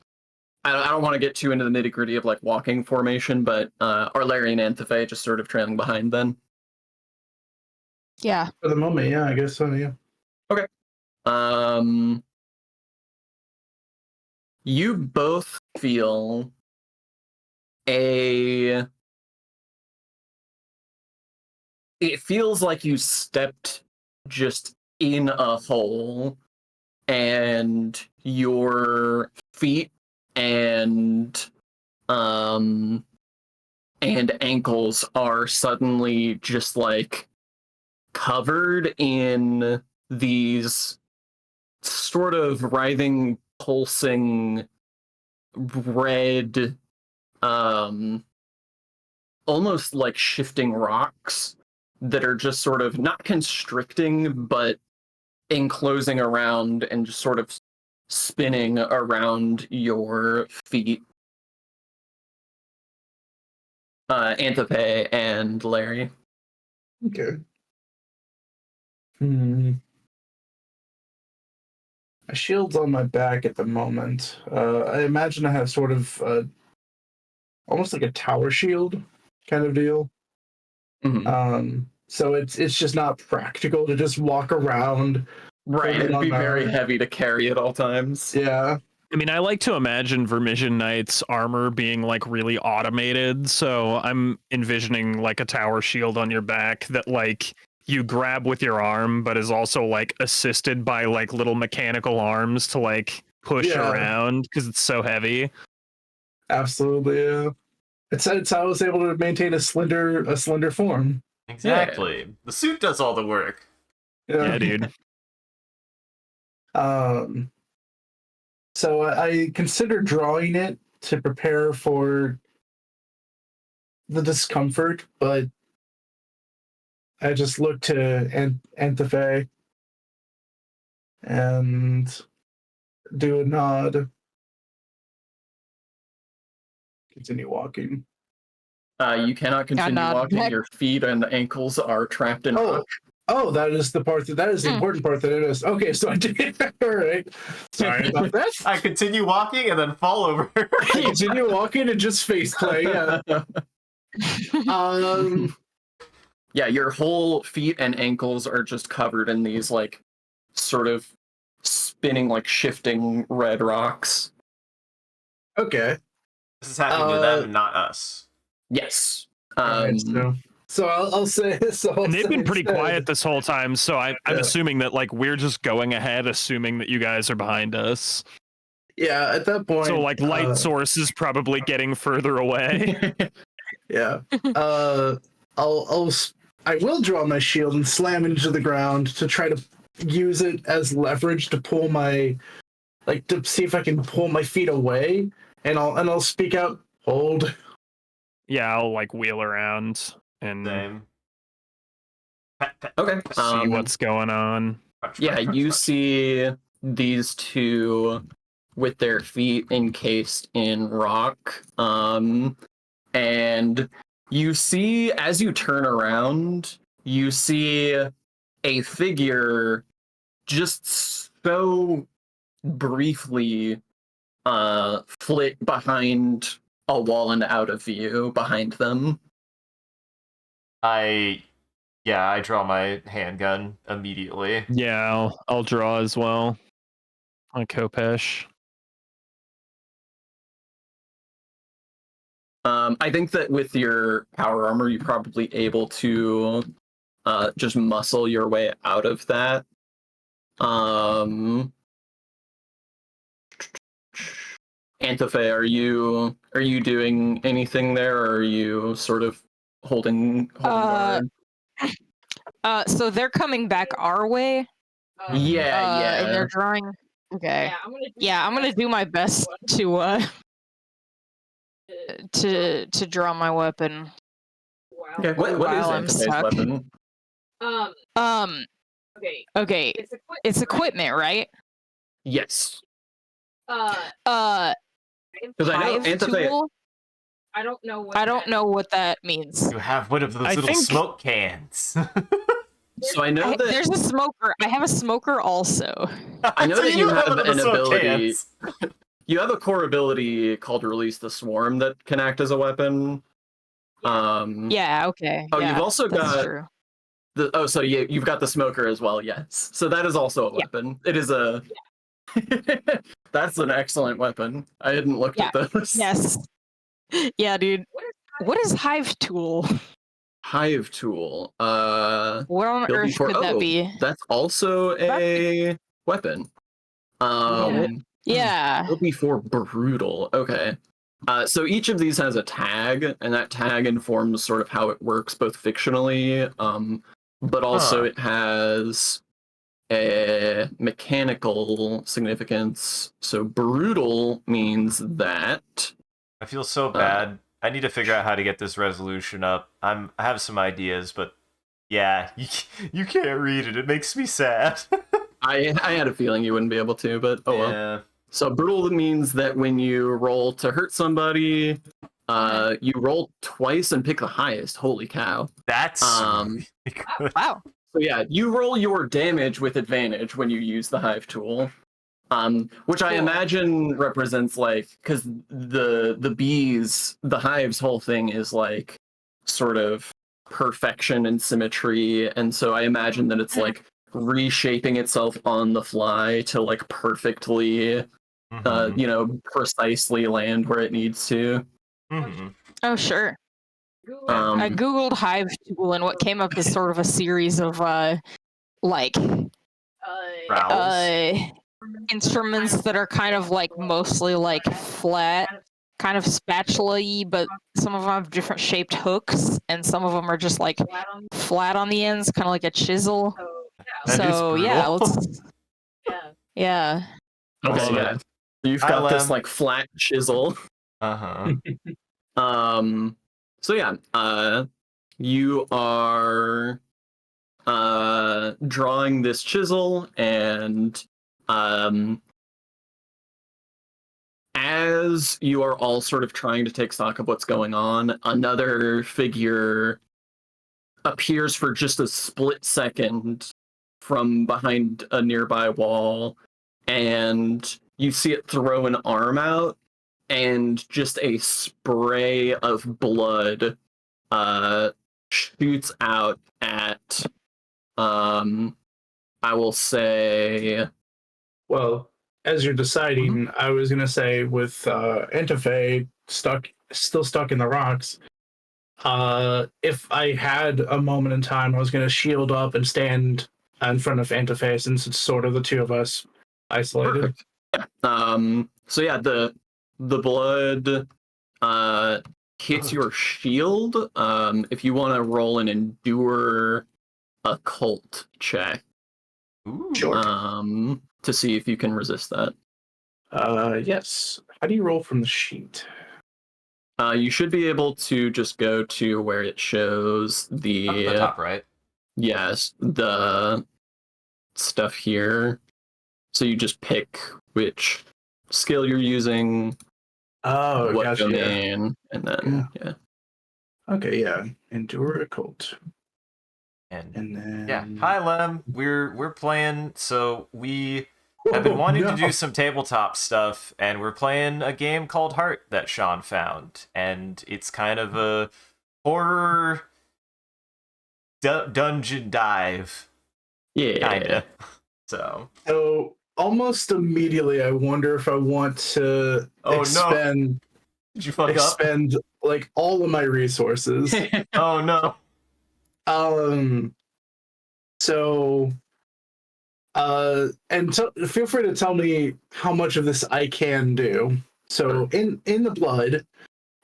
I don't want to get too into the nitty gritty of like walking formation, but are Larry and Anthope just sort of trailing behind then? Yeah. For the moment, yeah, I guess so, yeah. You both feel it feels like you stepped just in a hole and your feet and ankles are suddenly just like covered in these sort of writhing, pulsing red almost like shifting rocks that are just sort of not constricting, but enclosing around and just sort of spinning around your feet. Antipay and Larry. Okay. My shield's on my back at the moment. I imagine I have sort of almost like a tower shield kind of deal. So it's just not practical to just walk around. Right, it'd be very heavy to carry at all times. Yeah. I mean, I like to imagine Vermisian Knight's armor being like really automated, so I'm envisioning like a tower shield on your back that like you grab with your arm, but is also like assisted by like little mechanical arms to like push around because it's so heavy. Absolutely, yeah. It's how I was able to maintain a slender form. Exactly. Yeah. The suit does all the work. Yeah, dude. So I considered drawing it to prepare for the discomfort, but I just looked to Antiphay and do a nod. Continue walking. You cannot continue walking. Your feet and ankles are trapped in rock. Oh, that is the part that is the important part that it is. Okay, so I did. All right. Sorry about that. I continue walking and then fall over. I continue walking and just face play. Yeah. Yeah, your whole feet and ankles are just covered in these like sort of spinning, like shifting red rocks. Okay. This is happening to them, not us. Yes. Right, so I'll say. And they've been pretty quiet this whole time, so I'm assuming that like we're just going ahead, assuming that you guys are behind us. Yeah, at that point. So like light source is probably getting further away. Yeah. I will draw my shield and slam it into the ground to try to use it as leverage to pull my, like, to see if I can pull my feet away, and I'll speak out. Hold. Yeah, I'll like wheel around and Same. Okay. see what's going on. Yeah, you see these two with their feet encased in rock. And you see, as you turn around, you see a figure just so briefly flit behind a wall and out of view behind them. I draw my handgun immediately. Yeah, I'll draw as well. On Kopesh. I think that with your power armor, you're probably able to just muscle your way out of that. Antiphay, are you doing anything there, or are you sort of holding guard? So they're coming back our way. Yeah. And they're drawing. Okay. Yeah, I'm gonna do my best to draw my weapon. Okay. What is while I'm Antiphay's stuck. weapon? Okay. It's equipment, right? Yes. Because I know Antiphay. tool? I don't know what that means. You have one of those little smoke cans. So I know that there's a smoker. I have a smoker also. I know that you have one of an the smoke ability. cans. You have a core ability called Release the Swarm that can act as a weapon. Yeah. Okay. Oh, yeah, you've also that's got true. so you've got the smoker as well. Yes. So that is also a weapon. It is a. That's an excellent weapon. I hadn't looked at those. Yes. Yeah, dude. What is Hive Tool? Hive Tool. What on earth could that be? That's also a weapon. Yeah. It'll be for brutal. Okay. So each of these has a tag, and that tag informs sort of how it works, both fictionally, but also it has a mechanical significance. So brutal means that I feel so bad I need to figure out how to get this resolution up. I have some ideas, but yeah, you can't read it. It makes me sad. I had a feeling you wouldn't be able to, but oh well. Yeah. So brutal means that when you roll to hurt somebody, you roll twice and pick the highest. Holy cow. That's Um, really good. Wow. So yeah, you roll your damage with advantage when you use the hive tool. Which I Cool. imagine represents like, because the bees, the hive's whole thing is like sort of perfection and symmetry, and so I imagine that it's like reshaping itself on the fly to like perfectly, Mhm. precisely land where it needs to. Mhm. Oh, sure. I Um, googled hive tool, and what came up is sort of a series of like Growls. instruments that are kind of like mostly like flat, kind of spatula-y, but some of them have different shaped hooks, and some of them are just like flat on the ends, kind of like a chisel. That is So yeah, brutal. let's yeah. okay, love yeah. it. You've Hi, got this Lem. like flat chisel. Uh-huh. So yeah, you are drawing this chisel, and as you are all sort of trying to take stock of what's going on, another figure appears for just a split second from behind a nearby wall, and you see it throw an arm out, and just a spray of blood shoots out at I will say Well, as you're deciding, I was gonna say with Antife still stuck in the rocks. If I had a moment in time, I was gonna shield up and stand in front of Antife, since it's sort of the two of us isolated. perfect. So yeah, the blood hits your shield. If you want to roll an endure occult check, Ooh. Sure. to see if you can resist that. Yes. How do you roll from the sheet? You should be able to just go to where it shows Up at the top right. yes, the stuff here. So you just pick which skill you're using, Oh, what gotcha. Yeah. domain, and then yeah. Okay, yeah. Endure occult. And And then yeah, hi Lem. We're playing. So we have been wanting to do some tabletop stuff, and we're playing a game called Heart that Sean found, and it's kind of a horror dungeon dive, Yeah. kinda. So So almost immediately, I wonder if I want to Oh, no. expend did you fuck up? expend like all of my resources. Oh no. So and feel free to tell me how much of this I can do. So in the blood,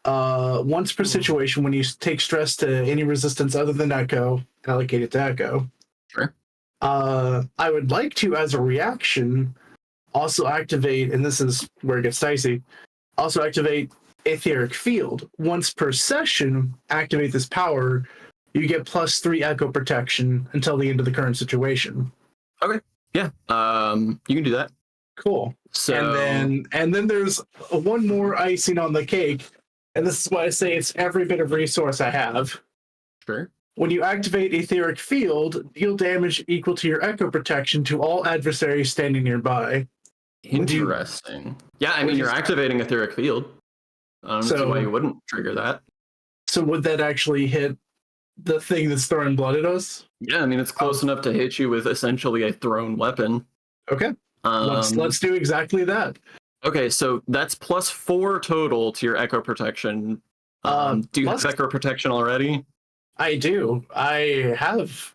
once per situation, when you take stress to any resistance other than echo, allocate it to echo. Sure. I would like to, as a reaction, also activate, and this is where it gets dicey, also activate etheric field. Once per session, activate this power. You get +3 echo protection until the end of the current situation. Okay. Yeah. You can do that. Cool. So And then there's one more icing on the cake, and this is why I say it's every bit of resource I have. sure. When you activate etheric field, deal damage equal to your echo protection to all adversaries standing nearby. Would you- Interesting. Yeah, I would mean you- you're activating etheric field. I don't see So- why you wouldn't trigger that. So would that actually hit the thing that's throwing blood at us? Yeah, I mean it's close enough to hit you with essentially a thrown weapon. Okay. Um, Let's do exactly that. Okay, so that's +4 total to your echo protection. Do you plus- have echo protection already? I do. I have.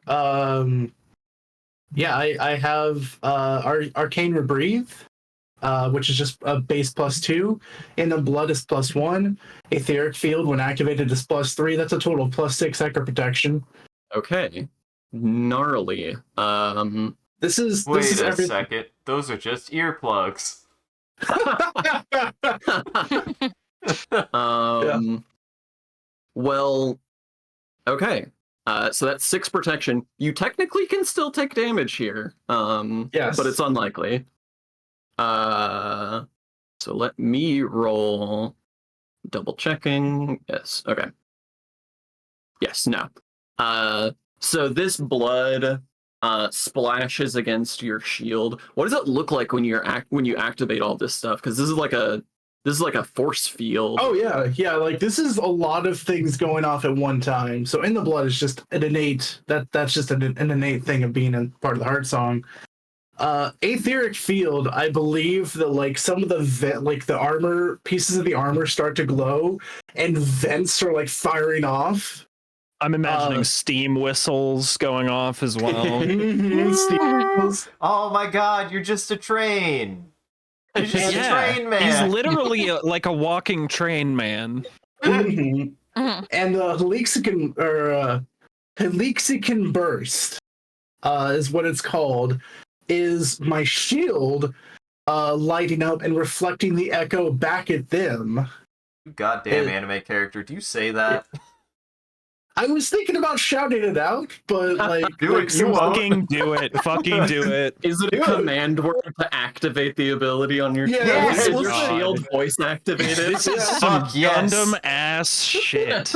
Yeah, I have Arcane Rebreathe, which is just a base +2, and then Blood is +1. Etheric Field, when activated, is +3. That's a total of +6 echo protection. Okay. Gnarly. This is Wait a everything. second. Those are just earplugs. Well, okay. So that's 6 protection. You technically can still take damage here. Yes. But it's unlikely. So let me roll. Double checking. Yes. Okay. Yes. No. So this blood splashes against your shield. What does it look like when you activate all this stuff? Because this is like a force field. Oh yeah. Like this is a lot of things going off at one time. So in the blood is just an innate. That's just an innate thing of being a part of the heart song. Aetheric field, I believe that like some of the armor pieces of the armor start to glow and vents are like firing off. I'm imagining steam whistles going off as well. Oh my god, you're just a train. You're just a train man. He's literally like a walking train man. Mhm. Mhm. And Helixican burst is what it's called. Is my shield lighting up and reflecting the echo back at them? Goddamn anime character, do you say that? I was thinking about shouting it out, but like, Do it, you won't. Fucking do it. Fucking do it. Is it a command word to activate the ability on your shield? Yes, Is your God. shield voice activated? This is Yeah. some Fuck yes. Gundam ass shit.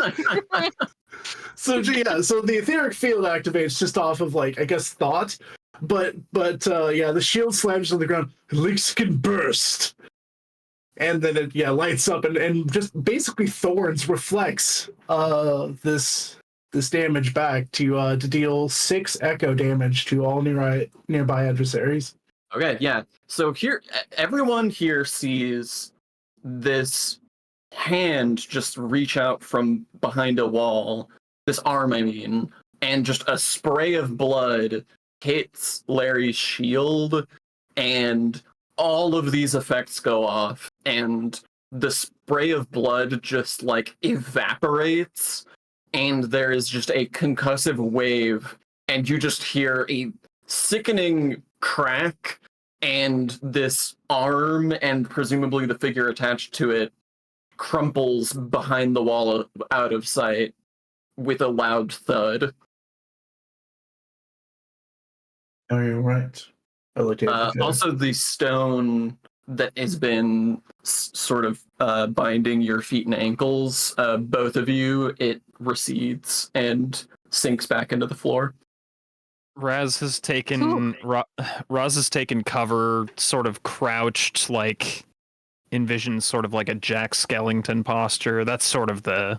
So the etheric field activates just off of like I guess thought, but the shield slams on the ground. Helixican burst, and then it lights up and just basically Thorns reflects this damage back to deal 6 echo damage to all nearby adversaries. Okay, yeah. So here, everyone here sees this hand just reach out from behind a wall, this arm, I mean, and just a spray of blood hits Larry's shield, and all of these effects go off, and the spray of blood just like evaporates, and there is just a concussive wave, and you just hear a sickening crack, and this arm and presumably the figure attached to it crumples behind the wall out of sight with a loud thud. Oh, you're right. I looked at it. Also, the stone that has been sort of binding your feet and ankles, both of you, it recedes and sinks back into the floor. Raz has taken cover, sort of crouched, like envisions sort of like a Jack Skellington posture. That's sort of the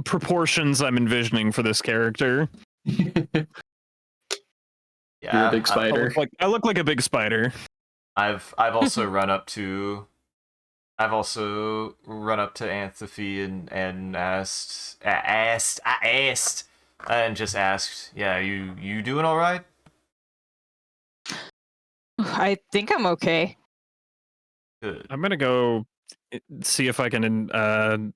proportions I'm envisioning for this character. Yeah, You're a big spider. I look like a big spider. I've also run up to Anthife and asked and just asked, yeah, you doing all right? I think I'm okay. Good. I'm gonna go see if I can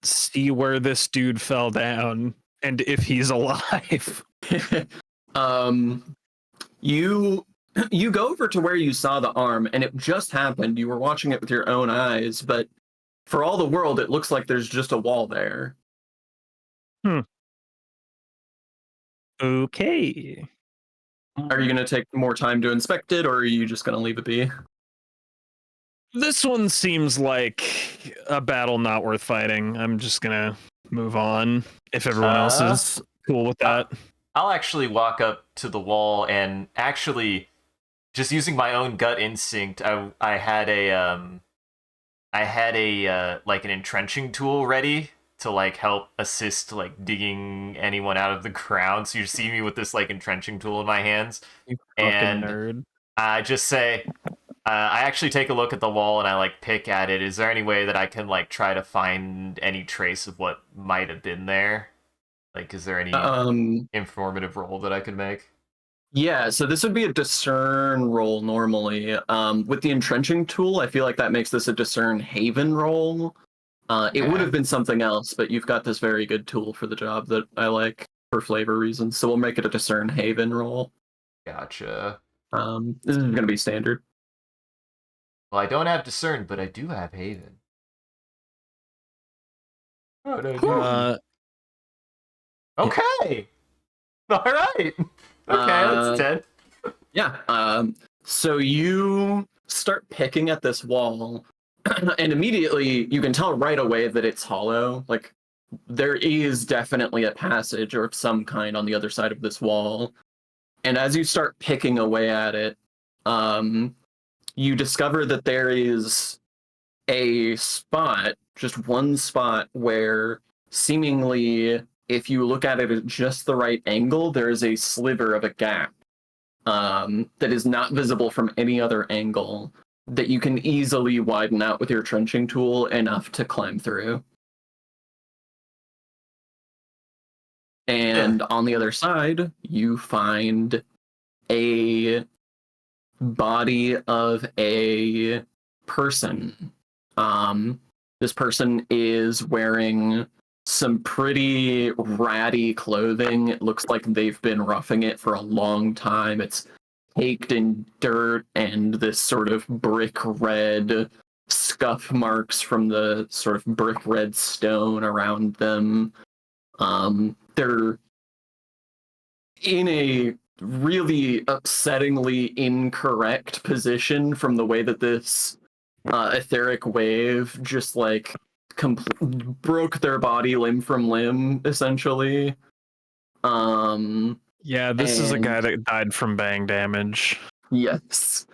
see where this dude fell down and if he's alive. You go over to where you saw the arm, and it just happened. You were watching it with your own eyes, but for all the world, it looks like there's just a wall there. Okay. Are you going to take more time to inspect it, or are you just going to leave it be? This one seems like a battle not worth fighting. I'm just gonna move on if everyone else is cool with that. I'll actually walk up to the wall and actually, just using my own gut instinct, I had a like an entrenching tool ready to like help assist like digging anyone out of the ground. So you see me with this like entrenching tool in my hands, You and fucking nerd. I just say, I actually take a look at the wall and I like pick at it. Is there any way that I can like try to find any trace of what might have been there? Like, is there any informative roll that I could make? Yeah, so this would be a discern roll normally. With the entrenching tool, I feel like that makes this a discern haven roll. It would have been something else, but you've got this very good tool for the job that I like for flavor reasons. So we'll make it a discern haven roll. Gotcha. This is going to be standard. Well, I don't have discern, but I do have haven. Oh, no, Uh, okay. All right. Okay, that's 10. Yeah. So you start picking at this wall, and immediately you can tell right away that it's hollow. Like there is definitely a passage or of some kind on the other side of this wall. And as you start picking away at it, you discover that there is a spot, just one spot, where seemingly, if you look at it at just the right angle, there is a sliver of a gap that is not visible from any other angle that you can easily widen out with your trenching tool enough to climb through. And on the other side, you find a body of a person. This person is wearing some pretty ratty clothing. It looks like they've been roughing it for a long time. It's caked in dirt and this sort of brick red scuff marks from the sort of brick red stone around them. They're in a really upsettingly incorrect position from the way that this etheric wave just like broke their body limb from limb, essentially. Yeah, this is a And- guy that died from bang damage. Yes.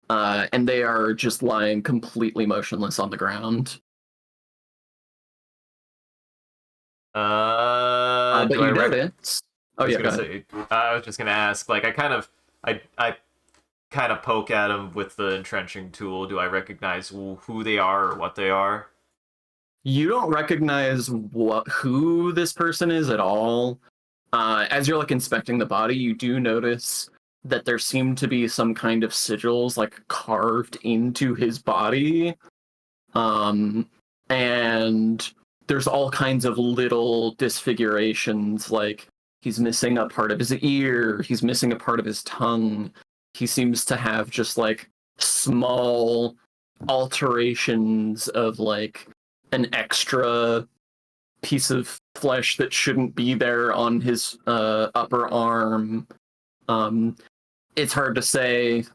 And they are just lying completely motionless on the ground. But Do you I notice. Oh yeah, go ahead. I was just gonna ask. Like, I kind of poke at them with the entrenching tool. Do I recognize who they are or what they are? You don't recognize who this person is at all. As you're like inspecting the body, you do notice that there seem to be some kind of sigils like carved into his body. And there's all kinds of little disfigurations, like he's missing a part of his ear, he's missing a part of his tongue. He seems to have just like small alterations of like an extra piece of flesh that shouldn't be there on his upper arm. It's hard to say,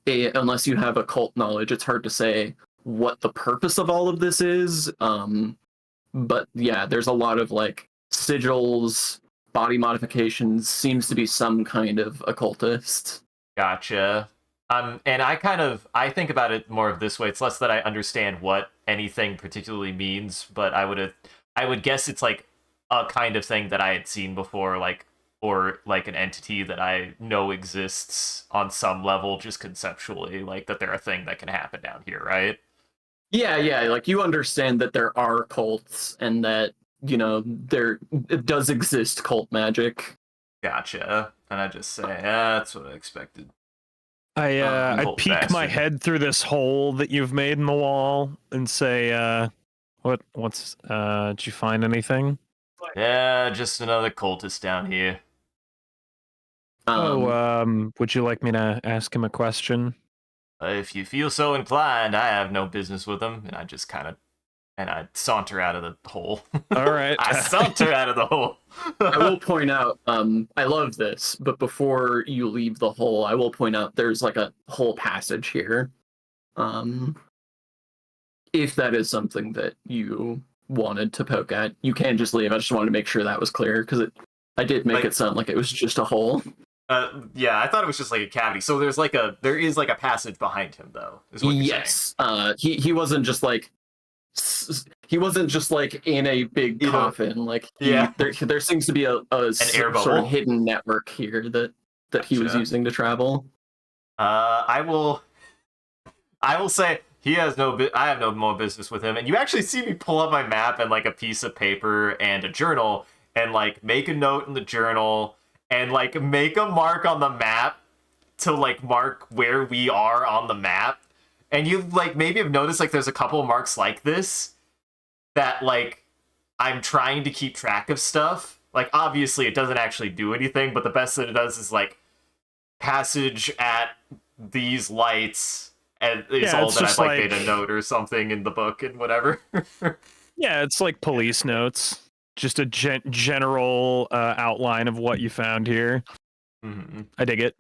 unless you have occult knowledge, it's hard to say what the purpose of all of this is. But yeah, there's a lot of like sigils, body modifications, seems to be some kind of occultist. Gotcha. And I think about it more of this way. It's less that I understand what anything particularly means, but I would guess it's like a kind of thing that I had seen before, like, or like an entity that I know exists on some level, just conceptually, like that they're a thing that can happen down here, right? Yeah, like you understand that there are cults and that, you know, it does exist cult magic. Gotcha. And I just say, yeah, that's what I expected. I Cold peek my bastard. head through this hole that you've made in the wall and say, what's did you find anything? Yeah, just another cultist down here. Would you like me to ask him a question? If you feel so inclined, I have no business with him, and I saunter out of the hole. All right. I saunter out of the hole. I will point out, I love this, but before you leave the hole, I will point out there's like a whole passage here. If that is something that you wanted to poke at, you can just leave. I just wanted to make sure that was clear because I did make it sound like it was just a hole. Yeah, I thought it was just like a cavity. So there is like a passage behind him, though. Is what you're saying. He wasn't just like in a big coffin. Like there seems to be a air sort bubble. of hidden network here that he was using to travel. I will say I have no more business with him. And you actually see me pull up my map and like a piece of paper and a journal and like make a note in the journal and like make a mark on the map to like mark where we are on the map. And you like maybe have noticed like there's a couple of marks like this that like I'm trying to keep track of stuff. Like obviously it doesn't actually do anything, but the best that it does is like passage at these lights And it's Yeah, all it's that I've just like like- made a note or something in the book and whatever. Yeah, it's like police notes. Just a general outline of what you found here. Mhm. I dig it.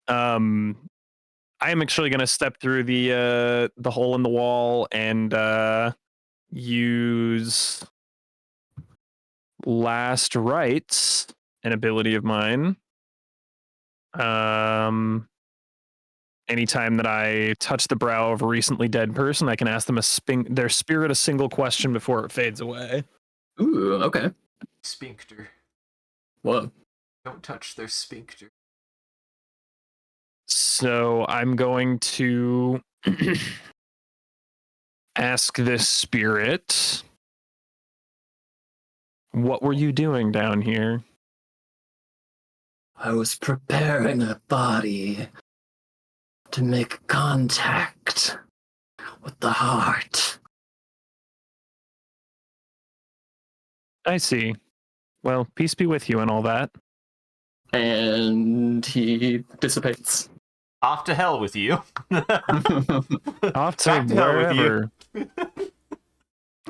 I am actually going to step through the hole in the wall and use last rites, an ability of mine. Anytime that I touch the brow of a recently dead person, I can ask them their spirit a single question before it fades away. Ooh, okay. Sphincter. Whoa. Don't touch their sphincter. So I'm going to ask this spirit, what were you doing down here? I was preparing a body to make contact with the heart. I see. Well, peace be with you and all that. And he dissipates. Off to hell with you. Off to Back to hell with you. wherever.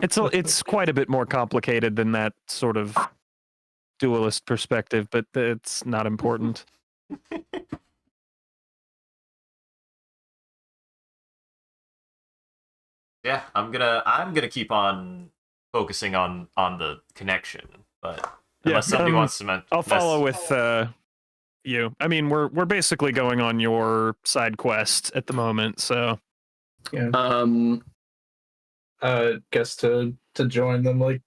It's quite a bit more complicated than that sort of dualist perspective, but it's not important. Yeah, I'm gonna keep on focusing on the connection, but unless somebody wants to I'll follow with you. I mean, we're basically going on your side quest at the moment, so Guess to join them. Like,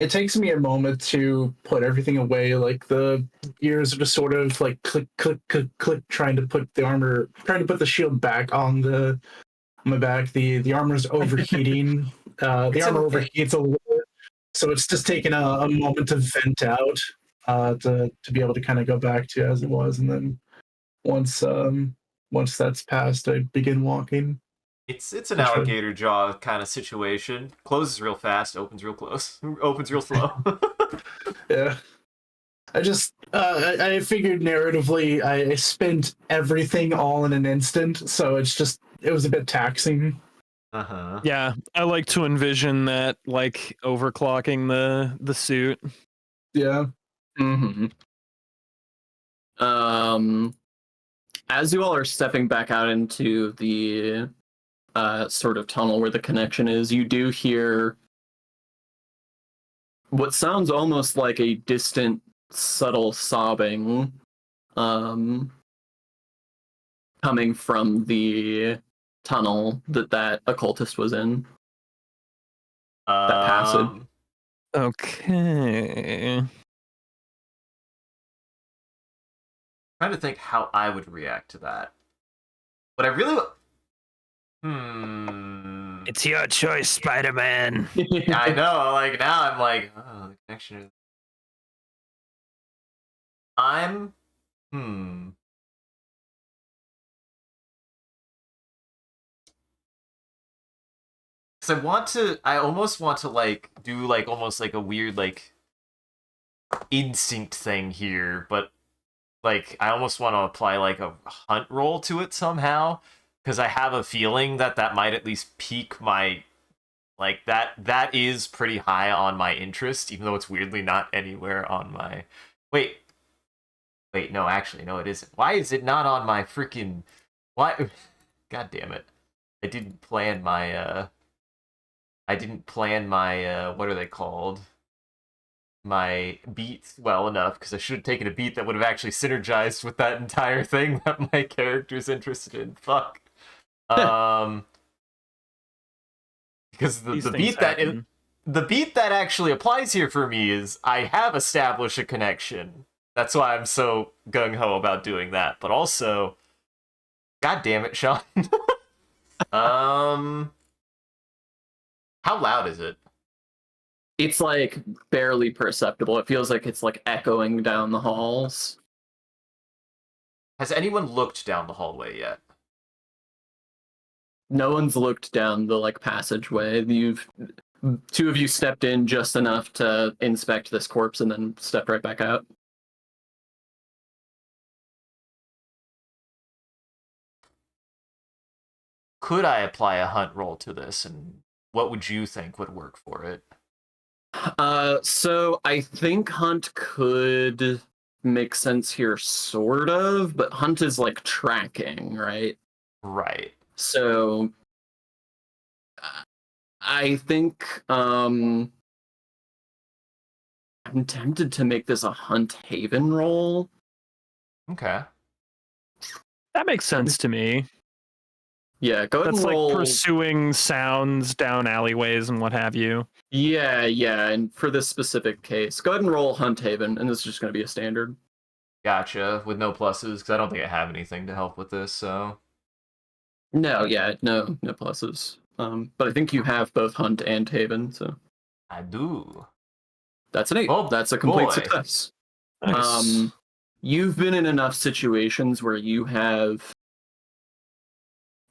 it takes me a moment to put everything away. Like, the ears are just sort of like click, click, click, click, trying to put the shield back on my back. The armor's overheating. The armor overheats a little bit, so it's just taking a moment to vent out, to be able to kind of go back to as it was, and then once that's passed, I begin walking. It's an That's right. alligator jaw kind of situation. Closes real fast, opens real close, opens real slow. Yeah. I figured narratively I spent everything all in an instant, so it was a bit taxing. Uh-huh. yeah, I like to envision that like overclocking the suit. Yeah. Mm-hmm. As you all are stepping back out into the sort of tunnel where the connection is, you do hear what sounds almost like a distant, subtle sobbing coming from the tunnel that occultist was in. That passage. Okay. Trying to think how I would react to that. But I really It's your choice, Spider-Man. I know, like now I'm like, oh, the connection is I'm because I almost want to like do like almost like a weird like instinct thing here, but like I almost want to apply like a hunt roll to it somehow because I have a feeling that might at least pique my like that is pretty high on my interest, even though it's weirdly not anywhere on my wait no, actually no, it isn't. Why is it not on my freaking why god damn it. I didn't plan my what are they called? My beat well enough because I should have taken a beat that would have actually synergized with that entire thing that my character's interested in. Fuck. Because the beat the beat that actually applies here for me is I have established a connection. That's why I'm so gung ho about doing that. But also, god damn it, Sean. How loud is it? It's like barely perceptible. It feels like it's like echoing down the halls. Has anyone looked down the hallway yet? No one's looked down the like passageway. Two of you stepped in just enough to inspect this corpse and then stepped right back out. could I apply a hunt roll to this, and what would you think would work for it? So I think hunt could make sense here, sort of, but hunt is like tracking, right? Right. So I think I'm tempted to make this a hunt haven roll. Okay. That makes sense to me. Yeah, go ahead That's and like roll. pursuing sounds down alleyways and what have you. Yeah, and for this specific case, go ahead and roll hunt haven, and this is just going to be a standard. Gotcha. With no pluses, because I don't think I have anything to help with this, so. No pluses. But I think you have both hunt and haven, so I do. that's an 8. Oh, That's a complete boy. success. Nice. You've been in enough situations where you have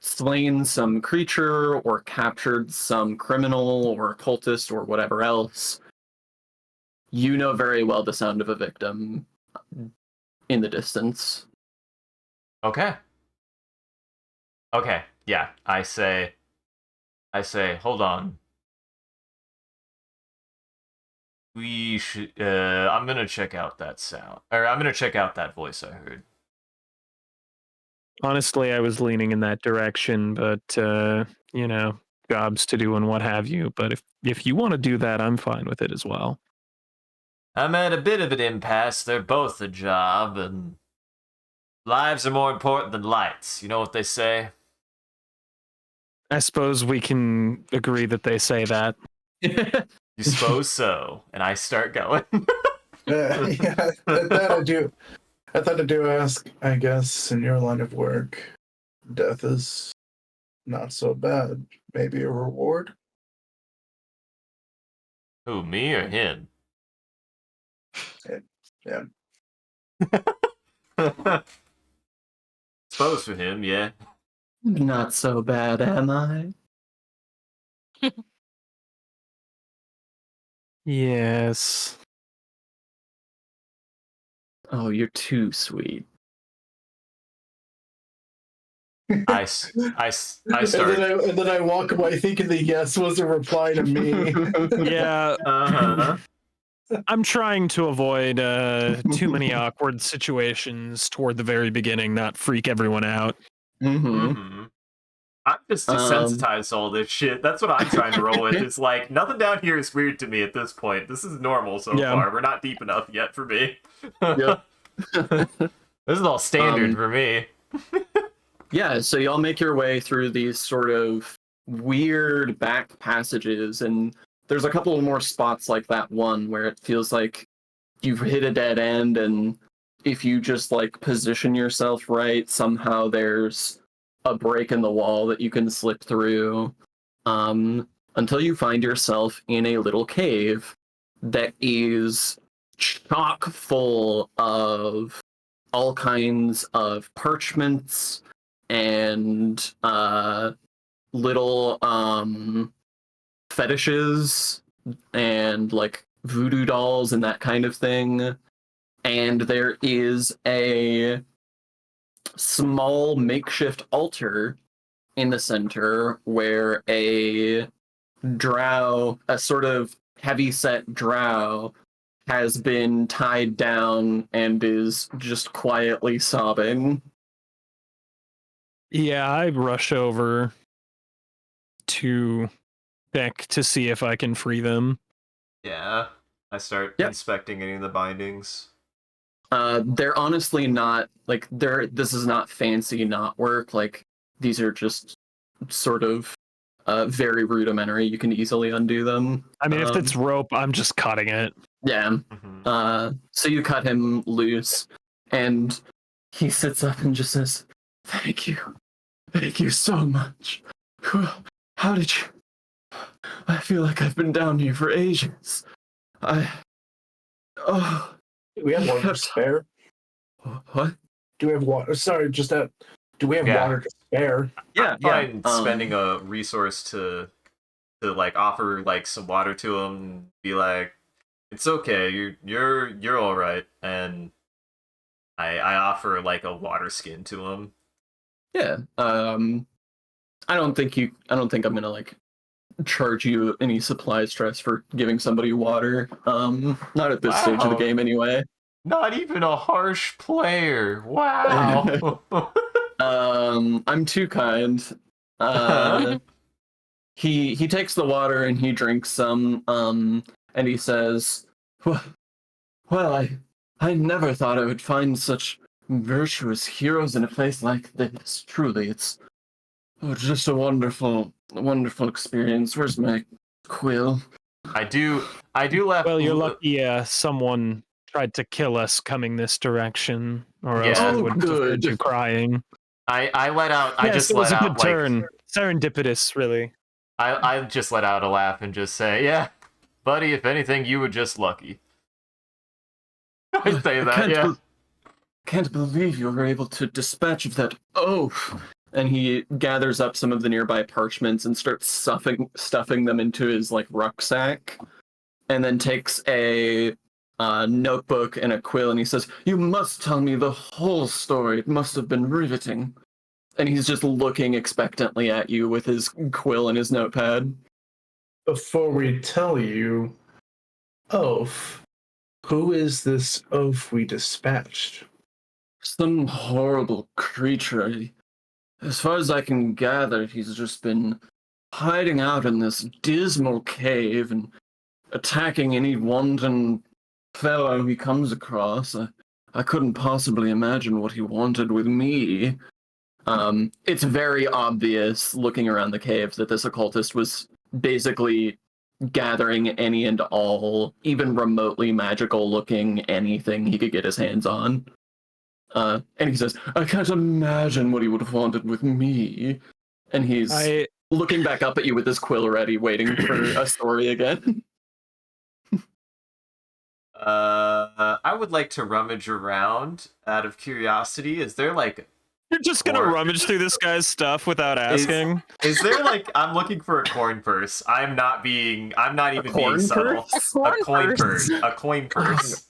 slain some creature or captured some criminal or cultist or whatever else. You know very well the sound of a victim in the distance. Okay. Okay. Yeah. I say, hold on. We should. I'm gonna check out that sound, or I'm gonna check out that voice I heard. Honestly, I was leaning in that direction, but you know, jobs to do and what have you. But if you want to do that, I'm fine with it as well. I'm at a bit of an impasse. They're both a job, and lives are more important than lights. You know what they say? I suppose we can agree that they say that. You suppose so. And I start going. Yeah, that I do. I thought I do ask, I guess, in your line of work, death is not so bad. Maybe a reward? Who, me or him? Yeah. Suppose for him, yeah. Not so bad, am I? Yes. Oh, you're too sweet. I start. And then I walk away thinking the yes was a reply to me. Yeah. Uh-huh. I'm trying to avoid too many awkward situations toward the very beginning, not freak everyone out. Mm-hmm. I'm just desensitized to all this shit. That's what I'm trying to roll with. It's like, nothing down here is weird to me at this point. This is normal so far. We're not deep enough yet for me. Yep. This is all standard for me. Yeah, so y'all make your way through these sort of weird back passages, and there's a couple of more spots like that one where it feels like you've hit a dead end, and if you just like position yourself right, somehow there's a break in the wall that you can slip through, until you find yourself in a little cave that is chock full of all kinds of parchments and little fetishes and like voodoo dolls and that kind of thing. And there is a small makeshift altar in the center where a drow, a sort of heavy-set drow, has been tied down and is just quietly sobbing. Yeah, I rush over to Beck to see if I can free them. Yeah. I start inspecting any of the bindings. They're honestly not like this is not fancy knot work. Like these are just sort of very rudimentary. You can easily undo them. I mean, if it's rope, I'm just cutting it. Yeah. Mm-hmm. So you cut him loose, and he sits up and just says, "Thank you so much. How did you? I feel like I've been down here for ages. Do we have water to spare? What? Do we have water? Sorry, just that. Do we have water to spare? Yeah, I'm fine spending a resource to like offer like some water to him and be like, it's okay, you're all right, and I offer like a water skin to him. Yeah. I don't think I'm gonna like charge you any supply stress for giving somebody water. Not at this stage of the Wow. game anyway. Not even a harsh player. Wow. I'm too kind. Uh-huh. He takes the water and he drinks some. And he says, "Well, I never thought I would find such virtuous heroes in a place like this. Truly, it's just a wonderful experience. Where's my quill?" I do laugh. Well, you're lucky someone tried to kill us coming this direction, or else Yeah. we Oh, wouldn't have heard good. you crying. I let out. I Yes, just it was let a out good like turn. Serendipitous, really. I just let out a laugh and just say, "Yeah, buddy. If anything, you were just lucky." I say that. Yeah. Can't believe you were able to dispatch of that oaf. And he gathers up some of the nearby parchments and starts stuffing them into his like rucksack, and then takes a notebook and a quill, and he says, "You must tell me the whole story. It must have been riveting." And he's just looking expectantly at you with his quill and his notepad. Before we tell you, oaf, who is this oaf we dispatched? Some horrible creature. As far as I can gather, he's just been hiding out in this dismal cave and attacking any wanton fellow he comes across. I couldn't possibly imagine what he wanted with me. It's very obvious looking around the cave that this occultist was basically gathering any and all, even remotely magical looking anything he could get his hands on. And he says, "I can't imagine what he would have wanted with me." And he's looking back up at you with his quill ready, waiting for a story again. I would like to rummage around out of curiosity. Is there like You're just gonna rummage through this guy's stuff without asking? Is there like I'm looking for a coin purse? I'm not even being subtle. A coin purse? A coin purse.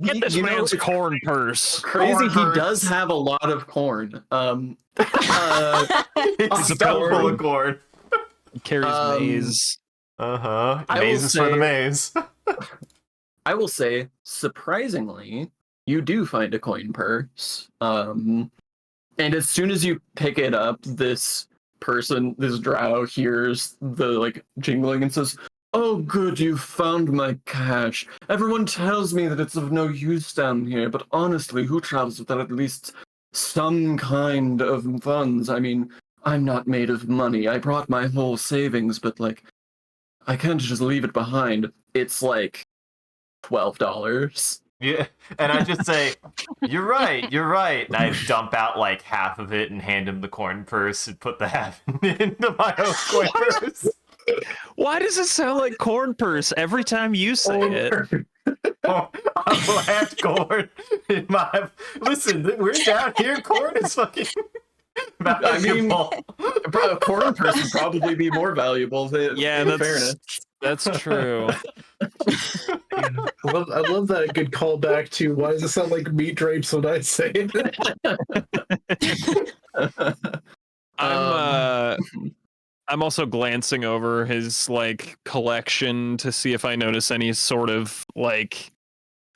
Get this man's corn purse. Crazy, Corn he purse. does have a lot of corn. It's stuffed full of corn. He carries maize. Uh-huh. I Maze will is for the say- maze. I will say, surprisingly, you do find a coin purse. And as soon as you pick it up, this drow hears the like jingling and says, "Oh, good, you found my cash. Everyone tells me that it's of no use down here, but honestly, who travels without at least some kind of funds? I mean, I'm not made of money. I brought my whole savings, but like, I can't just leave it behind. It's like $12. Yeah, and I just say, you're right. And I dump out like half of it and hand him the corn purse and put the half into my own coin purse. Why does it sound like corn purse every time you say it? Oh, I plant corn in my. Listen, we're down here. Corn is fucking valuable. A corn purse would probably be more valuable. Yeah, in that's fairness. that's true. I love that good callback to why does it sound like meat drapes when I say it? I'm also glancing over his like collection to see if I notice any sort of like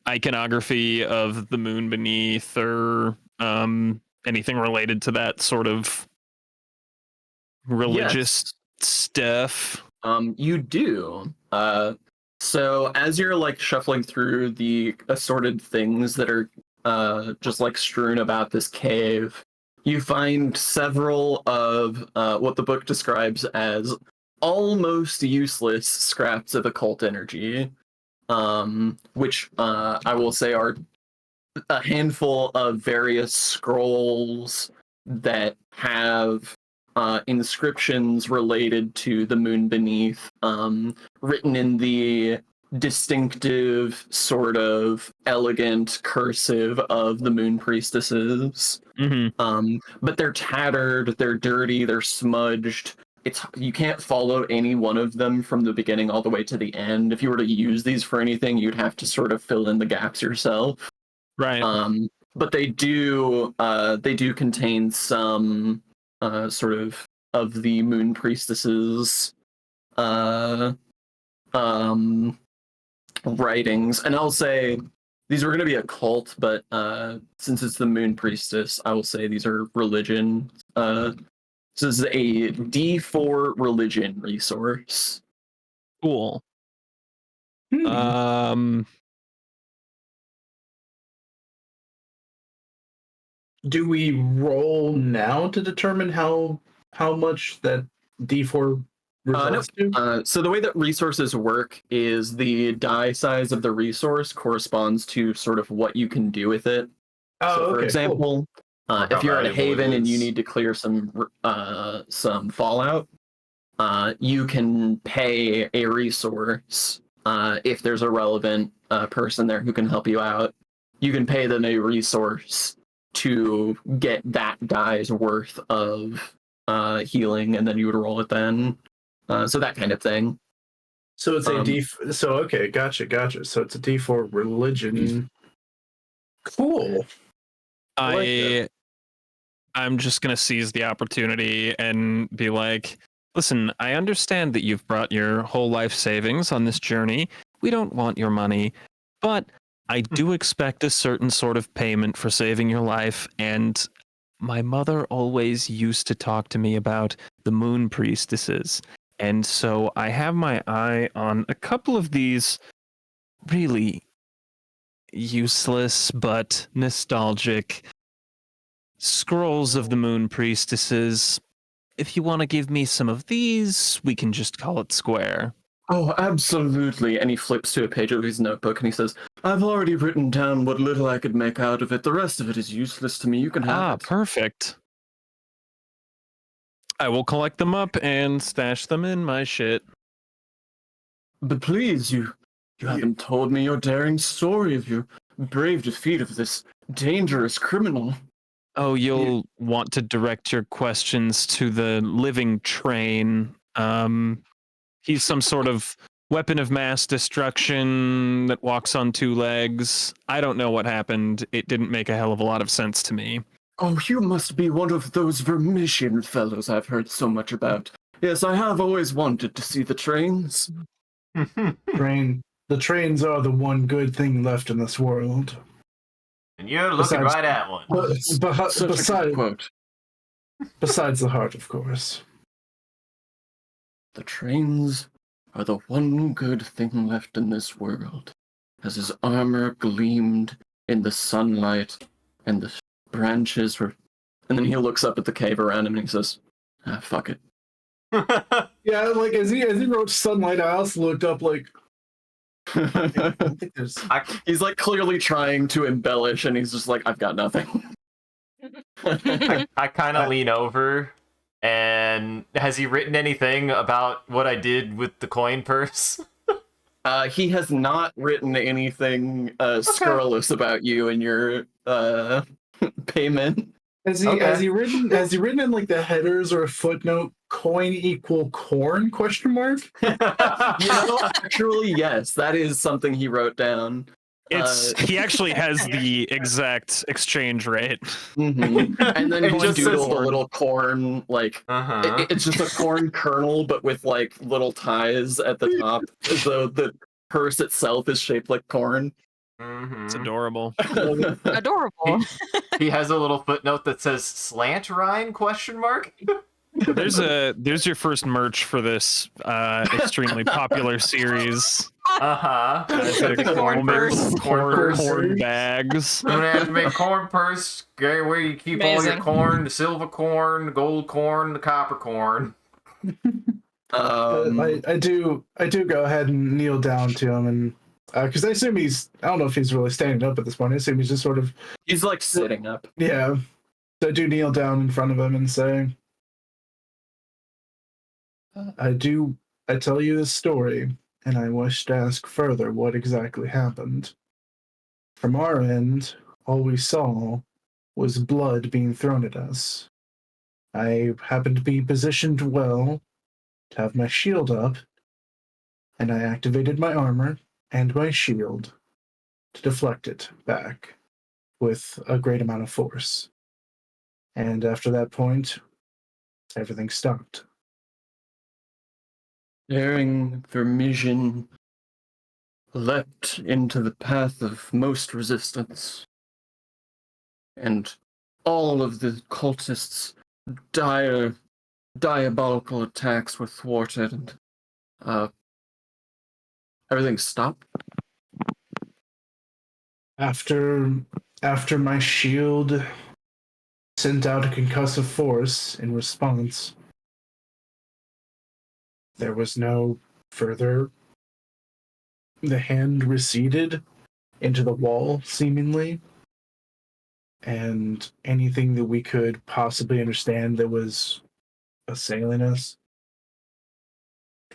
iconography of the moon beneath or anything related to that sort of religious stuff. You do. So as you're like shuffling through the assorted things that are just like strewn about this cave, you find several of what the book describes as almost useless scraps of occult energy, which I will say are a handful of various scrolls that have inscriptions related to the moon beneath, written in the distinctive, sort of elegant cursive of the moon priestesses. But they're tattered, they're dirty, they're smudged. You can't follow any one of them from the beginning all the way to the end. If you were to use these for anything, you'd have to sort of fill in the gaps yourself. Right. But they do contain some sort of of the Moon Priestess's writings, and I'll say these were going to be a cult, but since it's the Moon Priestess, I will say these are religion. This is a D4 religion resource. Cool. Hmm. Do we roll now to determine how much that D4 results to? So the way that resources work is the die size of the resource corresponds to sort of what you can do with it. Oh, So, for okay, example, Or if how you're at a valuable it haven and you is. need to clear some fallout, you can pay a resource if there's a relevant person there who can help you out. You can pay them a resource to get that die's worth of healing, and then you would roll it then. So that kind of thing. So it's a Um, D. So okay, gotcha. So it's a D4 religion. Cool. I like that. I'm just gonna seize the opportunity and be like, listen, I understand that you've brought your whole life savings on this journey. We don't want your money, but I do expect a certain sort of payment for saving your life. And my mother always used to talk to me about the moon priestesses. And so I have my eye on a couple of these really useless but nostalgic scrolls of the moon priestesses. If you want to give me some of these, we can just call it square. Oh, absolutely. And he flips to a page of his notebook and he says, I've already written down what little I could make out of it. The rest of it is useless to me. You can have it. Perfect. I will collect them up and stash them in my shit. But please, you haven't told me your daring story of your brave defeat of this dangerous criminal. Oh, you'll want to direct your questions to the living train. He's some sort of weapon of mass destruction that walks on two legs. I don't know what happened. It didn't make a hell of a lot of sense to me. Oh, you must be one of those Vermisian fellows I've heard so much about. Yes, I have always wanted to see the trains. The trains are the one good thing left in this world. And you're looking Besides- right at one. Such a good quote. Besides the heart, of course. The trains are the one good thing left in this world, as his armor gleamed in the sunlight and the branches were... And then he looks up at the cave around him and he says, fuck it. Yeah, like as he wrote sunlight, I also looked up like I don't think there's He's like clearly trying to embellish and he's just like, I've got nothing. I kind of lean over, and has he written anything about what I did with the coin purse? He has not written anything scurrilous about you and your payment. has he written in like the headers or a footnote coin equal corn question mark? Actually, yes, that is something he wrote down. He actually has the exact exchange rate. Mm-hmm. And then It he just doodled says- a little corn, like it's just a corn kernel, but with like little ties at the top, as though the purse itself is shaped like corn. It's adorable. Adorable. He has a little footnote that says slant Rhine question mark. There's your first merch for this extremely popular series. Corn purse. Corn bags. I'm gonna have to make corn purse. Okay, where you keep all your Amazing. corn: the silver corn, the gold corn, the copper corn. I do go ahead and kneel down to him, and because I assume I don't know if he's really standing up at this point. I assume he's just sort of He's like sitting up. yeah. So I do kneel down in front of him and say, I tell you this story, and I wish to ask further what exactly happened. From our end, all we saw was blood being thrown at us. I happened to be positioned well to have my shield up, and I activated my armor and my shield to deflect it back with a great amount of force. And after that point, everything stopped. Daring Vermisian leapt into the path of most resistance, and all of the cultists' diabolical attacks were thwarted, and everything stopped. After my shield sent out a concussive force in response, there was no further. The hand receded into the wall, seemingly, and anything that we could possibly understand that was assailing us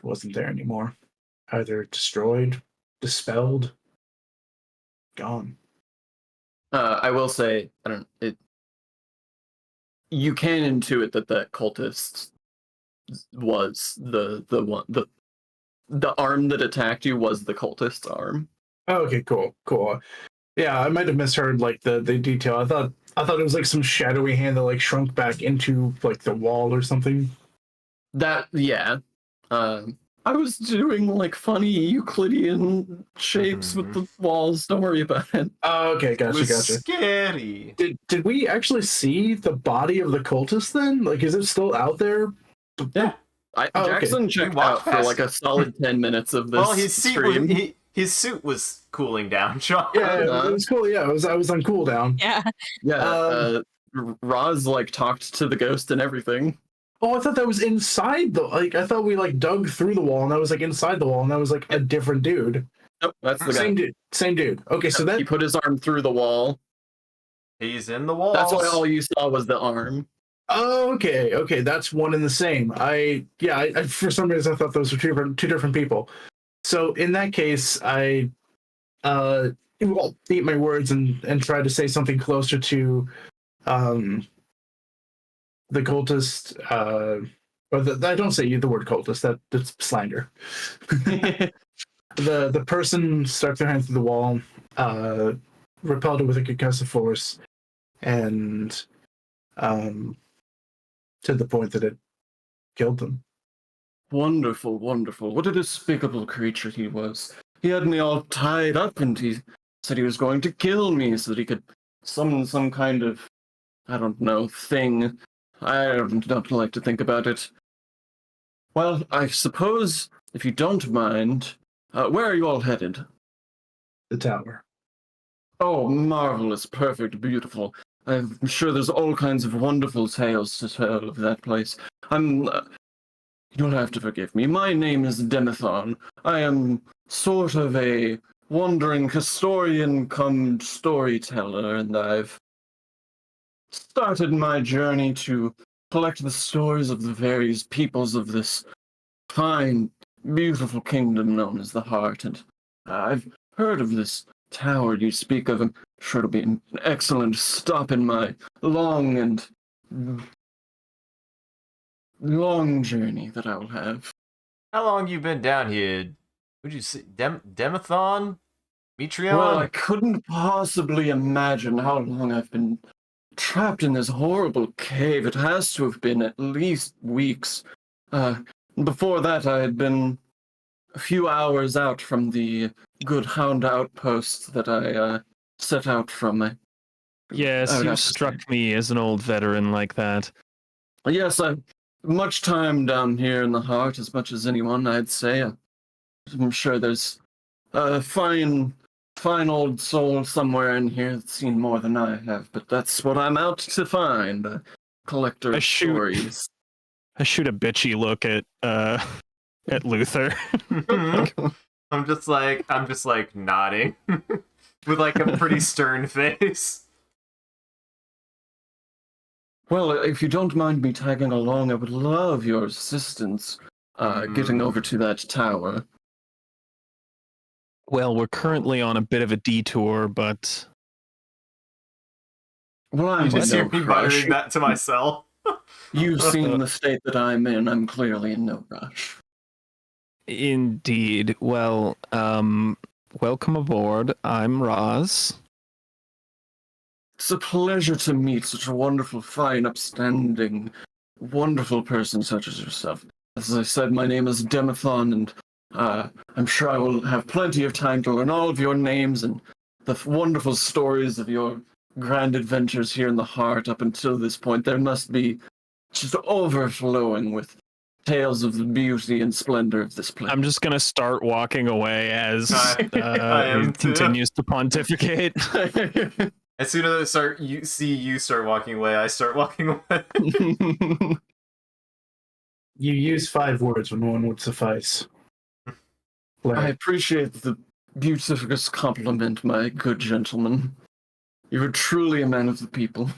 wasn't there anymore. Either destroyed, dispelled, gone. I will say, I don't. You can intuit that the cultist was the arm that attacked you was the cultist's arm. Oh, okay, cool. Yeah, I might have misheard like the detail. I thought it was like some shadowy hand that like shrunk back into like the wall or something. Yeah. I was doing like funny Euclidean shapes with the walls. Don't worry about it. Oh, okay, It was gotcha. scary. Did we actually see the body of the cultist then? Like, is it still out there? Yeah. okay. Jackson checked We walked out for past like a solid 10 minutes of this Well, his stream. his suit was cooling down, Sean. Yeah, it was cool. Yeah, I was on cooldown. Yeah. Yeah, Roz like talked to the ghost and everything. Oh, I thought that was inside the like. I thought we like dug through the wall, and that was like inside the wall, and that was like a different dude. Nope, that's the guy. Same dude. Okay, so that He put his arm through the wall. He's in the walls. That's why all you saw was the arm. Oh, okay, that's one and the same. I for some reason I thought those were two different people. So in that case, I well, eat my words and try to say something closer to the cultist. I don't say the word cultist. That's slander. The person stuck their hand through the wall, repelled it with a concussive force, and to the point that it killed them. Wonderful, wonderful. What a despicable creature he was. He had me all tied up and he said he was going to kill me so that he could summon some kind of, I don't know, thing. I don't like to think about it. Well, I suppose, if you don't mind, where are you all headed? The tower. Oh, marvelous, perfect, beautiful. I'm sure there's all kinds of wonderful tales to tell of that place. You don't have to forgive me. My name is Demethon. I am sort of a wandering historian come storyteller, and I've started my journey to collect the stories of the various peoples of this fine, beautiful kingdom known as the Heart, and I've heard of this tower you speak of. I'm sure it'll be an excellent stop in my long journey that I will have. How long you been down here? Would you say Demethon? Metreon? Well, I couldn't possibly imagine how long I've been trapped in this horrible cave. It has to have been at least weeks. Before that, I had been a few hours out from the Good Hound outpost that I set out from. Yes, you struck me as an old veteran like that. Yes, I've much time down here in the Heart, as much as anyone, I'd say. I'm sure there's a fine old soul somewhere in here that's seen more than I have, but that's what I'm out to find. A collector of stories. I shoot a bitchy look at Luther. I'm just like nodding with like a pretty stern face. Well, if you don't mind me tagging along, I would love your assistance getting over to that tower. Well, we're currently on a bit of a detour, but... Well, You just hear me muttering that to myself. You've seen the state that I'm in. I'm clearly in no rush. Indeed. Well, welcome aboard. I'm Roz. It's a pleasure to meet such a wonderful, fine, upstanding wonderful person such as yourself. As I said, my name is Demathon, and I'm sure I will have plenty of time to learn all of your names and the wonderful stories of your grand adventures here in the heart up until this point. There must be just overflowing with tales of the beauty and splendor of this place. I'm just gonna start walking away as I am he too. continues to pontificate. As soon as you start walking away, I start walking away. You use 5 words when one would suffice. I Larry. appreciate the beautiful compliment, my good gentleman. You are truly a man of the people.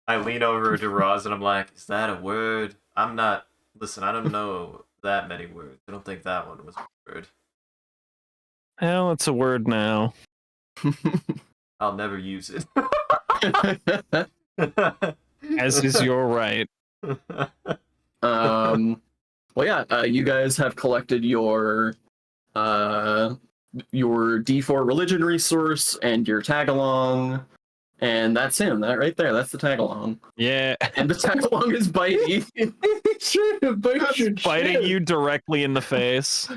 I lean over to Roz and I'm like, is that a word? I'm not... Listen, I don't know that many words. I don't think that one was a word. Well, it's a word now. I'll never use it. As is your right. Well, yeah, you guys have collected your D4 religion resource and your tag along, and that's him. That right there, that's the tag along. Yeah. And the tag along is Bitey. Biting you directly in the face.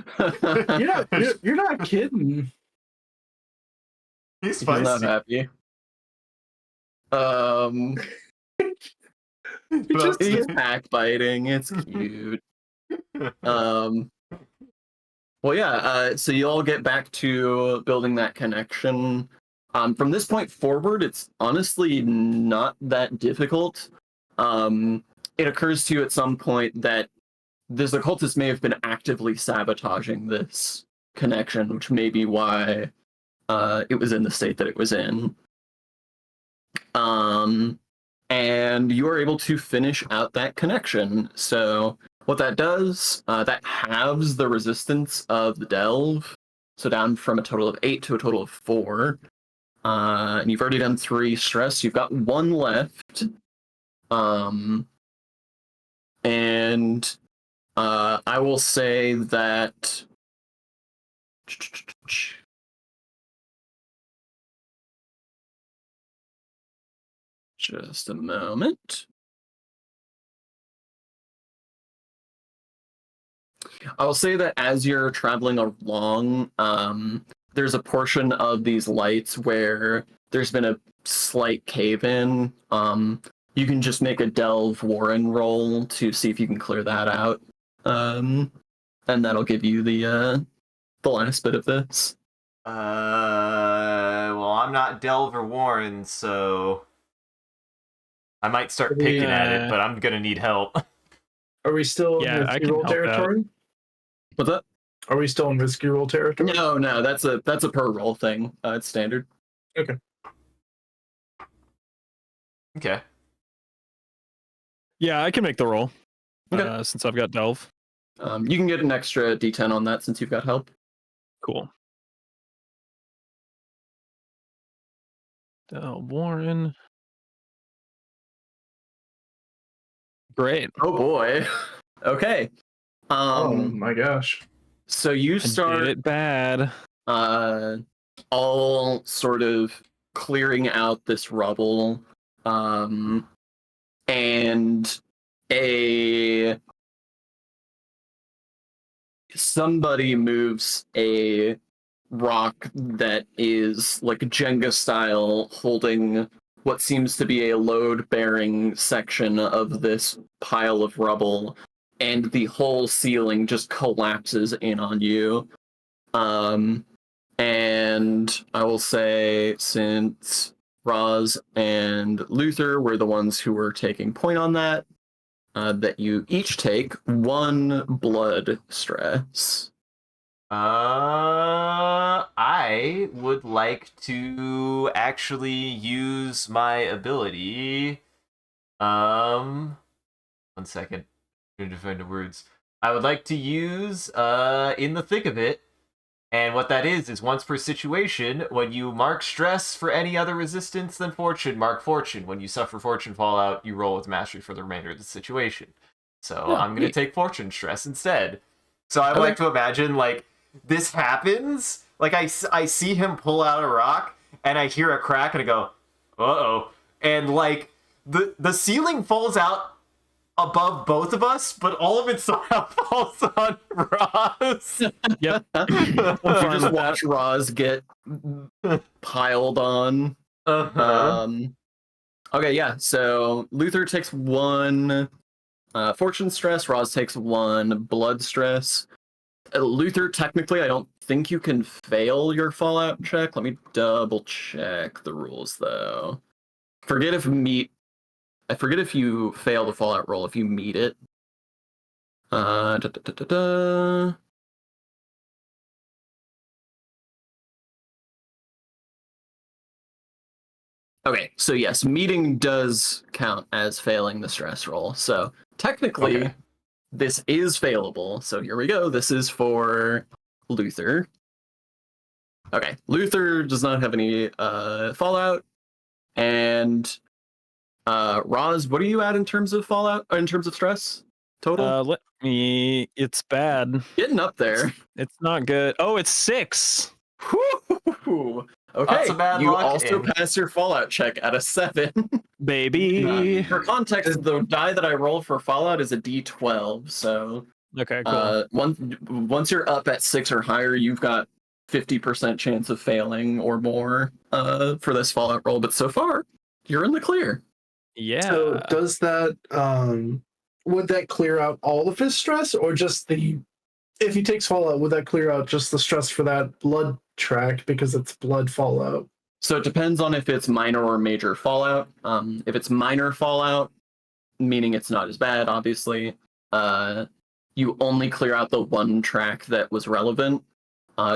You're not kidding. He's He's not spicy. happy. He's backbiting. It's cute. Well, yeah. So you all get back to building that connection. From this point forward, it's honestly not that difficult. It occurs to you at some point that this occultist may have been actively sabotaging this connection, which may be why it was in the state that it was in. And you are able to finish out that connection. So what that does, that halves the resistance of the delve. So down from a total of 8 to a total of 4. And you've already done 3 stress. You've got 1 left. And I will say that just a moment. I will say that as you're traveling along, there's a portion of these lights where there's been a slight cave-in. You can just make a delve Warren roll to see if you can clear that out. And that'll give you the last bit of this. Well, I'm not Delver Warren, so I might start picking at it, but I'm gonna need help. Are we still in Yeah, I risky can roll help out. territory? What's that? Are we still in risky roll territory? No, that's a per roll thing. It's standard. Okay. Yeah, I can make the roll. Okay. Since I've got Delve. You can get an extra D10 on that since you've got help. Cool. Delve Warren. Great. Oh boy. Okay. Oh my gosh. So you I start did it bad. all sort of clearing out this rubble, and somebody moves a rock that is like Jenga style, holding what seems to be a load-bearing section of this pile of rubble, and the whole ceiling just collapses in on you. And I will say, since Roz and Luther were the ones who were taking point on that, that you each take 1 blood stress. I would like to actually use my ability. 1 second. I'm trying to find the words. I would like to use in the thick of it. And what that is once per situation, when you mark stress for any other resistance than fortune, mark fortune. When you suffer fortune fallout, you roll with mastery for the remainder of the situation. So I'm going to take fortune stress instead. So I would like to imagine, like, this happens. Like, I see him pull out a rock, and I hear a crack, and I go, uh-oh. And, like, the ceiling falls out above both of us, but all of it somehow falls on Roz. Yep. You fine just with watch Roz get piled on. Uh-huh. Okay, yeah. So Luther takes 1 fortune stress. Roz takes 1 blood stress. Luther, technically, I don't think you can fail your Fallout check. Let me double check the rules, though. I forget if you fail the Fallout roll if you meet it. Da, da, da, da, da. Okay, so yes, meeting does count as failing the stress roll. So technically, Okay. this is failable. So here we go. This is for Luther. Okay, Luther does not have any Fallout. And Roz, what are you at in terms of Fallout, or in terms of stress total? It's bad. Getting up there. It's not good. Oh, it's 6. Whew. Okay, Lots of bad you luck also and- pass your Fallout check at a 7. Baby. For context, the die that I roll for Fallout is a D12, so Okay, cool. once you're up at 6 or higher, you've got 50% chance of failing or more for this Fallout roll. But so far, you're in the clear. Yeah. So does that would that clear out all of his stress, or just the if he takes Fallout, would that clear out just the stress for that blood track because it's blood Fallout? So it depends on if it's minor or major Fallout. If it's minor Fallout, meaning it's not as bad, obviously, you only clear out the 1 track that was relevant.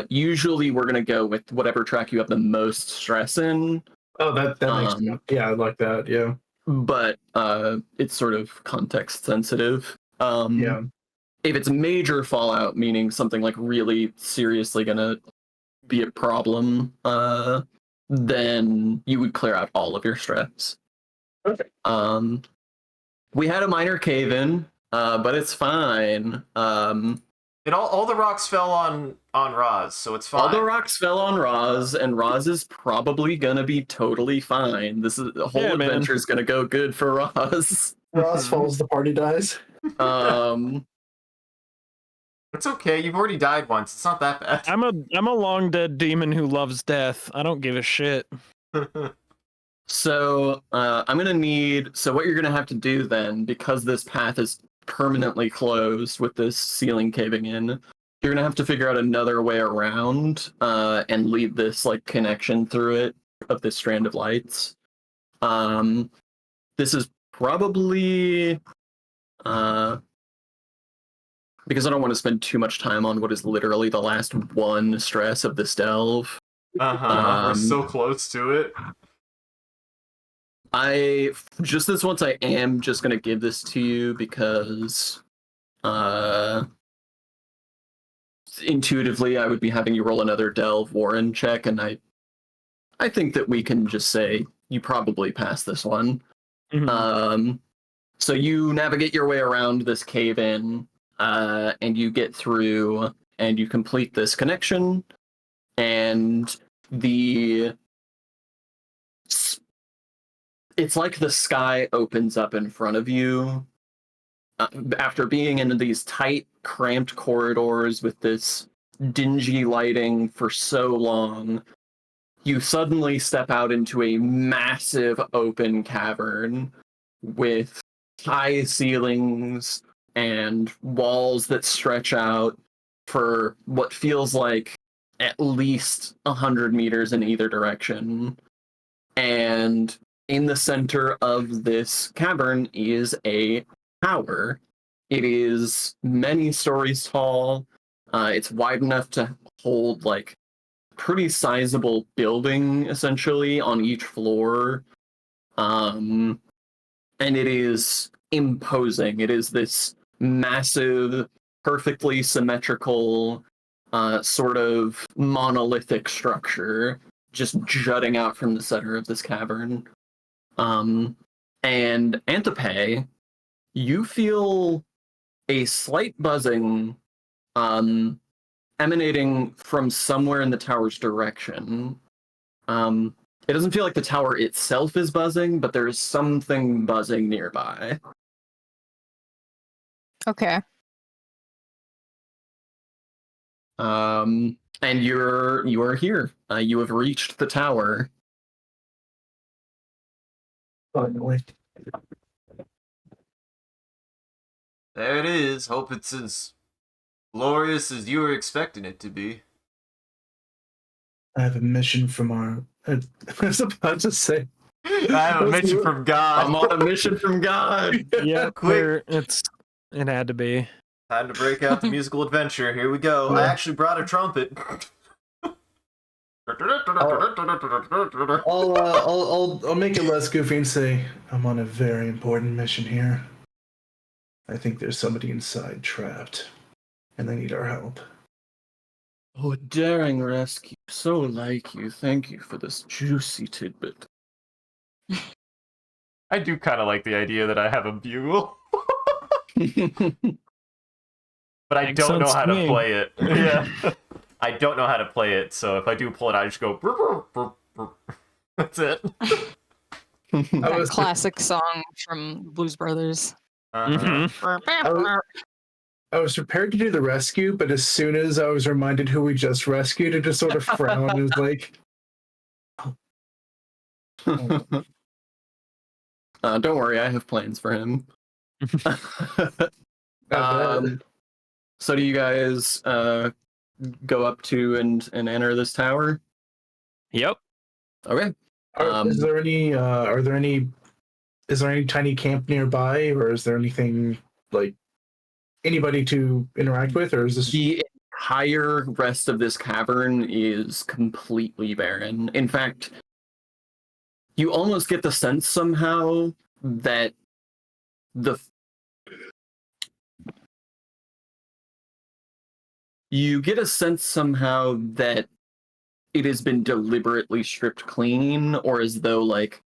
Usually, we're going to go with whatever track you have the most stress in. Oh, that makes sense. Yeah, I like that. Yeah. But it's sort of context sensitive. Yeah. If it's major Fallout, meaning something like really seriously gonna be a problem, then you would clear out all of your stress. Okay. We had a minor cave-in, but it's fine. And all the rocks fell on Roz, so it's fine. All the rocks fell on Roz, and Roz is probably gonna be totally fine. The whole adventure is gonna go good for Roz. Roz falls, the party dies. It's okay. You've already died once. It's not that bad. I'm a long dead demon who loves death. I don't give a shit. So I'm gonna need. So what you're gonna have to do then, because this path is permanently closed with this ceiling caving in, you're gonna have to figure out another way around and lead this like connection through it of this strand of lights. This is probably because I don't want to spend too much time on what is literally the last 1 stress of this delve. We're so close to it. This once I am just gonna give this to you because intuitively I would be having you roll another delve Warren check, and I think that we can just say you probably passed this one. Mm-hmm. So you navigate your way around this cave in, and you get through and you complete this connection, and it's like the sky opens up in front of you. After being in these tight, cramped corridors with this dingy lighting for so long, you suddenly step out into a massive open cavern with high ceilings and walls that stretch out for what feels like at least 100 meters in either direction. And in the center of this cavern is a tower. It is many stories tall. It's wide enough to hold like pretty sizable building essentially on each floor. And it is imposing. It is this massive, perfectly symmetrical, sort of monolithic structure just jutting out from the center of this cavern. And Anthipe, you feel a slight buzzing emanating from somewhere in the tower's direction. It doesn't feel like the tower itself is buzzing, but there is something buzzing nearby. Okay. And you are here. You have reached the tower. Finally. There it is. Hope it's as glorious as you were expecting it to be. I have a mission from our. I was about to say. I have a mission from God. I'm on a mission from God. Yeah, Quick. it had to be. Time to break out the musical adventure. Here we go. I actually brought a trumpet. I'll make it less goofy and say I'm on a very important mission here. I think there's somebody inside trapped, and they need our help. Oh, a daring rescue. So like you. Thank you for this juicy tidbit. I do kind of like the idea that I have a bugle, but I Makes don't know sense how to to me. play it. Yeah. I don't know how to play it, so if I do pull it, I just go. "Brr, brr, brr, brr." That's it. That classic song from Blues Brothers. Uh-huh. I was prepared to do the rescue, but as soon as I was reminded who we just rescued, it just sort of frowned and was like, don't worry, I have plans for him. So do you guys go up to and enter this tower? Yep. Okay. Is there any tiny camp nearby, or is there anything like anybody to interact with, or is this The entire rest of this cavern is completely barren. In fact, you almost get the sense somehow that it has been deliberately stripped clean, or as though like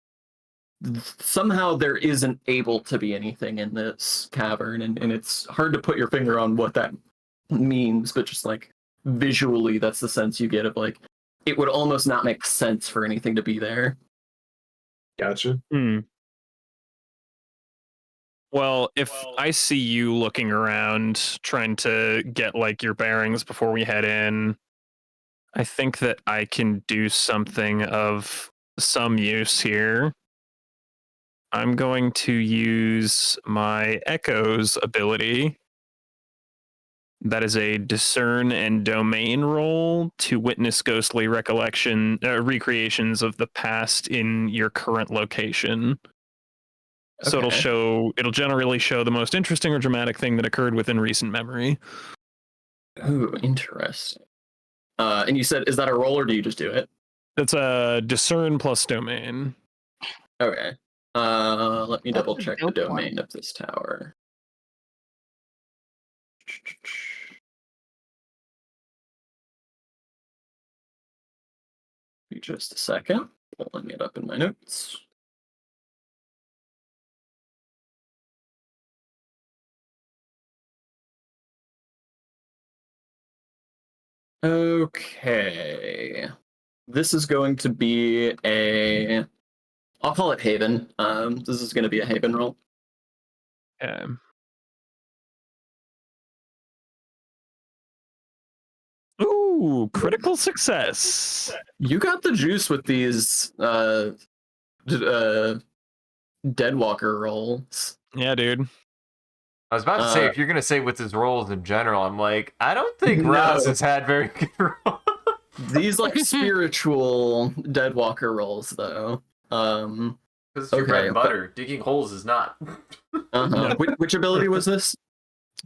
somehow there isn't able to be anything in this cavern, and it's hard to put your finger on what that means, but just like visually that's the sense you get of like it would almost not make sense for anything to be there. Gotcha? Well, if I see you looking around, trying to get like your bearings before we head in, I think that I can do something of some use here. I'm going to use my Echoes ability. That is a discern and domain roll to witness ghostly recreations of the past in your current location. So Okay. it'll generally show the most interesting or dramatic thing that occurred within recent memory. Ooh, interesting. And you said, is that a roll or do you just do it? That's a discern plus domain. Okay. Let me That's double a check the dope one. domain of this tower. Be just a second. Pulling it up in my notes. Okay. This is going to be I'll call it Haven. This is going to be a Haven roll. Ooh, critical success. You got the juice with these Deadwalker rolls. Yeah, dude. I was about to say, if you're gonna say with his roles in general, I'm like, I don't think No. Raz has had very good roles. These like spiritual Deadwalker rolls, though. Because it's your bread and butter. Digging holes is not. No. Which ability was this?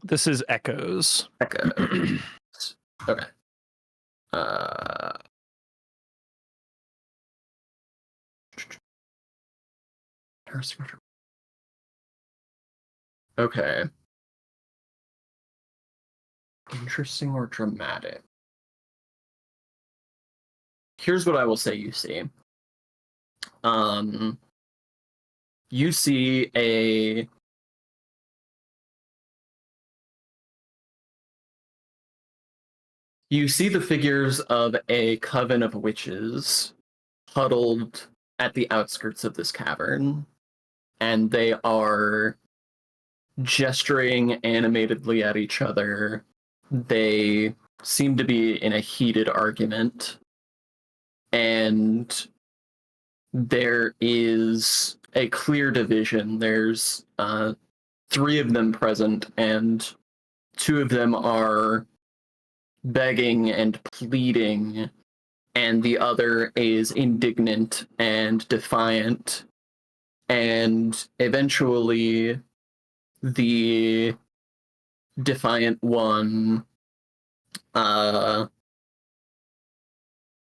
This is Echoes. Echo. Okay. Okay. Interesting or dramatic? Here's what I will say you see. You see the figures of a coven of witches huddled at the outskirts of this cavern, and they are gesturing animatedly at each other. They seem to be in a heated argument. And there is a clear division. There's 3 of them present, and 2 of them are begging and pleading, and the other is indignant and defiant. And eventually, the defiant one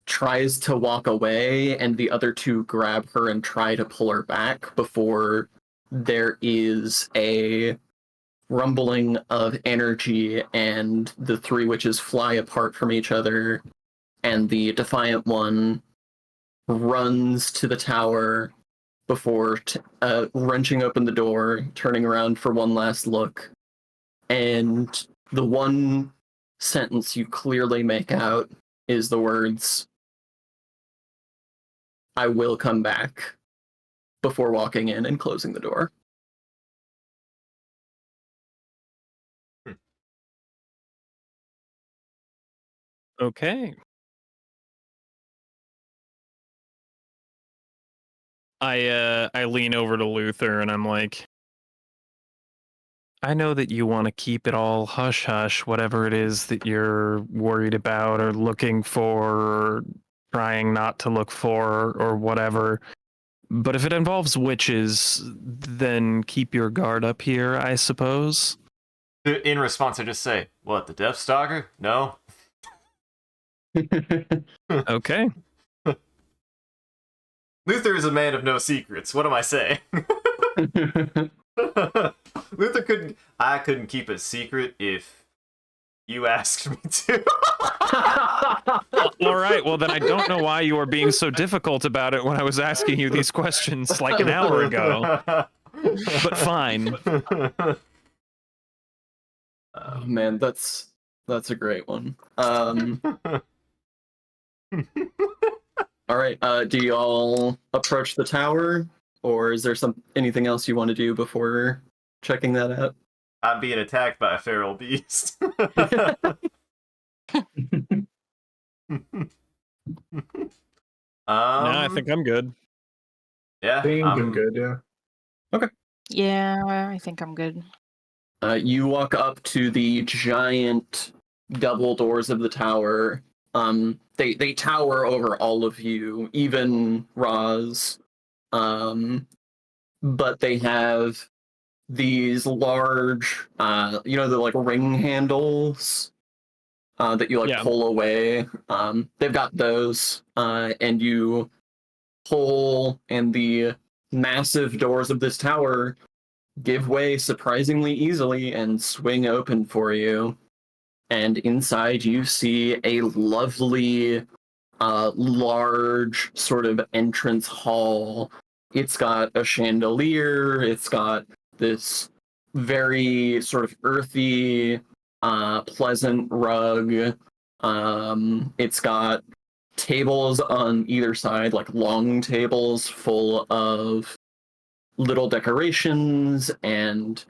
tries to walk away, and the other 2 grab her and try to pull her back before there is a rumbling of energy, and the 3 witches fly apart from each other, and the defiant one runs to the tower before wrenching open the door, turning around for one last look, and the one sentence you clearly make out is the words, "I will come back," before walking in and closing the door. Okay. I lean over to Luther and I'm like, I know that you want to keep it all hush hush, whatever it is that you're worried about or looking for or trying not to look for or whatever. But if it involves witches, then keep your guard up here, I suppose. In response, I just say, "What, the Death Stalker? No." Okay. Luther is a man of no secrets. What am I saying? I couldn't keep a secret if you asked me to. All right. Well, then I don't know why you were being so difficult about it when I was asking you these questions like an hour ago. But fine. Oh man, that's a great one. All right, do you all approach the tower, or is there anything else you want to do before checking that out? I'm being attacked by a feral beast. No, I think I'm good. Yeah, I think I'm good, yeah. Yeah, I think I'm good. You walk up to the giant double doors of the tower. They tower over all of you, even Roz. But they have these large, the like ring handles that you like pull away. They've got those, and you pull, and the massive doors of this tower give way surprisingly easily and swing open for you. And inside you see a lovely, large sort of entrance hall. It's got a chandelier. It's got this very sort of earthy, pleasant rug. It's got tables on either side, like long tables full of little decorations and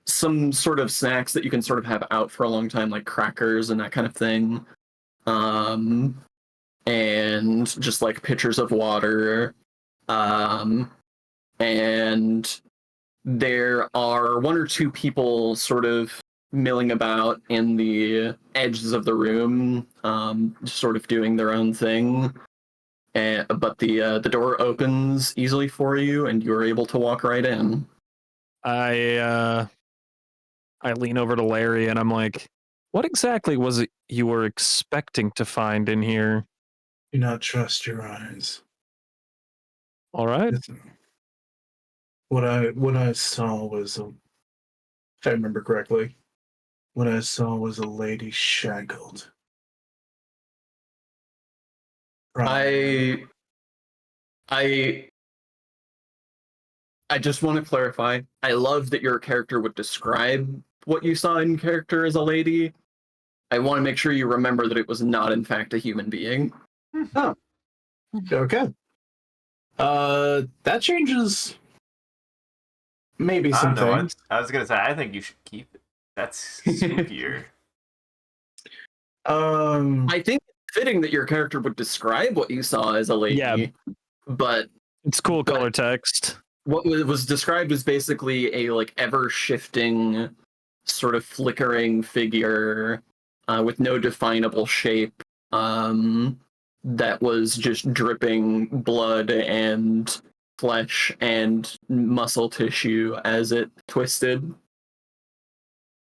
some sort of snacks that you can sort of have out for a long time, like crackers and that kind of thing. And just like pitchers of water. And there are 1 or 2 people sort of milling about in the edges of the room, sort of doing their own thing. But the door opens easily for you, and you're able to walk right in. I lean over to Larry and I'm like, what exactly was it you were expecting to find in here? Do not trust your eyes. All right. What I saw was if I remember correctly, what I saw was a lady shackled. I just want to clarify. I love that your character would describe what you saw in character as a lady. I want to make sure you remember that it was not, in fact, a human being. Oh, okay. That changes maybe I some don't know. things. I was gonna say I think you should keep it. That's spookier. I think it's fitting that your character would describe what you saw as a lady. Yeah. But It's cool But- color text. what was described as basically a like ever shifting, sort of flickering figure with no definable shape. That was just dripping blood and flesh and muscle tissue as it twisted.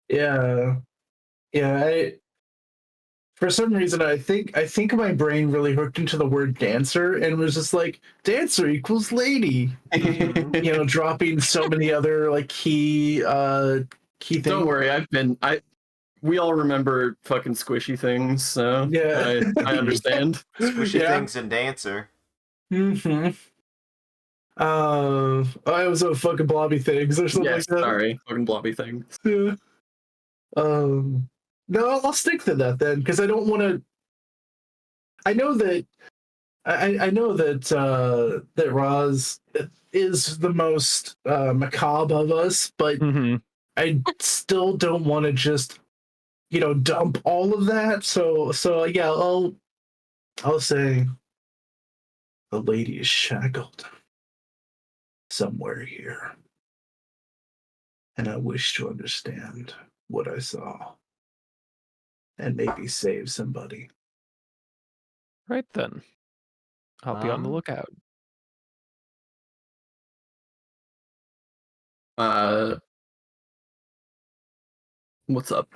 Yeah. For some reason, I think my brain really hooked into the word dancer and was just like, dancer equals lady. Dropping so many other like key things. Don't worry, we all remember fucking squishy things, so Yeah. I understand. Squishy Yeah. things and dancer. Mm-hmm. I was a fucking blobby things or something Yes, like that. sorry, fucking blobby things. Yeah. No, I'll stick to that then, because I don't want to. I know that I know that Roz is the most macabre of us, but Mm-hmm. I still don't want to just dump all of that. So yeah, I'll say the lady is shackled somewhere here, and I wish to understand what I saw and maybe save somebody. Right then. I'll be on the lookout. What's up?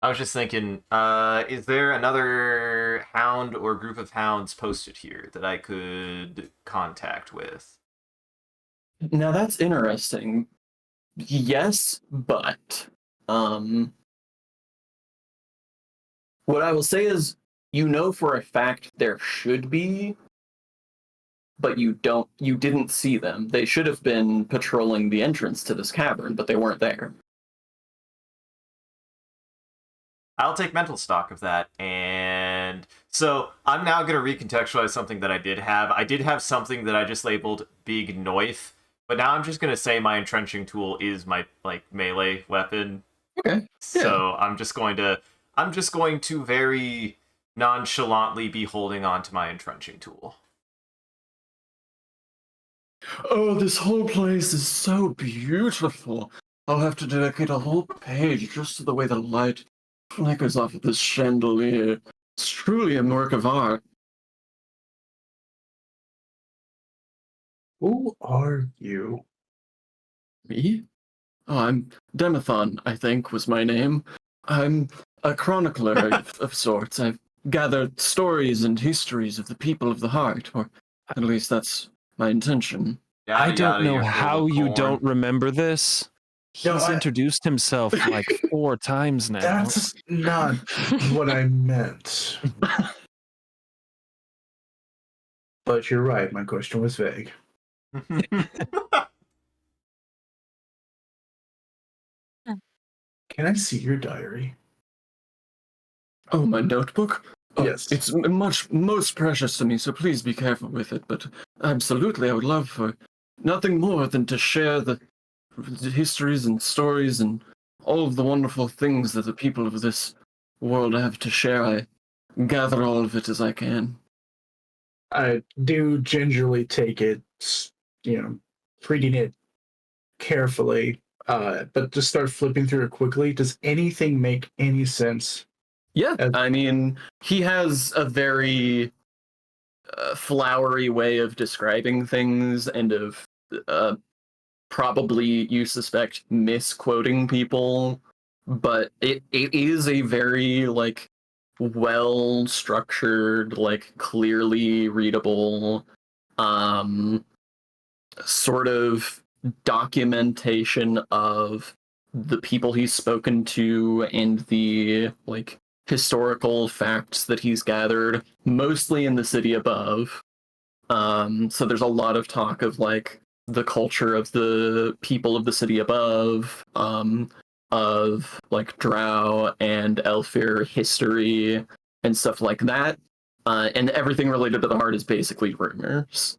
I was just thinking, is there another hound or group of hounds posted here that I could contact with? Now that's interesting. Yes, but what I will say is, for a fact there should be, but you didn't see them. They should have been patrolling the entrance to this cavern, but they weren't there. I'll take mental stock of that. And so I'm now going to recontextualize something that I did have. I did have something that I just labeled Big Knife, but now I'm just going to say my entrenching tool is my melee weapon. Okay. So I'm just going to very nonchalantly be holding on to my entrenching tool. Oh, this whole place is so beautiful. I'll have to dedicate a whole page just to the way the light flickers off of this chandelier. It's truly a work of art. Who are you? Me? Oh, I'm Demathon, I think was my name. I'm a chronicler of sorts. I've gathered stories and histories of the people of the heart, or at least that's my intention. I Yada, don't yada, know you're filled how with you corn. don't remember this. No, He's I- introduced himself like 4 times now. That's not what I meant. But you're right, my question was vague. Can I see your diary? Oh, my notebook? Oh, Yes. It's most precious to me, so please be careful with it. But absolutely, I would love for nothing more than to share the histories and stories and all of the wonderful things that the people of this world have to share. I gather all of it as I can. I do gingerly take it, reading it carefully, but just start flipping through it quickly. Does anything make any sense? Yeah, I mean, he has a very flowery way of describing things and of probably, you suspect, misquoting people, but it is a very well structured, clearly readable sort of documentation of the people he's spoken to and the historical facts that he's gathered, mostly in the city above. So there's a lot of talk of the culture of the people of the city above, of Drow and Elfir history and stuff like that. And everything related to the heart is basically rumors.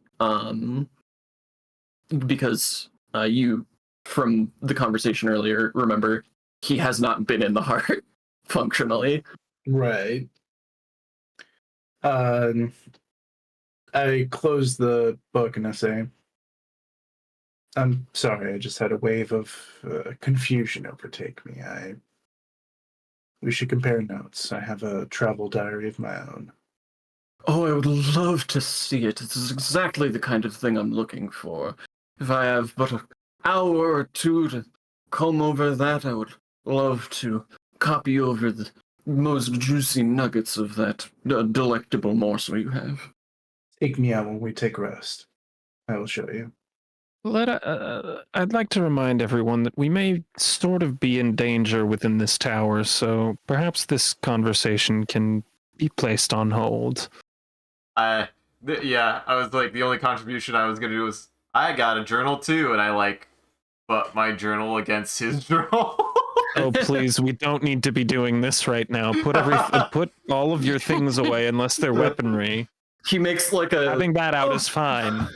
Because you, from the conversation earlier, remember he has not been in the heart functionally. Right. I close the book and I say, I'm sorry, I just had a wave of confusion overtake me. We should compare notes. I have a travel diary of my own. Oh, I would love to see it. This is exactly the kind of thing I'm looking for. If I have but an hour or two to comb over that, I would love to copy over the most juicy nuggets of that delectable morsel you have. Take me out when we take rest. I will show you. I'd like to remind everyone that we may sort of be in danger within this tower, so perhaps this conversation can be placed on hold. I was like, the only contribution I was gonna do was I got a journal too, and I like butt my journal against his journal. Oh, please, we don't need to be doing this right now. Put all of your things away unless they're weaponry. He makes like a Having that out is fine.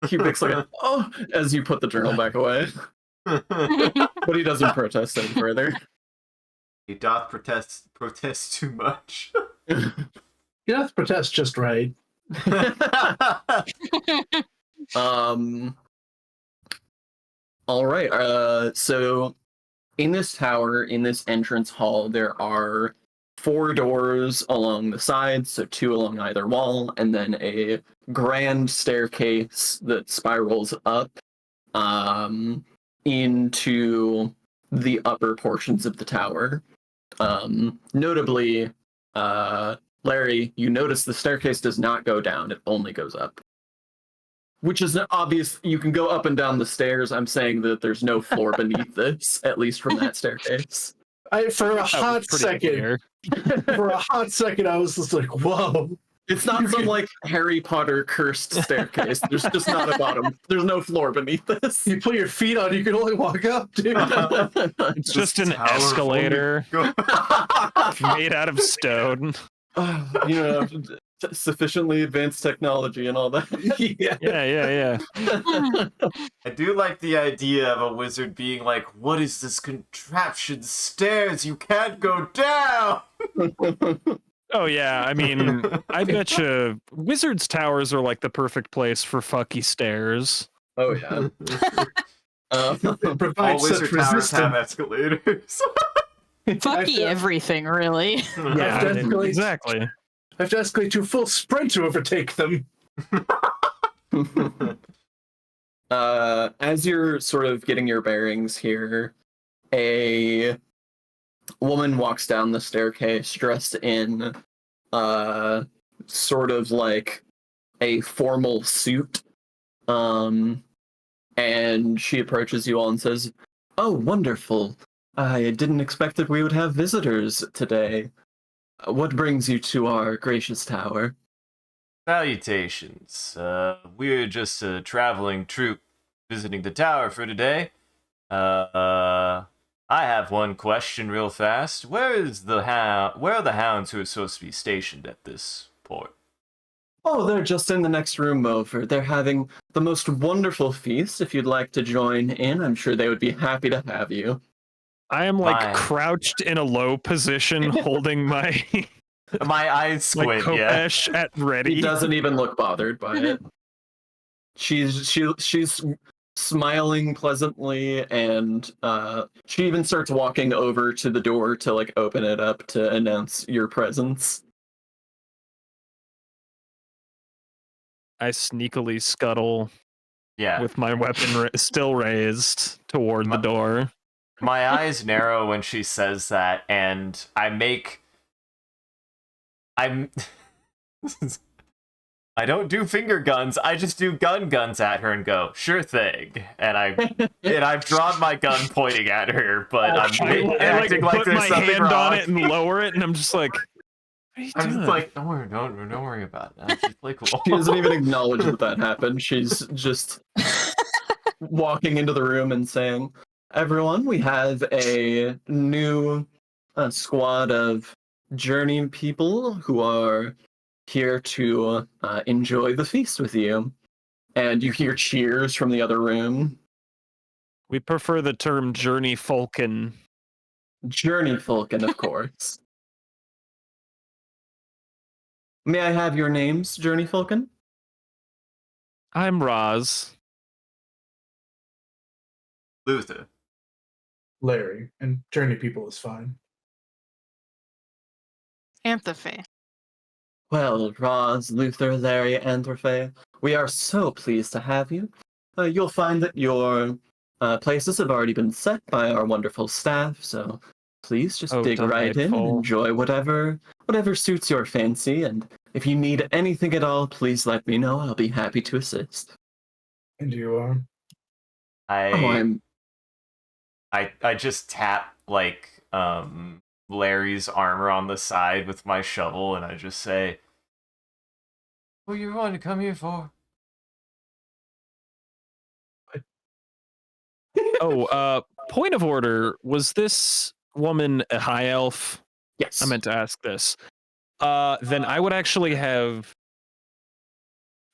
he makes like a as you put the journal back away, but he doesn't protest any further. He doth protest too much. You have to protest just right. All right. So in this tower, in this entrance hall, there are 4 doors along the sides, so 2 along either wall, and then a grand staircase that spirals up into the upper portions of the tower. Notably, Larry, you notice the staircase does not go down, it only goes up. Which is obvious. You can go up and down the stairs. I'm saying that there's no floor beneath this, at least from that staircase. For a hot second, I was just like, whoa. It's not some like Harry Potter cursed staircase. There's just not a bottom. There's no floor beneath this. You put your feet on, you can only walk up, dude. It's just an escalator made out of stone. You know, sufficiently advanced technology and all that. Yeah. I do like the idea of a wizard being like, what is this contraption? Stairs, you can't go down! Oh yeah, I mean, I bet you wizards' towers are like the perfect place for fucky stairs. Oh yeah. All wizard towers have escalators. Fucky everything, really. Yeah, exactly. I have to escalate to full sprint to overtake them. As you're sort of getting your bearings here, a woman walks down the staircase dressed in sort of like a formal suit. And she approaches you all and says, "Oh, wonderful. I didn't expect that we would have visitors today. What brings you to our gracious tower?" Salutations. We're just a traveling troupe visiting the tower for today. I have one question real fast. Where are the hounds who are supposed to be stationed at this port? Oh, they're just in the next room over. They're having the most wonderful feast. If you'd like to join in, I'm sure they would be happy to have you. I am like crouched in a low position, holding my my eyes squint. Like Kopesh at ready. He doesn't even look bothered by it. She's smiling pleasantly, and she even starts walking over to the door to like open it up to announce your presence. I sneakily scuttle with my weapon still raised toward the door. My eyes narrow when she says that, and I don't do finger guns. I just do guns at her and go, "Sure thing." And I've drawn my gun pointing at her, but I'm acting like there's something wrong. Put my hand on it and lower it, and I'm just like, I'm just like, don't worry about it. She's like, cool. She doesn't even acknowledge that happened. She's just walking into the room and saying, "Everyone, we have a new squad of journey people who are here to enjoy the feast with you." And you hear cheers from the other room. We prefer the term Journey Falcon. Journey Falcon, of course. May I have your names, Journey Falcon? I'm Roz. Luther. Larry, and Journey People is fine. Anthe. Well, Roz, Luther, Larry, Anthrophe, we are so pleased to have you. You'll find that your places have already been set by our wonderful staff, so please just dig right in and delightful. enjoy whatever suits your fancy, and if you need anything at all, please let me know. I'll be happy to assist. And you are? I'm I just tap like Larry's armor on the side with my shovel, and I just say, "What you want to come here for?" Point of order. Was this woman a high elf? yes. I meant to ask this. Then I would actually have.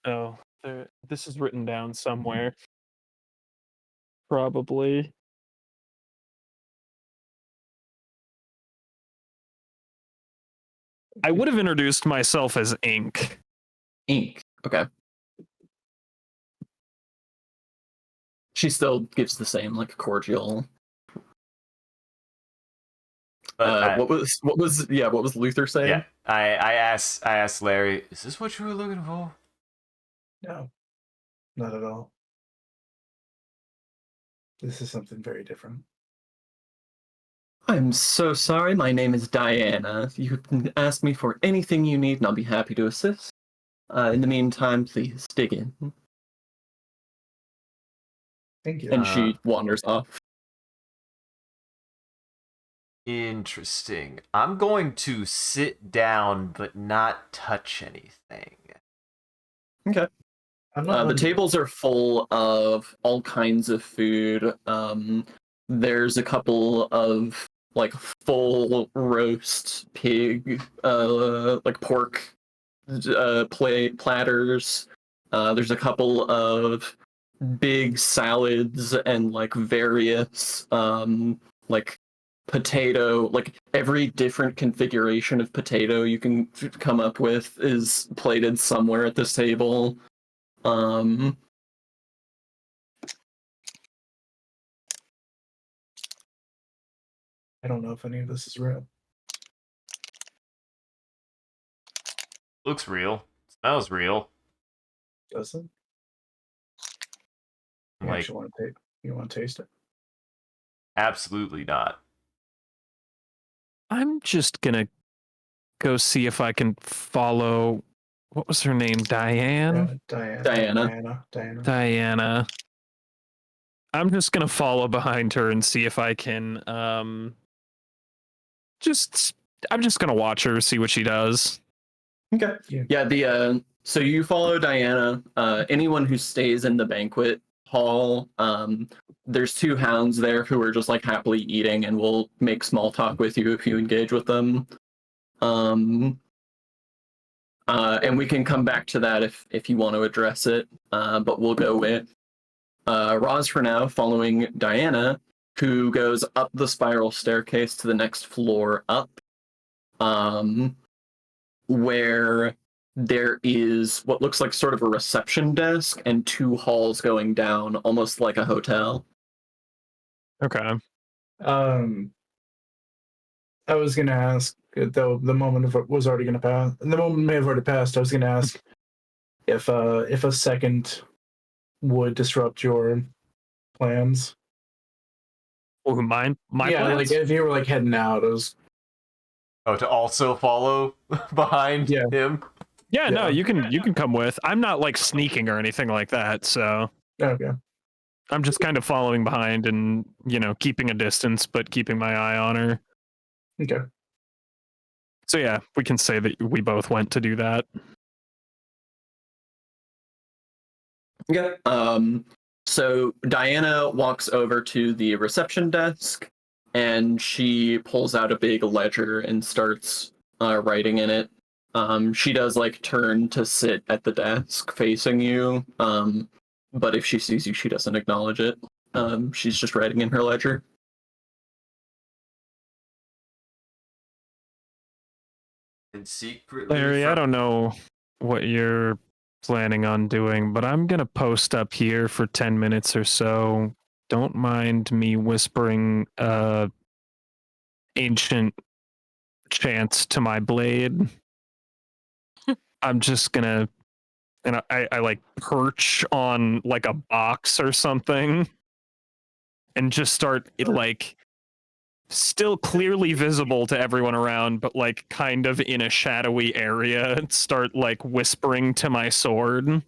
Oh, this is written down somewhere. Probably. I would have introduced myself as Ink. Ink. Okay. She still gives the same like cordial. But what was Luther saying? yeah, I asked Larry, "Is this what you were looking for?" No, not at all. This is something very different. I'm so sorry. My name is Diana. You can ask me for anything you need, and I'll be happy to assist. In the meantime, please dig in. Thank you. And she wanders off. Interesting. I'm going to sit down but not touch anything. Okay. I'm not The tables are full of all kinds of food. There's a couple of like full roast pig, like pork platters. There's a couple of big salads and like various like potato, like every different configuration of potato you can come up with is plated somewhere at this table. I don't know if any of this is real. Looks real. Smells real. Does it? You Like, actually want to taste? You want to taste it? absolutely not. I'm just gonna go see if I can follow. What was her name? Diane? Diana. Diana. I'm just gonna follow behind her and see if I can. I'm just gonna watch her, see what she does. Okay. Yeah. So you follow Diana. Anyone who stays in the banquet hall, there's two hounds there who are just like happily eating and will make small talk with you if you engage with them. And we can come back to that if you want to address it. But we'll go with Roz for now, following Diana, who goes up the spiral staircase to the next floor up, where there is what looks like sort of a reception desk and two halls going down, almost like a hotel. Okay. I was gonna ask, though the moment of it was already gonna pass. The moment may have already passed. I was gonna ask if a second would disrupt your plans. Oh, mine? My yeah, plans? like if you were like heading out, it was. Oh, to also follow behind him? Yeah, no, you can come with. I'm not like sneaking or anything like that, so Okay. I'm just kind of following behind and, keeping a distance, but keeping my eye on her. Okay. So yeah, we can say that we both went to do that. Yeah. So Diana walks over to the reception desk and she pulls out a big ledger and starts writing in it. She does like turn to sit at the desk facing you, but if she sees you, she doesn't acknowledge it. She's just writing in her ledger. And secretly, Larry, I don't know what you're planning on doing, but I'm gonna post up here for 10 minutes or so. Don't mind me whispering ancient chants to my blade. I'm just gonna, and I like perch on like a box or something and just start like still clearly visible to everyone around, but like kind of in a shadowy area, start like whispering to my sword.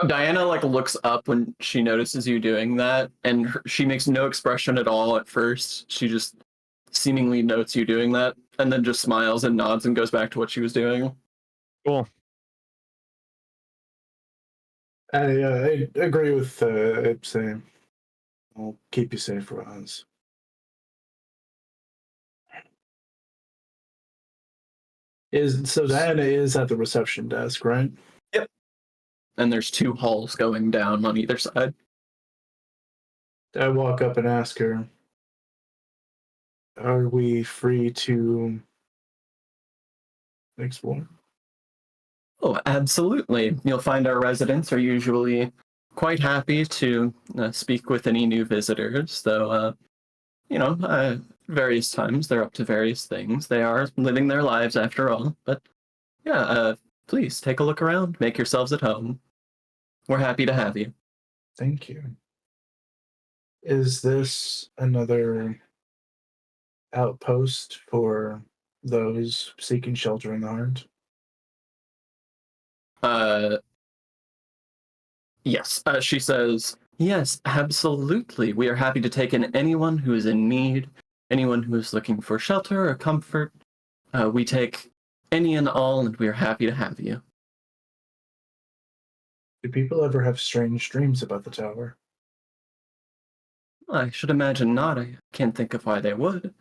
Diana like looks up when she notices you doing that, and she makes no expression at all at first. She just seemingly notes you doing that, and then just smiles and nods and goes back to what she was doing. Cool. I agree with Ip saying, I'll keep you safe, Roz. So Diana is at the reception desk, right? Yep. And there's 2 halls going down on either side. I walk up and ask her, are we free to explore? Oh, absolutely. You'll find our residents are usually quite happy to speak with any new visitors, though, various times they're up to various things. They are living their lives after all. But yeah, please take a look around, make yourselves at home. We're happy to have you. Thank you. Is this another outpost for those seeking shelter in the heart? Yes, she says, yes, absolutely. We are happy to take in anyone who is in need, anyone who is looking for shelter or comfort. We take any and all, and we are happy to have you. Do people ever have strange dreams about the tower? I should imagine not. I can't think of why they would.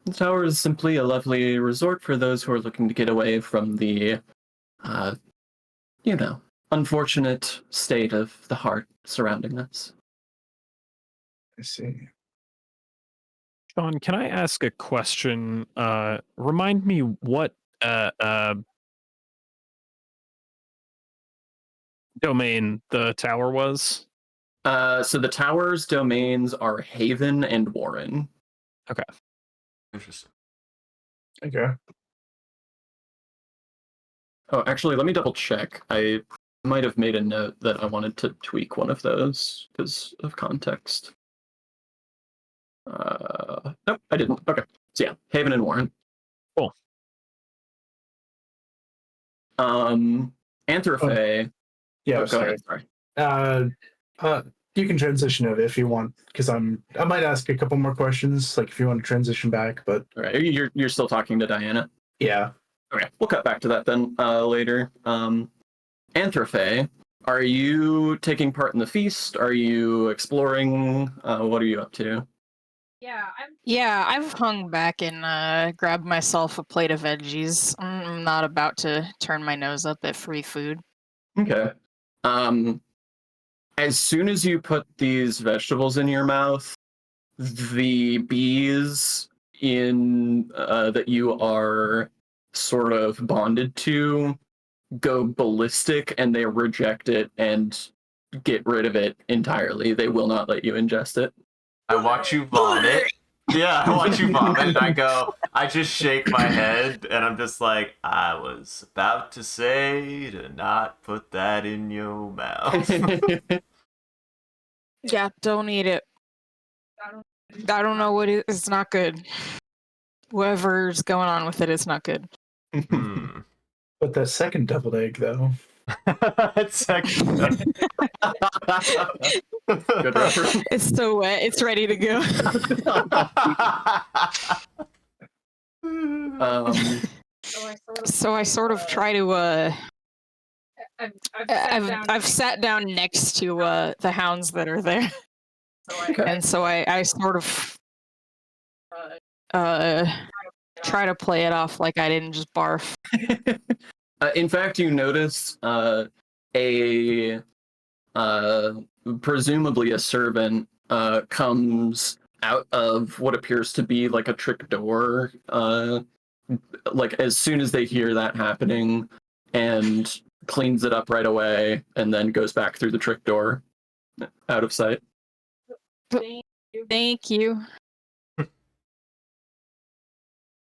The tower is simply a lovely resort for those who are looking to get away from the, unfortunate state of the heart surrounding us. I see. Sean, can I ask a question? Remind me what domain the tower was? So the tower's domains are Haven and Warren. Okay. Interesting. Okay. Oh, actually, let me double check. I might have made a note that I wanted to tweak one of those because of context. Nope, I didn't. Okay. So yeah, Haven and Warren. Cool. Anthrophe. Yeah, Go sorry. ahead, sorry. You can transition it if you want, because I might ask a couple more questions, like if you want to transition back, but All right, you're still talking to Diana. yeah. Okay, we'll cut back to that then later. Anthrophe, are you taking part in the feast? Are you exploring? What are you up to? Yeah, I've hung back and grabbed myself a plate of veggies. I'm not about to turn my nose up at free food. Okay. As soon as you put these vegetables in your mouth, the bees in that you are sort of bonded to go ballistic, and they reject it and get rid of it entirely. They will not let you ingest it. I watch you vomit. Yeah, I watch you vomit, and I just shake my head, and I'm just like, I was about to say to not put that in your mouth. Yeah, don't eat it. I don't know what it is. It's not good. Whatever's going on with it, it's not good. Hmm. But that second deviled egg, though. It's actually... Good reference. It's so wet. It's ready to go. So I sort of try to. I've sat down next to the hounds that are there, and so I sort of try to play it off like I didn't just barf. In fact, you notice a presumably a servant, comes out of what appears to be like a trick door, like as soon as they hear that happening, and cleans it up right away, and then goes back through the trick door, out of sight. Thank you.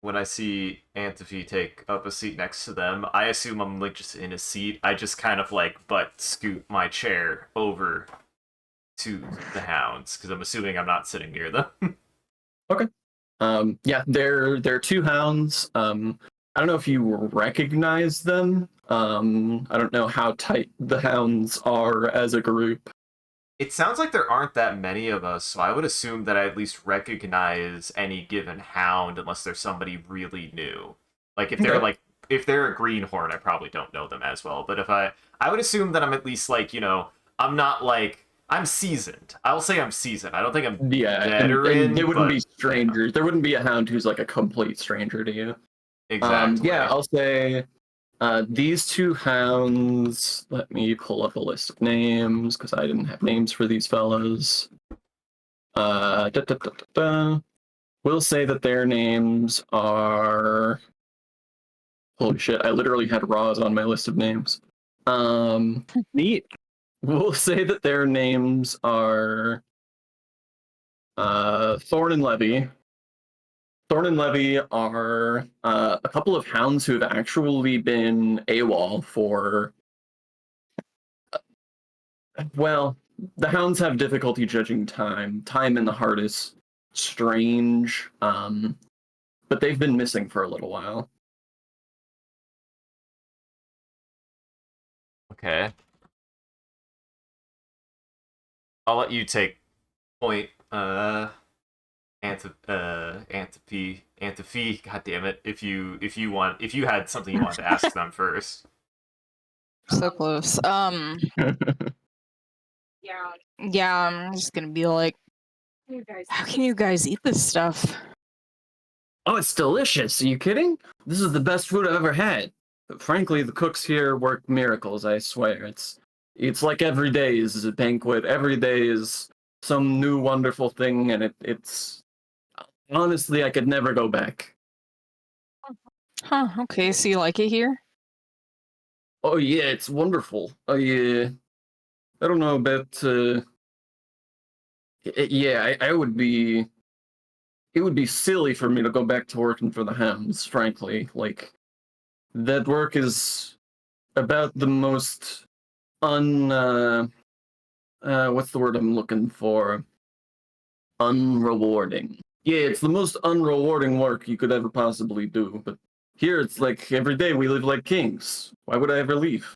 When I see Antiphy take up a seat next to them, I assume I'm like just in a seat. I just kind of like butt scoot my chair over to the hounds because I'm assuming I'm not sitting near them. Yeah, they're two hounds. I don't know if you recognize them. I don't know how tight the hounds are as a group. It sounds like there aren't that many of us, so I would assume that I at least recognize any given hound unless there's somebody really new. Like if they're Okay. like if they're a greenhorn, I probably don't know them as well. But if I would assume that I'm at least like, I'm not like I'm seasoned. I'll say I'm seasoned. I don't think I'm Yeah, veteran. and they wouldn't but, be strangers. There wouldn't be a hound who's like a complete stranger to you. Exactly. Yeah, I'll say these two hounds. Let me pull up a list of names because I didn't have names for these fellows. Da, da, da, da, da. We'll say that their names are. Holy shit! I literally had Roz on my list of names. Neat. We'll say that their names are Thorn and Levy. Thorn and Levy are a couple of hounds who have actually been AWOL for. Well, the hounds have difficulty judging time. Time in the heart is strange, but they've been missing for a little while. Okay. I'll let you take point. Antiphy. God damn it! If you had something you wanted to ask them first. So close. Yeah, I'm just gonna be like, how can you guys eat this stuff? Oh, it's delicious. Are you kidding? This is the best food I've ever had. Frankly, the cooks here work miracles, I swear. It's like every day is a banquet. Every day is some new wonderful thing, and it's honestly, I could never go back. Huh, okay, so you like it here? Oh yeah, it's wonderful. Oh yeah. I don't know about yeah, I would be it would be silly for me to go back to working for the hounds, frankly. Like that work is about the most what's the word I'm looking for? Unrewarding. Yeah, it's the most unrewarding work you could ever possibly do, but here it's like every day we live like kings. Why would I ever leave?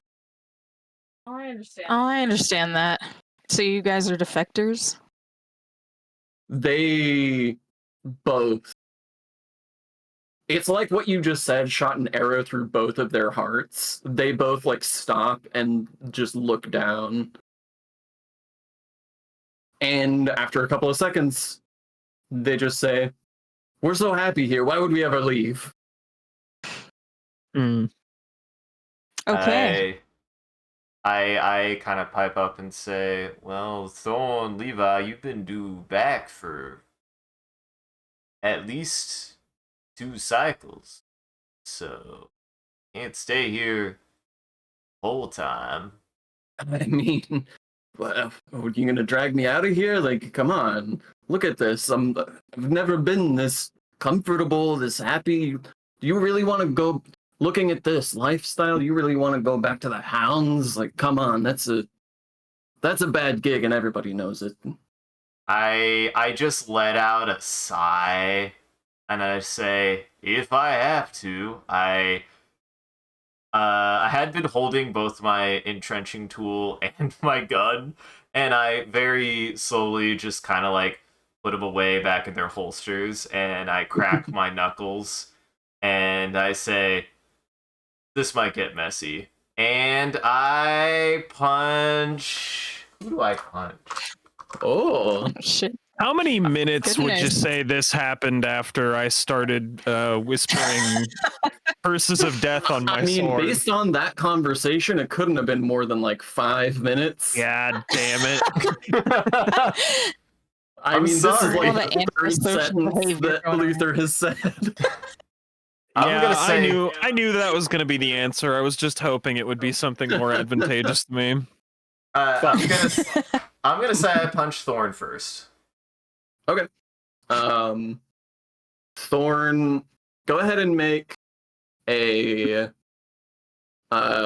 Oh, I understand that. So you guys are defectors? They both. It's like what you just said shot an arrow through both of their hearts. They both like stop and just look down. And after a couple of seconds, they just say, "We're so happy here. Why would we ever leave?" Mm. Okay. I kind of pipe up and say, "Well, Thorn, Levi, you've been due back for at least 2 cycles, so can't stay here whole time." I mean, well, are you gonna drag me out of here? Like, come on, look at this. I've never been this comfortable, this happy. Do you really want to go looking at this lifestyle? Do you really want to go back to the hounds? Like, come on, that's a bad gig, and everybody knows it. I just let out a sigh, and I say, "If I have to, I had been holding both my entrenching tool and my gun, and I very slowly just kind of like put them away back in their holsters, and I crack my knuckles, and I say, this might get messy. And I punch. Who do I punch? Oh, Shit. How many minutes would you Goodness. say this happened after I started whispering curses of death on my I mean, sword. based on that conversation, it couldn't have been more than like 5 minutes. God damn it. I I'm mean, sorry. this is All like the the third antisocial sentence behavior that going on. Luther has said. I'm Yeah, gonna say I knew that was gonna be the answer. I was just hoping it would be something more advantageous to me. I'm gonna say I punched Thorn first. Thorn, go ahead and make a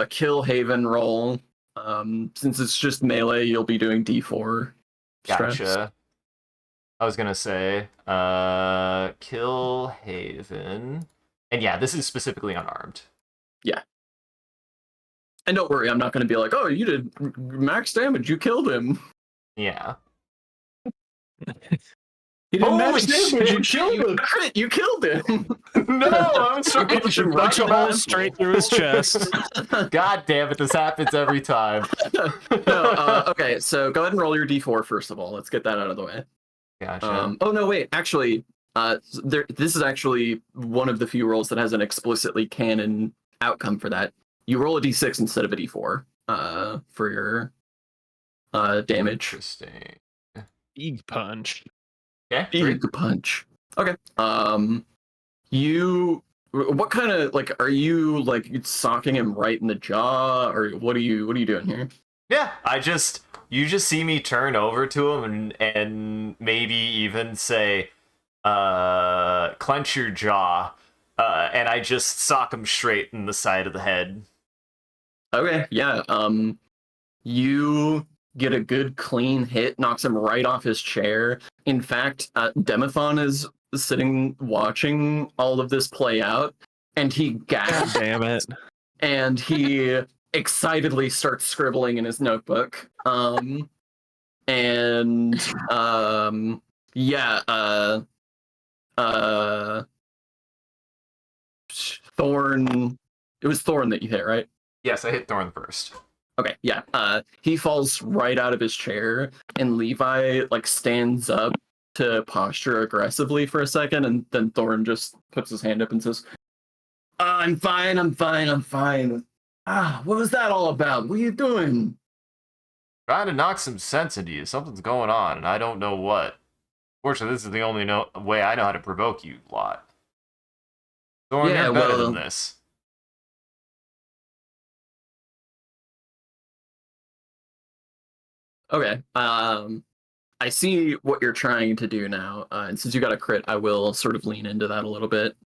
kill Haven roll. Since it's just melee, you'll be doing D4 stress. Gotcha. I was gonna say kill Haven, and yeah, this is specifically unarmed. And don't worry, I'm not going to be like, oh, you did max damage, you killed him. Yeah. He didn't Holy match damage. You shit. killed him. Crit, you killed him. No, I'm trying Punch him to Bunch of right in the holes straight through his chest. God damn it, this happens every time. Okay, so go ahead and roll your D4 first of all. Let's get that out of the way. Gotcha. Oh no, wait. Actually, this is actually one of the few rolls that has an explicitly canon outcome for that. You roll a D6 instead of a D4 for your damage. Interesting. Big punch. Okay. Big punch. Okay. What kind of like are you like socking him right in the jaw, or what are you doing here? Yeah, you just see me turn over to him and maybe even say, clench your jaw, and I just sock him straight in the side of the head. Okay, yeah. You get a good clean hit, knocks him right off his chair. In fact, Demethon is sitting watching all of this play out, and he gasps Damn it. and he excitedly starts scribbling in his notebook. Thorn. It was Thorn that you hit, right? Yes, I hit Thorn first. Okay, yeah. He falls right out of his chair, and Levi like stands up to posture aggressively for a second, and then Thorn just puts his hand up and says, I'm fine, I'm fine, I'm fine. What was that all about? What are you doing? Trying to knock some sense into you. Something's going on, and I don't know what. Fortunately, this is the only way I know how to provoke you lot. Thorn, Yeah, you're better well, than this. Okay. I see what you're trying to do now, and since you got a crit, I will sort of lean into that a little bit.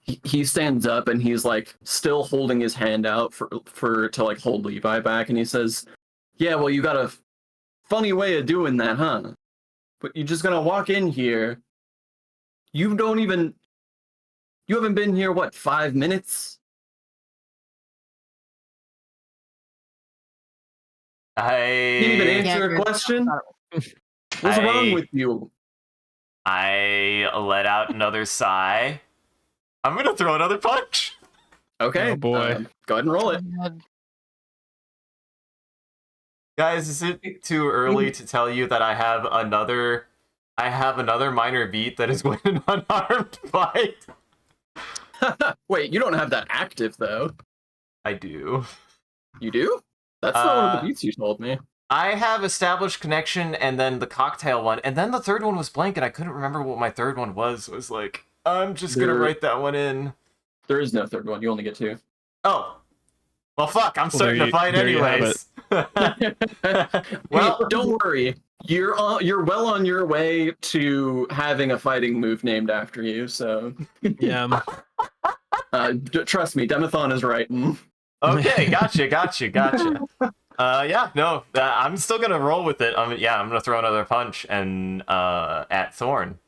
He stands up and he's like still holding his hand out for to like hold Levi back, and he says, "Yeah, well, you got a funny way of doing that, huh? But you're just gonna walk in here. You haven't been here what 5 minutes? I Didn't even answer a question. What's wrong with you?" I let out another sigh. I'm gonna throw another punch. Okay, Oh, boy. Go ahead and roll it. Guys, is it too early to tell you that I have another minor beat that is with an unarmed fight? Wait, you don't have that active though. I do. You do? That's not one of the beats you told me. I have established connection, and then the cocktail one, and then the third one was blank, and I couldn't remember what my third one was. So I was like, I'm just gonna write that one in. There is no third one. You only get 2. Oh. Well, fuck, I'm starting to fight anyways. Well, don't worry. You're well on your way to having a fighting move named after you, so Yeah. trust me, Demethon is right. Okay, gotcha. I'm still gonna roll with it. I'm gonna throw another punch and at Thorn.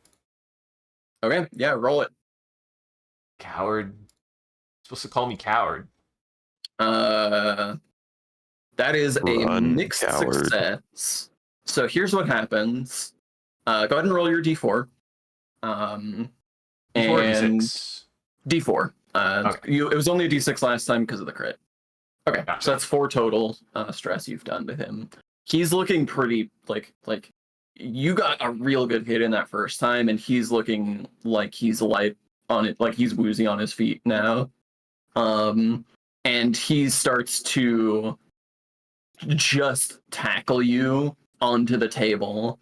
Okay, yeah, roll it. Coward. Supposed to call me coward. That is a Run, mixed coward. success. So here's what happens. Go ahead and roll your D4. And D4. D4. Okay. It was only a D6 last time because of the crit. Okay, Gotcha. so that's 4 total stress you've done with him. He's looking pretty like you got a real good hit in that first time, and he's looking like he's light on it, like he's woozy on his feet now. And he starts to just tackle you onto the table.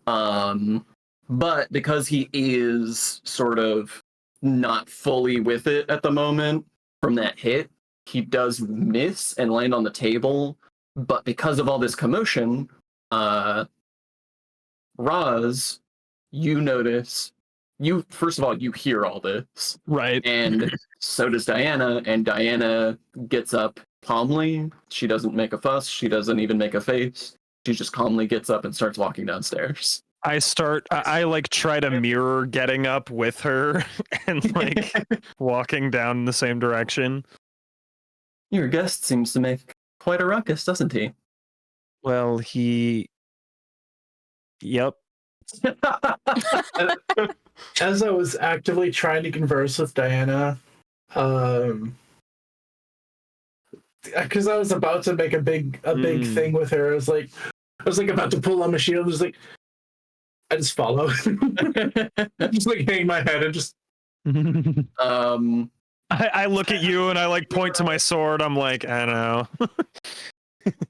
But because he is sort of not fully with it at the moment from that hit, he does miss and land on the table. But because of all this commotion, Roz, you notice, first of all, you hear all this. Right. And so does Diana, and Diana gets up calmly. She doesn't make a fuss. She doesn't even make a face. She just calmly gets up and starts walking downstairs. I like try to mirror getting up with her and like walking down in the same direction. Your guest seems to make quite a ruckus, doesn't he? Well, yep. As I was actively trying to converse with Diana, because I was about to make a big thing with her, I was like about to pull on my shield. I was like, I just follow, just like hang my head and just. I look at you and I like point to my sword. I'm like, I know.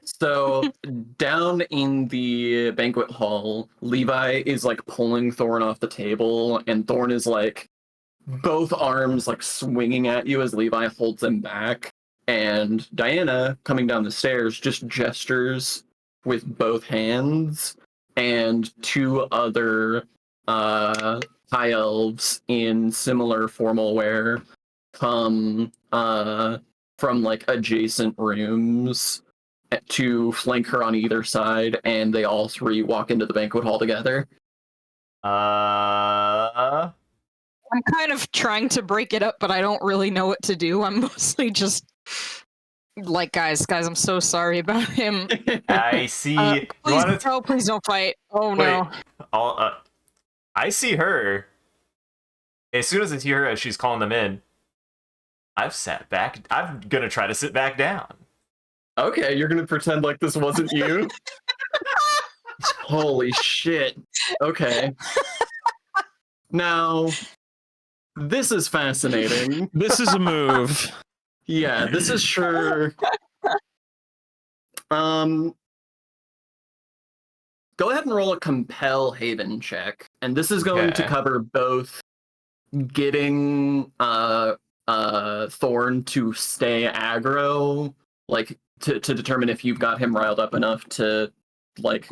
So down in the banquet hall, Levi is like pulling Thorn off the table, and Thorn is like both arms like swinging at you as Levi holds him back. And Diana, coming down the stairs, just gestures with both hands, and two other high elves in similar formal wear come from like adjacent rooms to flank her on either side, and they all three walk into the banquet hall together. I'm kind of trying to break it up, but I don't really know what to do. I'm mostly just like, guys, I'm so sorry about him. I see. Please don't fight. Oh no. I see her. As soon as I see her as she's calling them in, I've sat back. I'm gonna try to sit back down. Okay, you're gonna pretend like this wasn't you? Holy shit. Okay. Now, this is fascinating. This is a move. Yeah, this is sure. Go ahead and roll a compel Haven check, and this is going to cover both getting Thorn to stay aggro, like to determine if you've got him riled up enough to like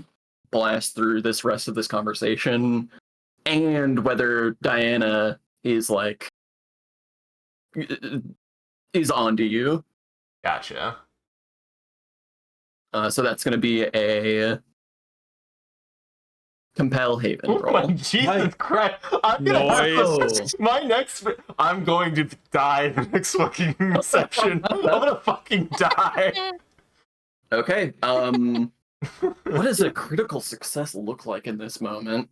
blast through this rest of this conversation, and whether Diana is like is onto you. Gotcha. So that's going to be a compel Haven roll. My Jesus Christ! I'm going to die in the next fucking session. I'm gonna fucking die. Okay. What does a critical success look like in this moment?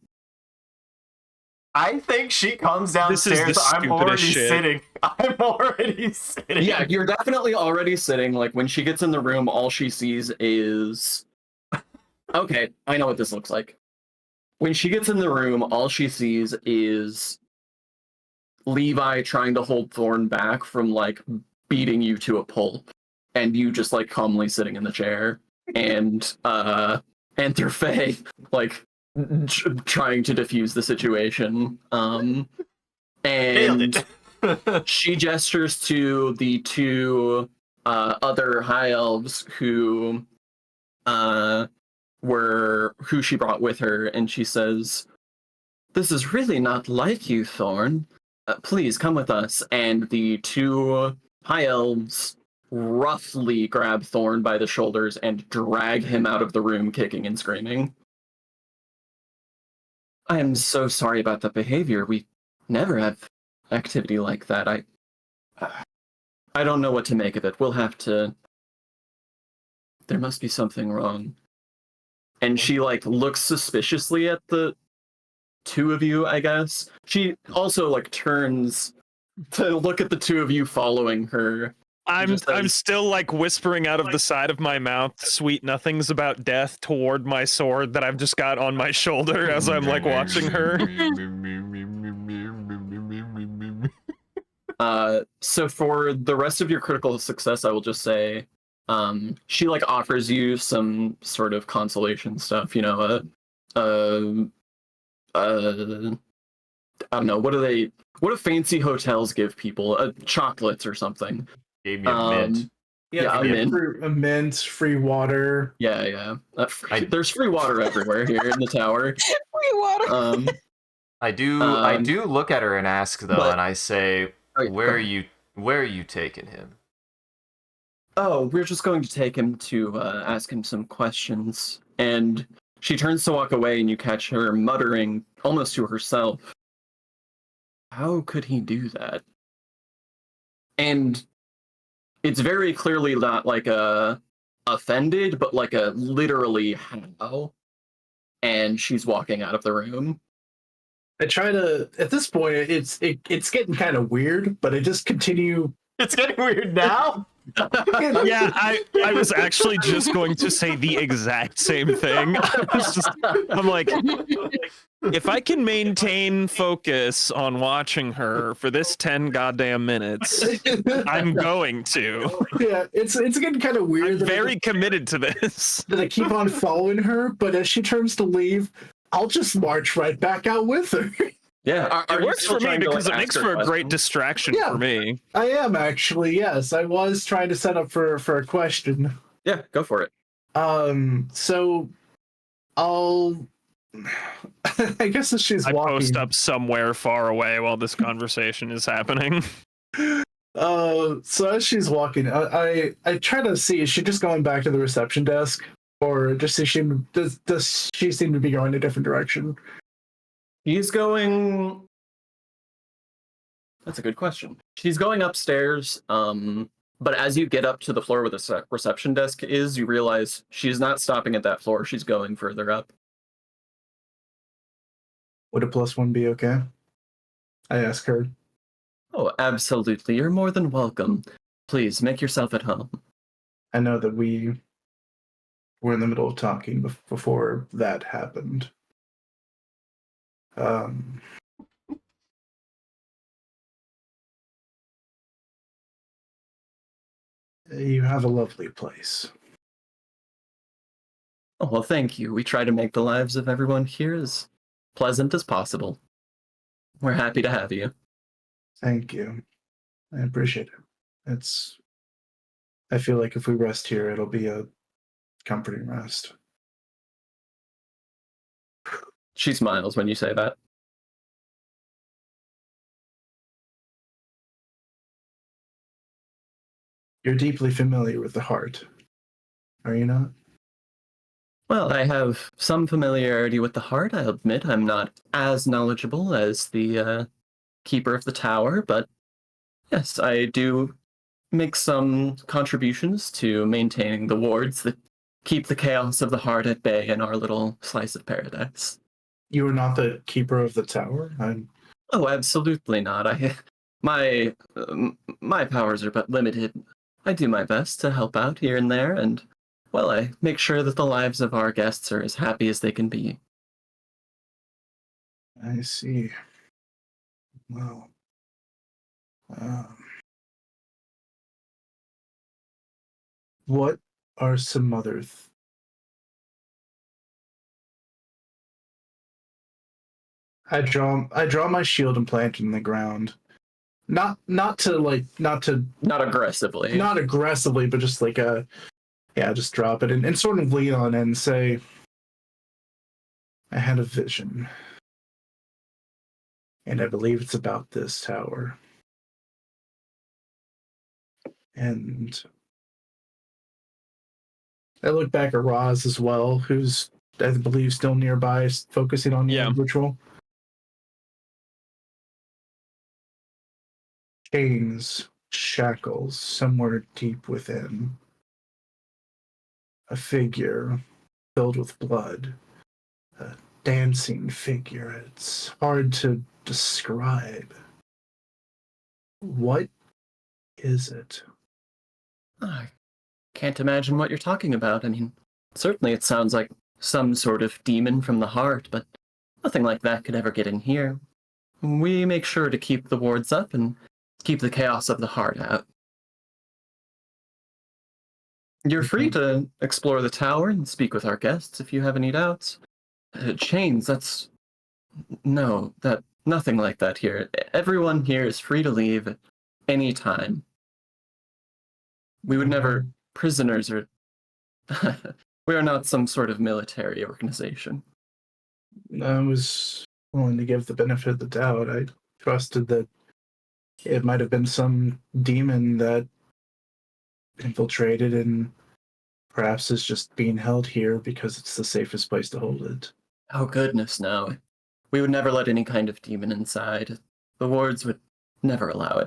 I think she comes This is the downstairs. I'm already shit. sitting. I'm already sitting. Yeah, you're definitely already sitting. Like when she gets in the room, all she sees is. Okay, I know what this looks like. When she gets in the room, all she sees is Levi trying to hold Thorn back from like beating you to a pulp, and you just like calmly sitting in the chair, and enter Faye like trying to defuse the situation. And she gestures to the two other high elves who she brought with her, and she says, "This is really not like you, Thorn. Please come with us." And the two high elves roughly grab Thorn by the shoulders and drag him out of the room, kicking and screaming. I am so sorry about the behavior. We never have activity like that. I don't know what to make of it. We'll have to. There must be something wrong. And she like looks suspiciously at the two of you, I guess. She also like turns to look at the two of you following her. I'm still like whispering out of the side of my mouth sweet nothings about death toward my sword that I've just got on my shoulder as I'm like watching her. So for the rest of your critical success, I will just say, she like offers you some sort of consolation stuff. You know, I don't know. What do fancy hotels give people? Chocolates or something. Gave me a mint. Yeah, a mint. A mint, free water. Yeah. There's free water everywhere here in the tower. Free water. I do look at her and ask though, and I say, where are you taking him? Oh, we're just going to take him to ask him some questions. And she turns to walk away, and you catch her muttering almost to herself, how could he do that? And it's very clearly not like a offended, but like a literally how. And she's walking out of the room. I try to. At this point, it's getting kind of weird, but I just continue. It's getting weird now. Yeah, I was actually just going to say the exact same thing. I'm like, if I can maintain focus on watching her for this 10 goddamn minutes, I'm going to. Yeah, it's getting kind of weird. I'm very committed to this. That I keep on following her, but as she turns to leave, I'll just march right back out with her. Yeah, It works for me because it makes for a great distraction for me. I am actually, yes. I was trying to set up for a question. Yeah, go for it. So I'll I guess as she's walking. I post up somewhere far away while this conversation is happening. So as she's walking, I try to see, is she just going back to the reception desk? Or does she seem to be going a different direction? He's going. That's a good question. She's going upstairs, but as you get up to the floor where the reception desk is, you realize she's not stopping at that floor. She's going further up. Would a +1 be okay? I ask her. Oh, absolutely. You're more than welcome. Please make yourself at home. I know that we were in the middle of talking before that happened. You have a lovely place. Oh, well, thank you. We try to make the lives of everyone here as pleasant as possible. We're happy to have you. Thank you. I appreciate it. I feel like if we rest here, it'll be a comforting rest. She smiles when you say that. You're deeply familiar with the heart, are you not? Well, I have some familiarity with the heart. I admit I'm not as knowledgeable as the keeper of the tower, but yes, I do make some contributions to maintaining the wards that keep the chaos of the heart at bay in our little slice of paradise. You are not the keeper of the tower? Oh, absolutely not. My powers are but limited. I do my best to help out here and there, and well, I make sure that the lives of our guests are as happy as they can be. I see. Well, what are some other I draw my shield and plant it in the ground. Not aggressively. Not aggressively, but just like just drop it and sort of lean on it and say, I had a vision. And I believe it's about this tower. And I look back at Roz as well, who's, I believe, still nearby, focusing on the ritual. Chains, shackles, somewhere deep within. A figure filled with blood. A dancing figure. It's hard to describe. What is it? I can't imagine what you're talking about. I mean, certainly it sounds like some sort of demon from the heart, but nothing like that could ever get in here. We make sure to keep the wards up and keep the chaos of the heart out. You're free to explore the tower and speak with our guests if you have any doubts. Chains, that's... No, nothing like that here. Everyone here is free to leave at any time. We would never... Prisoners are... We are not some sort of military organization. I was willing to give the benefit of the doubt. I trusted that it might have been some demon that infiltrated and perhaps is just being held here because it's the safest place to hold it. Oh goodness, no. We would never let any kind of demon inside. The wards would never allow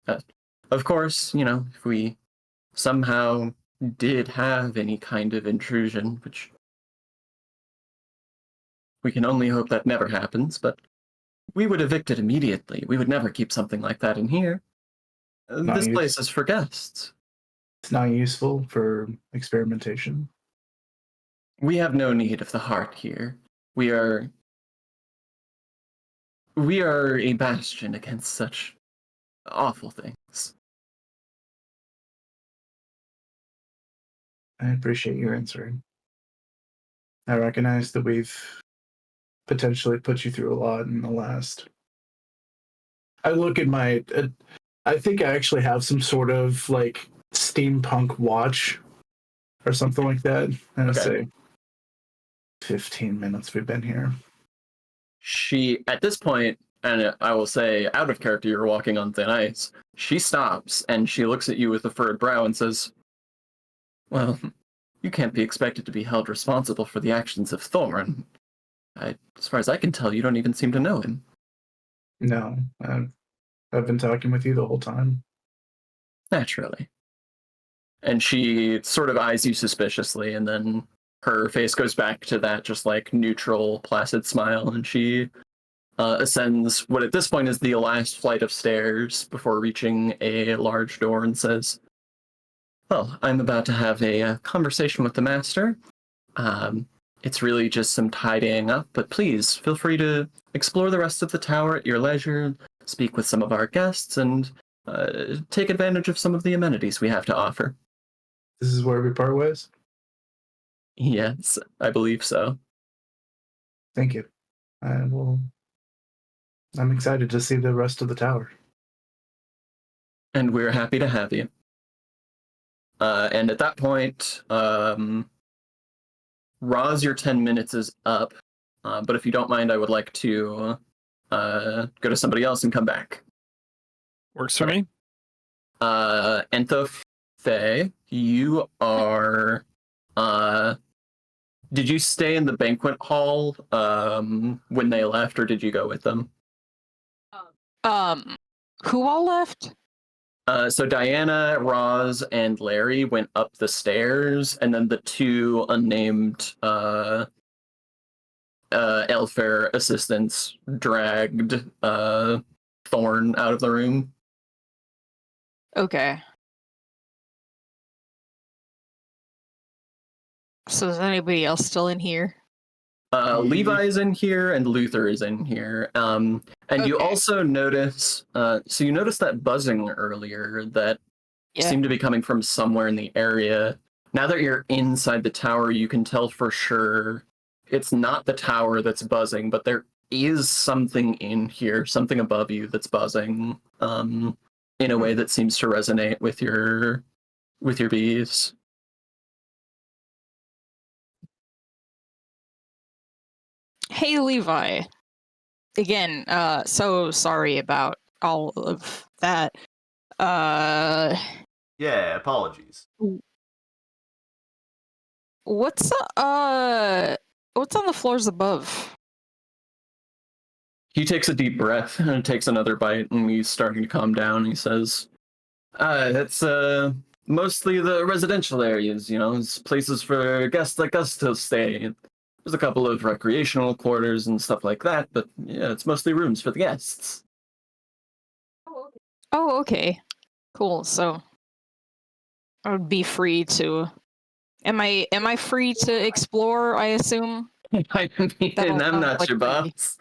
it. Of course, if we somehow did have any kind of intrusion, which we can only hope that never happens, but we would evict it immediately. We would never keep something like that in here. This place is for guests. It's not useful for experimentation. We have no need of the heart here. We are a bastion against such awful things. I appreciate your answering. I recognize that we've potentially put you through a lot in the last. I look at I think I actually have some sort of like steampunk watch or something like that. And I say 15 minutes we've been here. She, at this point, and I will say, out of character, you're walking on thin ice. She stops and she looks at you with a furrowed brow and says, "Well, you can't be expected to be held responsible for the actions of Thorn. As far as I can tell, you don't even seem to know him." No, I've been talking with you the whole time. Naturally. And she sort of eyes you suspiciously, and then her face goes back to that just like neutral, placid smile, and she ascends what at this point is the last flight of stairs before reaching a large door and says, "Well, I'm about to have a conversation with the master. It's really just some tidying up, but please feel free to explore the rest of the tower at your leisure, speak with some of our guests, and take advantage of some of the amenities we have to offer." This is where we part ways? Yes, I believe so. Thank you. I'm excited to see the rest of the tower. And we're happy to have you. And at that point, Roz, your 10 minutes is up. But if you don't mind, I would like to go to somebody else and come back. Works for me. Entho Faye, you are... did you stay in the banquet hall when they left, or did you go with them? Who all left? So Diana, Roz, and Larry went up the stairs, and then the two unnamed Elfair assistants dragged Thorn out of the room. Okay. So is anybody else still in here? Levi is in here, and Luther is in here. And you Okay. also notice, so you noticed that buzzing earlier that seemed to be coming from somewhere in the area. Now that you're inside the tower, you can tell for sure it's not the tower that's buzzing, but there is something in here, something above you that's buzzing, in a way that seems to resonate with your bees. Hey, Levi. Again, so sorry about all of that. Yeah, apologies. What's on the floors above? He takes a deep breath and takes another bite, and he's starting to calm down. He says, "It's mostly the residential areas, it's places for guests like us to stay. There's a couple of recreational quarters and stuff like that, but yeah, it's mostly rooms for the guests." Oh, okay. Cool. So I would be free to... Am I free to explore, I assume? I mean, That'll I'm not sound your like boss.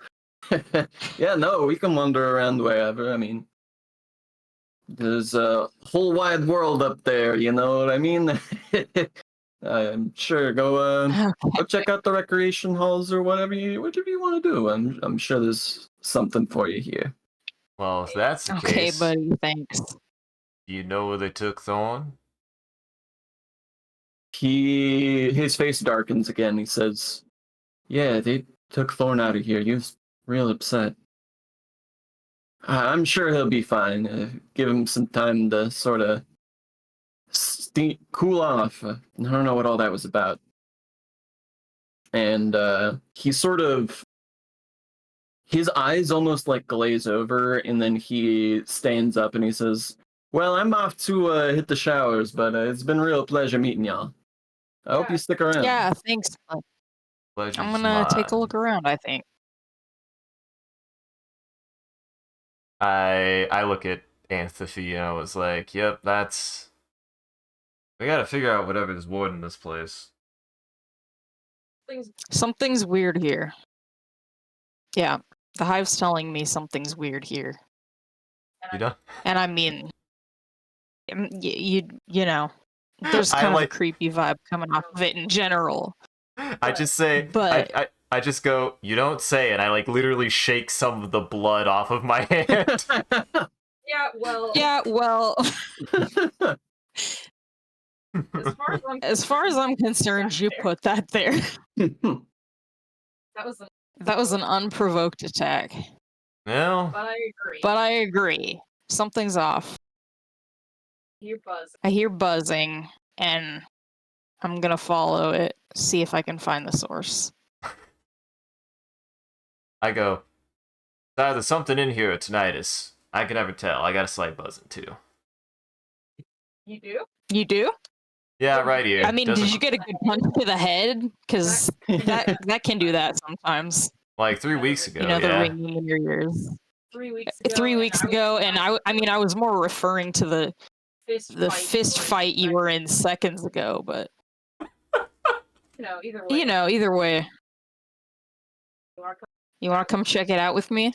Yeah, no, we can wander around wherever. I mean, There's a whole wide world up there, you know what I mean? I'm sure go check out the recreation halls or whatever you want to do. I'm sure there's something for you here. Well, if that's the Okay, case, buddy, thanks. do you know where they took Thorn? His face darkens again. He says, "Yeah, they took Thorn out of here. He was real upset. I'm sure he'll be fine. Give him some time to sort of cool off. I don't know what all that was about." And he sort of, his eyes almost like glaze over, and then he stands up and he says, "Well, I'm off to hit the showers, but it's been a real pleasure meeting y'all. I hope you stick around." Yeah, thanks. Pleasure's I'm gonna take a mine. look around, I think. I look at Anthifi and I was like, yep, that's... We gotta figure out whatever's warding this place. Something's weird here. Yeah, the hive's telling me something's weird here. You know? And I mean, you know, there's I kind of a like- creepy vibe coming off of it in general. I just say, But- I just go, you don't say, and I like literally shake some of the blood off of my hand. Yeah, well, as far as I'm concerned, you put that there. That was an unprovoked attack. Well, But I agree. Something's off. I hear buzzing, and I'm gonna follow it, see if I can find the source. I go, it's either something in here or tinnitus. I can never tell. I got a slight buzzing too. You do? Yeah, right here. I mean, Doesn't- did you get a good punch to the head? Because that can do that sometimes. Like 3 weeks ago, You know, the yeah. ringing in your ears. 3 weeks ago, and I mean, I was more referring to the fist fight you were in seconds ago, but you know, either way. You want to come check it out with me?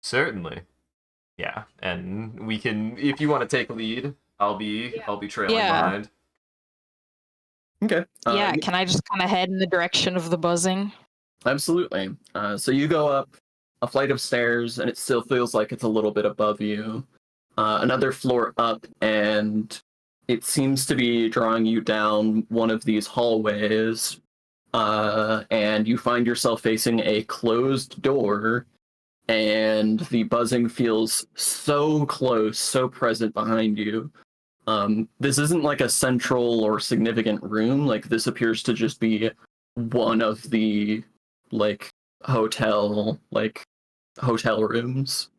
Certainly. Yeah, and we can, if you want to take lead, I'll be trailing Yeah. behind. Okay. Yeah, can I just kind of head in the direction of the buzzing? Absolutely. So you go up a flight of stairs, and it still feels like it's a little bit above you. Another floor up, and it seems to be drawing you down one of these hallways. And you find yourself facing a closed door, and the buzzing feels so close, so present behind you. This isn't like a central or significant room. Like, this appears to just be one of the hotel rooms.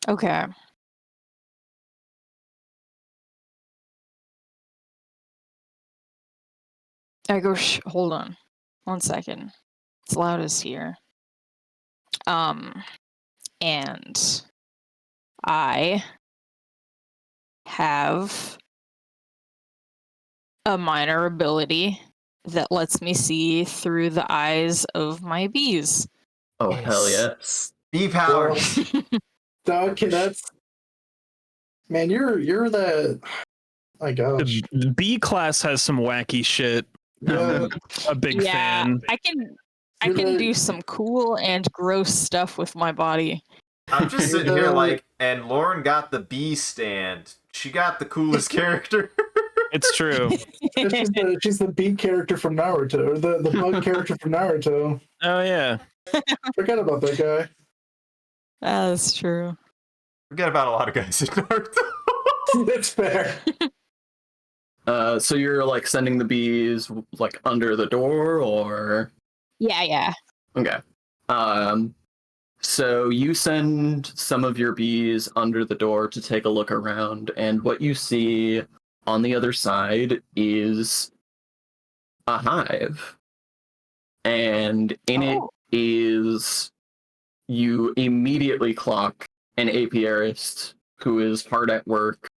Okay. I go, hold on. 1 second. It's loud as here. And I have a minor ability that lets me see through the eyes of my bees. Oh, Yes. hell yes. Bee power! Okay, that's man. You're the. My gosh. The B class has some wacky shit. Yeah. A big Yeah, fan. I can You're do some cool and gross stuff with my body. I'm just sitting here like, and Lauren got the bee stand. She got the coolest character. It's true. She's the B character from Naruto, or the bug character from Naruto. Oh yeah. Forget about that guy. That's true. Forget about a lot of guys in Naruto. That's fair. So you're like sending the bees like under the door, or Yeah. okay. So you send some of your bees under the door to take a look around, and what you see on the other side is a hive. And in it is, you immediately clock an apiarist who is hard at work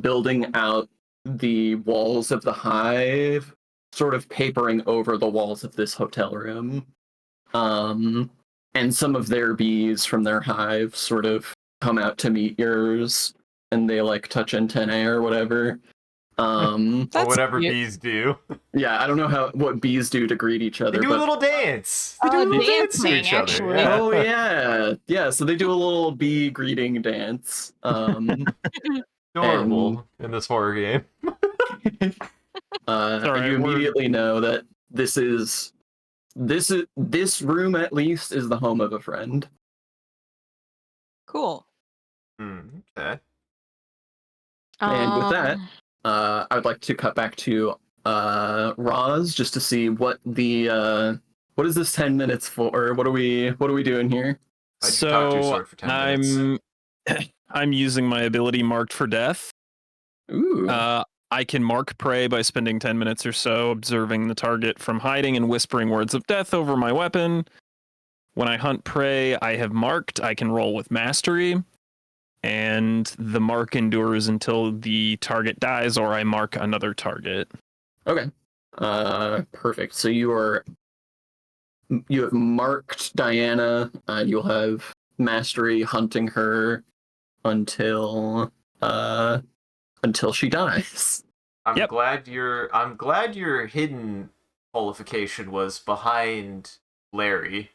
building out the walls of the hive, sort of papering over the walls of this hotel room. And some of their bees from their hive sort of come out to meet yours, and they like touch antennae or whatever. Or That's whatever cute. bees do. Yeah, I don't know what bees do to greet each They other, do but a little dance. They do a little dance to dancing, each other. actually. Yeah. oh yeah, so they do a little bee greeting dance. Adorable in this horror game. And Sorry, you immediately know that this room at least is the home of a friend. Cool. Okay. And with that, Um, I would like to cut back to Roz just to see what is this 10 minutes for? What are we doing here? Why'd you talk to your So sword for 10 minutes? I'm using my ability marked for death. Ooh. I can mark prey by spending 10 minutes or so observing the target from hiding and whispering words of death over my weapon. When I hunt prey I have marked, I can roll with mastery, and the mark endures until the target dies or I mark another target. Okay. Perfect. So you have marked Diana, and you'll have mastery hunting her until she dies. I'm Yep. glad your hidden qualification was behind Larry.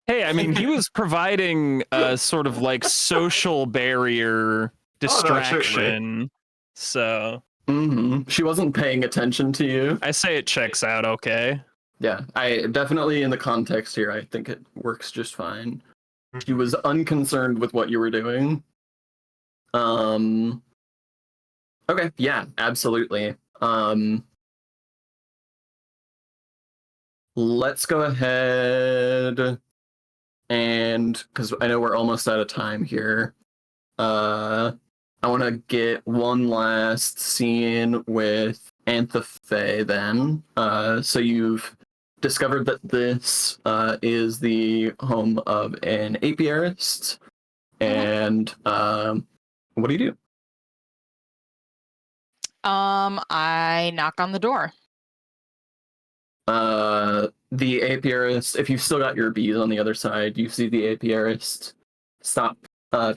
Hey, I mean, he was providing a sort of like social barrier distraction. So She wasn't paying attention to you. I say it checks out okay. Yeah, I definitely in the context here, I think it works just fine. She was unconcerned with what you were doing. Okay, yeah, absolutely. Let's go ahead and because I know we're almost out of time here. I want to get one last scene with Anthe then. So you've discovered that this is the home of an apiarist, and what do you do? I knock on the door. The apiarist, if you've still got your bees on the other side, you see the apiarist stop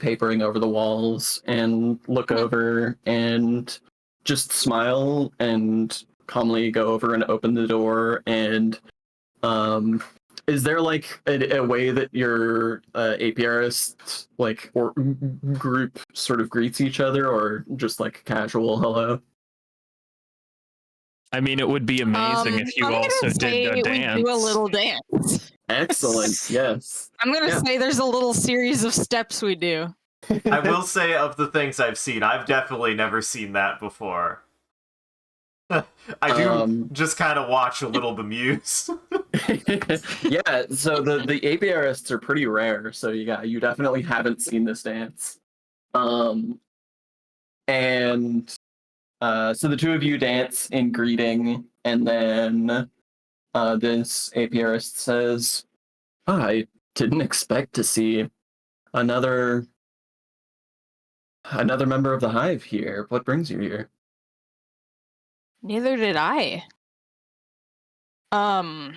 papering over the walls and look over and just smile and calmly go over and open the door. And is there like a way that your apiarist like or group sort of greets each other, or just like casual hello? I mean, it would be amazing if you I'm gonna also say did a dance. we do a little dance. Excellent. Yes. I'm gonna Yeah. say there's a little series of steps we do. I will say, of the things I've seen, I've definitely never seen that before. I do just kind of watch a little bemused. Yeah, so the apiarists are pretty rare, so yeah, you definitely haven't seen this dance. And so the two of you dance in greeting, and then this apiarist says, I didn't expect to see another member of the hive here. What brings you here? Neither did I. Are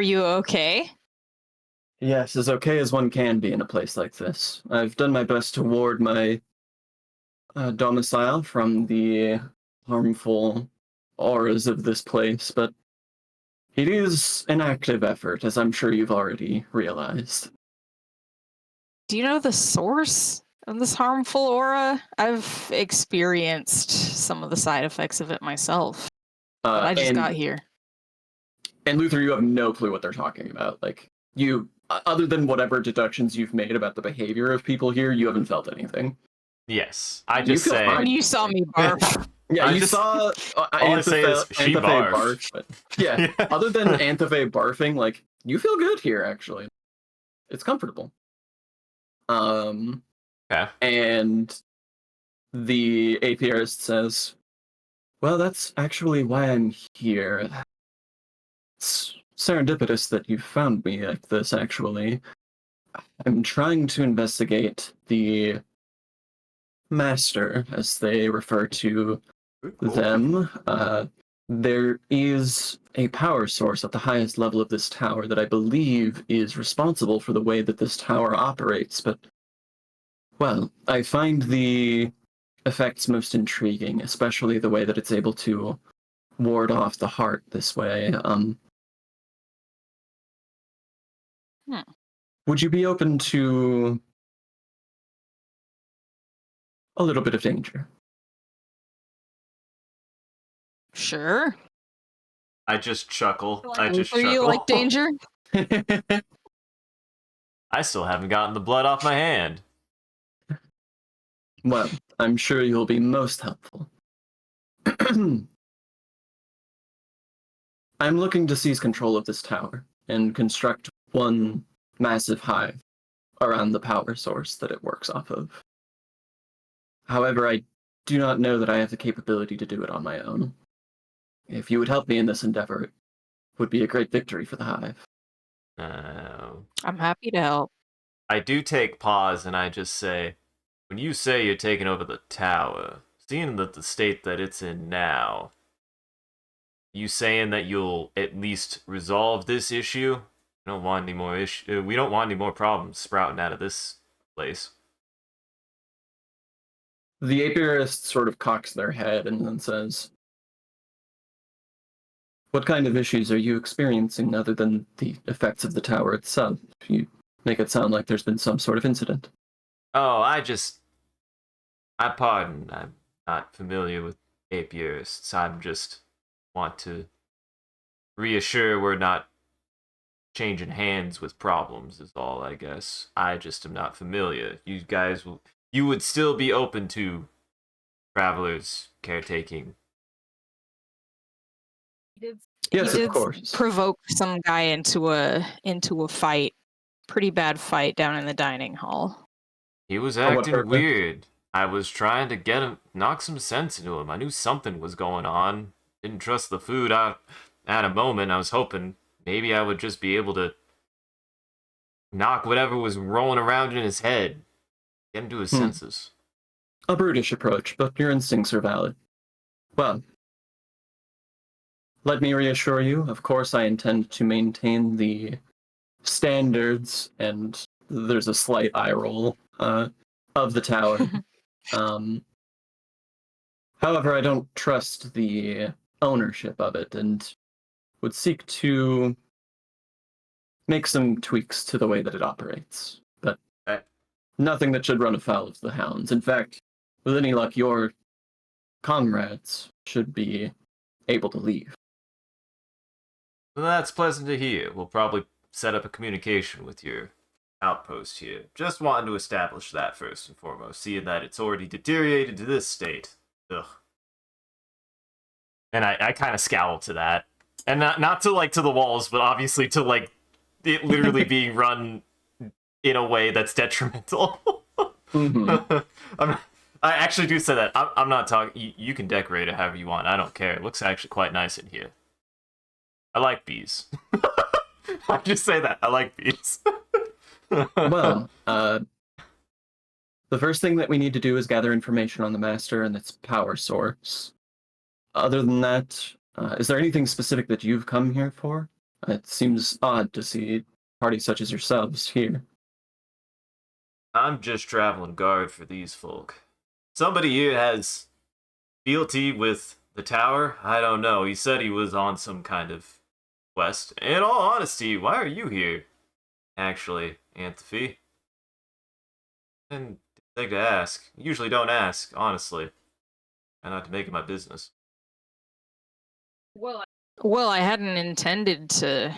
you okay? Yes, as okay as one can be in a place like this. I've done my best to ward my domicile from the harmful auras of this place, but it is an active effort, as I'm sure you've already realized. Do you know the source of this harmful aura? I've experienced some of the side effects of it myself. But I just got here. And Luther, you have no clue what they're talking about. Like, you, other than whatever deductions you've made about the behavior of people here, you haven't felt anything. Yes, I just feel say. fine. You saw me barf. Yeah, you saw all I say is she Anthe barfed. barf. But yeah, other than Anthe barfing, like, you feel good here, actually. It's comfortable. Okay. And the apiarist says, well, that's actually why I'm here. It's serendipitous that you found me like this, actually. I'm trying to investigate the master, as they refer to them. There is a power source at the highest level of this tower that I believe is responsible for the way that this tower operates, but Well, I find the effects most intriguing, especially the way that it's able to ward off the heart this way. Would you be open to a little bit of danger? Sure. I just chuckle. I just For you chuckle. like danger? I still haven't gotten the blood off my hand. Well, I'm sure you'll be most helpful. I'm looking to seize control of this tower and construct one massive hive around the power source that it works off of. However, I do not know that I have the capability to do it on my own. If you would help me in this endeavor, it would be a great victory for the hive. I'm happy to help. I do take pause and I just say, when you say you're taking over the tower, seeing that the state that it's in now, you saying that you'll at least resolve this issue? We don't want any more we don't want any more problems sprouting out of this place. The apiarist sort of cocks their head and then says, "What kind of issues are you experiencing other than the effects of the tower itself? You make it sound like there's been some sort of incident." Oh, I pardon. I'm not familiar with apiarists. I'm just want to reassure we're not changing hands with problems is all, I guess. I just am not familiar. You would still be open to travelers caretaking. Yes, He of did course. provoke some guy into a fight. Pretty bad fight down in the dining hall. He was For what acting purpose? weird. I was trying to get him, knock some sense into him. I knew something was going on. Didn't trust the food. At a moment, I was hoping maybe I would just be able to knock whatever was rolling around in his head, get him to his senses. A brutish approach, but your instincts are valid. Well, let me reassure you, of course I intend to maintain the standards, and there's a slight eye roll, of the tower. However, I don't trust the ownership of it, and would seek to make some tweaks to the way that it operates. But nothing that should run afoul of the hounds. In fact, with any luck, your comrades should be able to leave. Well, that's pleasant to hear. We'll probably set up a communication with your outpost here. Just wanting to establish that first and foremost, seeing that it's already deteriorated to this state. Ugh. And I kind of scowl to that. And not to like to the walls, but obviously to like it literally being run in a way that's detrimental. I actually do say that. I'm not talking. You can decorate it however you want. I don't care. It looks actually quite nice in here. I like bees. I just say that. I like bees. Well, the first thing that we need to do is gather information on the master and its power source. Other than that, is there anything specific that you've come here for? It seems odd to see parties such as yourselves here. I'm just traveling guard for these folk. Somebody here has fealty with the tower. I don't know. He said he was on some kind of quest. In all honesty, why are you here? Actually, Antiphy. And thing to ask. Usually don't ask, honestly. I not to make it my business. Well, I hadn't intended to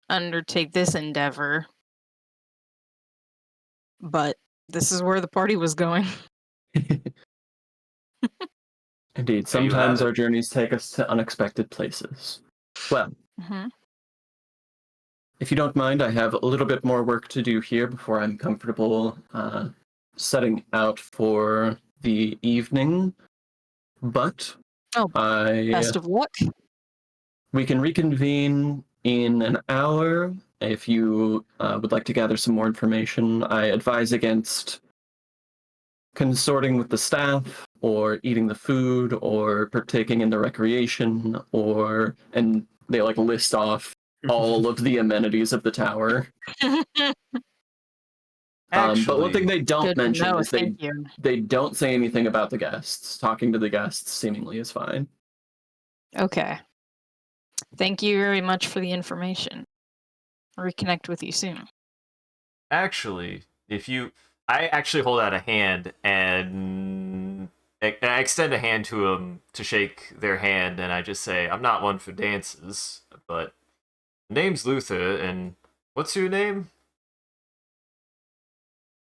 undertake this endeavor, but this is where the party was going. Indeed, There you have sometimes it. our journeys take us to unexpected places. Well, if you don't mind, I have a little bit more work to do here before I'm comfortable setting out for the evening. But Best of luck. we can reconvene in an hour if you would like to gather some more information. I advise against consorting with the staff or eating the food or partaking in the recreation and they like list off all of the amenities of the tower. But one thing they don't Good to mention know. is Thank you. they don't say anything about the guests. Talking to the guests seemingly is fine. Okay. Thank you very much for the information. I'll reconnect with you soon. Actually, I actually hold out a hand and I extend a hand to them to shake their hand, and I just say, I'm not one for dances, but the name's Luther, and what's your name?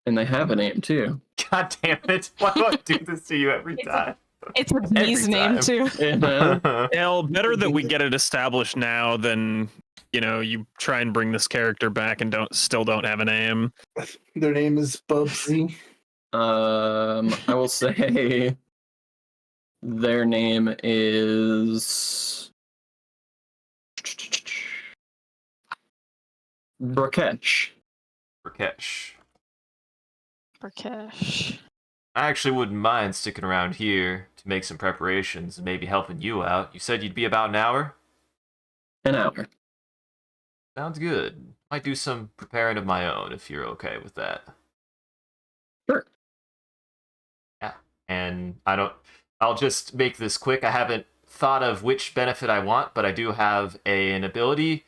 And they have a name too. God damn it. Why do I do this to you every time? It's a bee's name, time. too. Well, better that we get it established now than you try and bring this character back and still don't have a name. Their name is Bubsy. I will say their name is Rakesh. Rakesh. Rakesh. I actually wouldn't mind sticking around here to make some preparations and maybe helping you out. You said you'd be about an hour? An hour. Sounds good. Might do some preparing of my own if you're okay with that. Sure. Yeah. And I'll just make this quick. I haven't thought of which benefit I want, but I do have an ability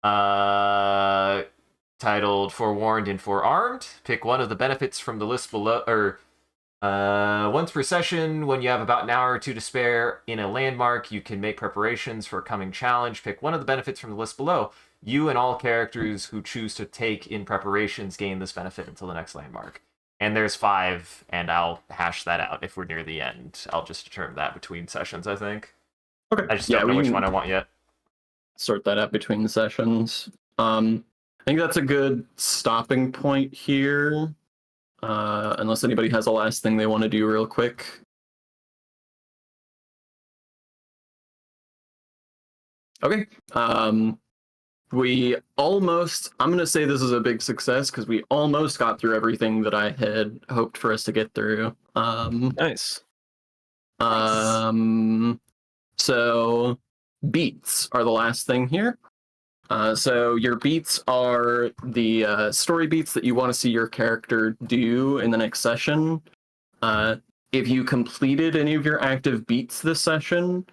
titled Forewarned and Forearmed. Pick one of the benefits from the list below, or once per session, when you have about an hour or two to spare in a landmark, you can make preparations for a coming challenge. Pick one of the benefits from the list below. You and all characters who choose to take in preparations gain this benefit until the next landmark. And there's 5, and I'll hash that out if we're near the end. I'll just determine that between sessions, I think. Okay. I just don't know which one I want yet. Sort that out between the sessions. I think that's a good stopping point here. Unless anybody has a last thing they want to do real quick. Okay. I'm going to say this is a big success because we almost got through everything that I had hoped for us to get through. Nice. So beats are the last thing here. So your beats are the story beats that you want to see your character do in the next session. If you completed any of your active beats this session,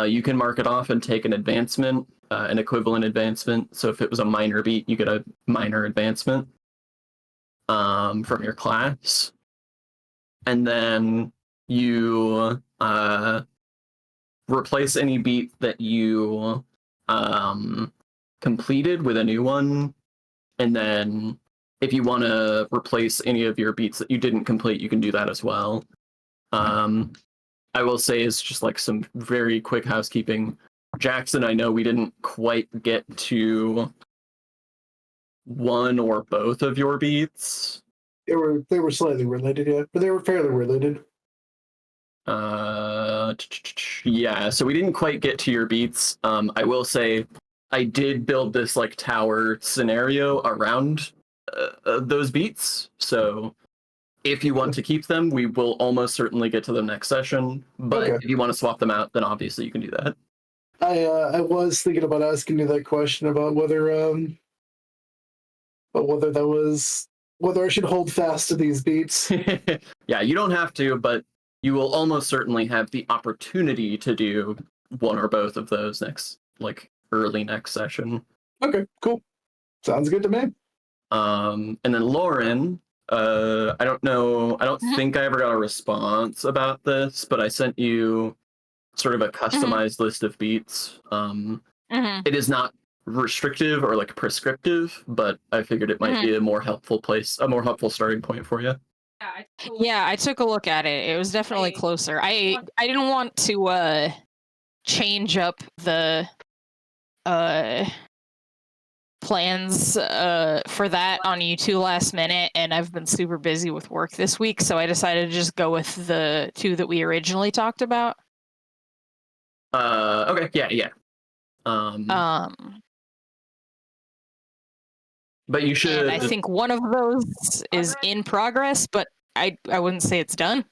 you can mark it off and take an advancement, an equivalent advancement. So if it was a minor beat, you get a minor advancement from your class. And then you replace any beat that you completed with a new one, and then if you want to replace any of your beats that you didn't complete, you can do that as well. I will say is just like some very quick housekeeping. Jackson, I know we didn't quite get to one or both of your beats. They were slightly related, yeah, but they were fairly related. Yeah, so we didn't quite get to your beats. I will say I did build this like tower scenario around those beats. So if you want to keep them, we will almost certainly get to them next session. But Okay. if you want to swap them out, then obviously you can do that. I was thinking about asking you that question about whether whether I should hold fast to these beats. Yeah, you don't have to, but you will almost certainly have the opportunity to do one or both of those early next session. Okay, cool. Sounds good to me. And then Lauren, I don't know, I don't think I ever got a response about this, but I sent you sort of a customized list of beats. It is not restrictive or like prescriptive, but I figured it might be a more helpful starting point for you. Yeah, I took a look at it. It was definitely closer. I didn't want to change up the plans for that on you two last minute, and I've been super busy with work this week, so I decided to just go with the 2 that we originally talked about. Okay, yeah. But you should. And I think one of those is in progress, but I wouldn't say it's done.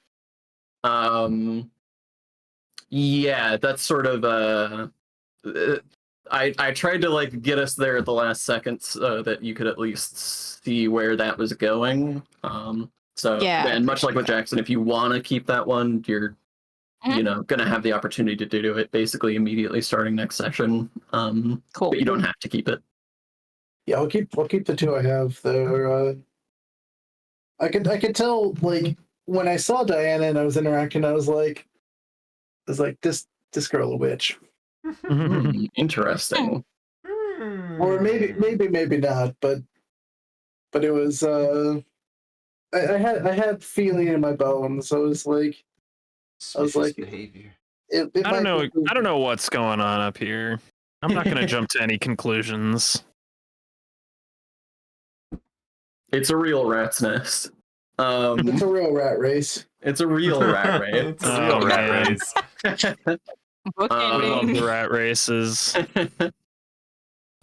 Yeah, that's sort of I tried to like get us there at the last second so that you could at least see where that was going. So Yeah. and much like with Jackson, if you want to keep that one, you're Mhm. gonna have the opportunity to do it basically immediately starting next session. Cool. But you don't have to keep it. Yeah, I'll keep the two I have. They're I could tell like when I saw Diana and I was interacting, I was like this girl a witch. Interesting. Or maybe not, but it was I had feeling in my bones. So I was like Suspicious behavior. it I don't might know. be- I don't know what's going on up here. I'm not gonna jump to any conclusions. It's a real rat's nest. It's a real rat race. It's a real rat race. It's a real Oh, rat man. race. I love Bookending. the rat races.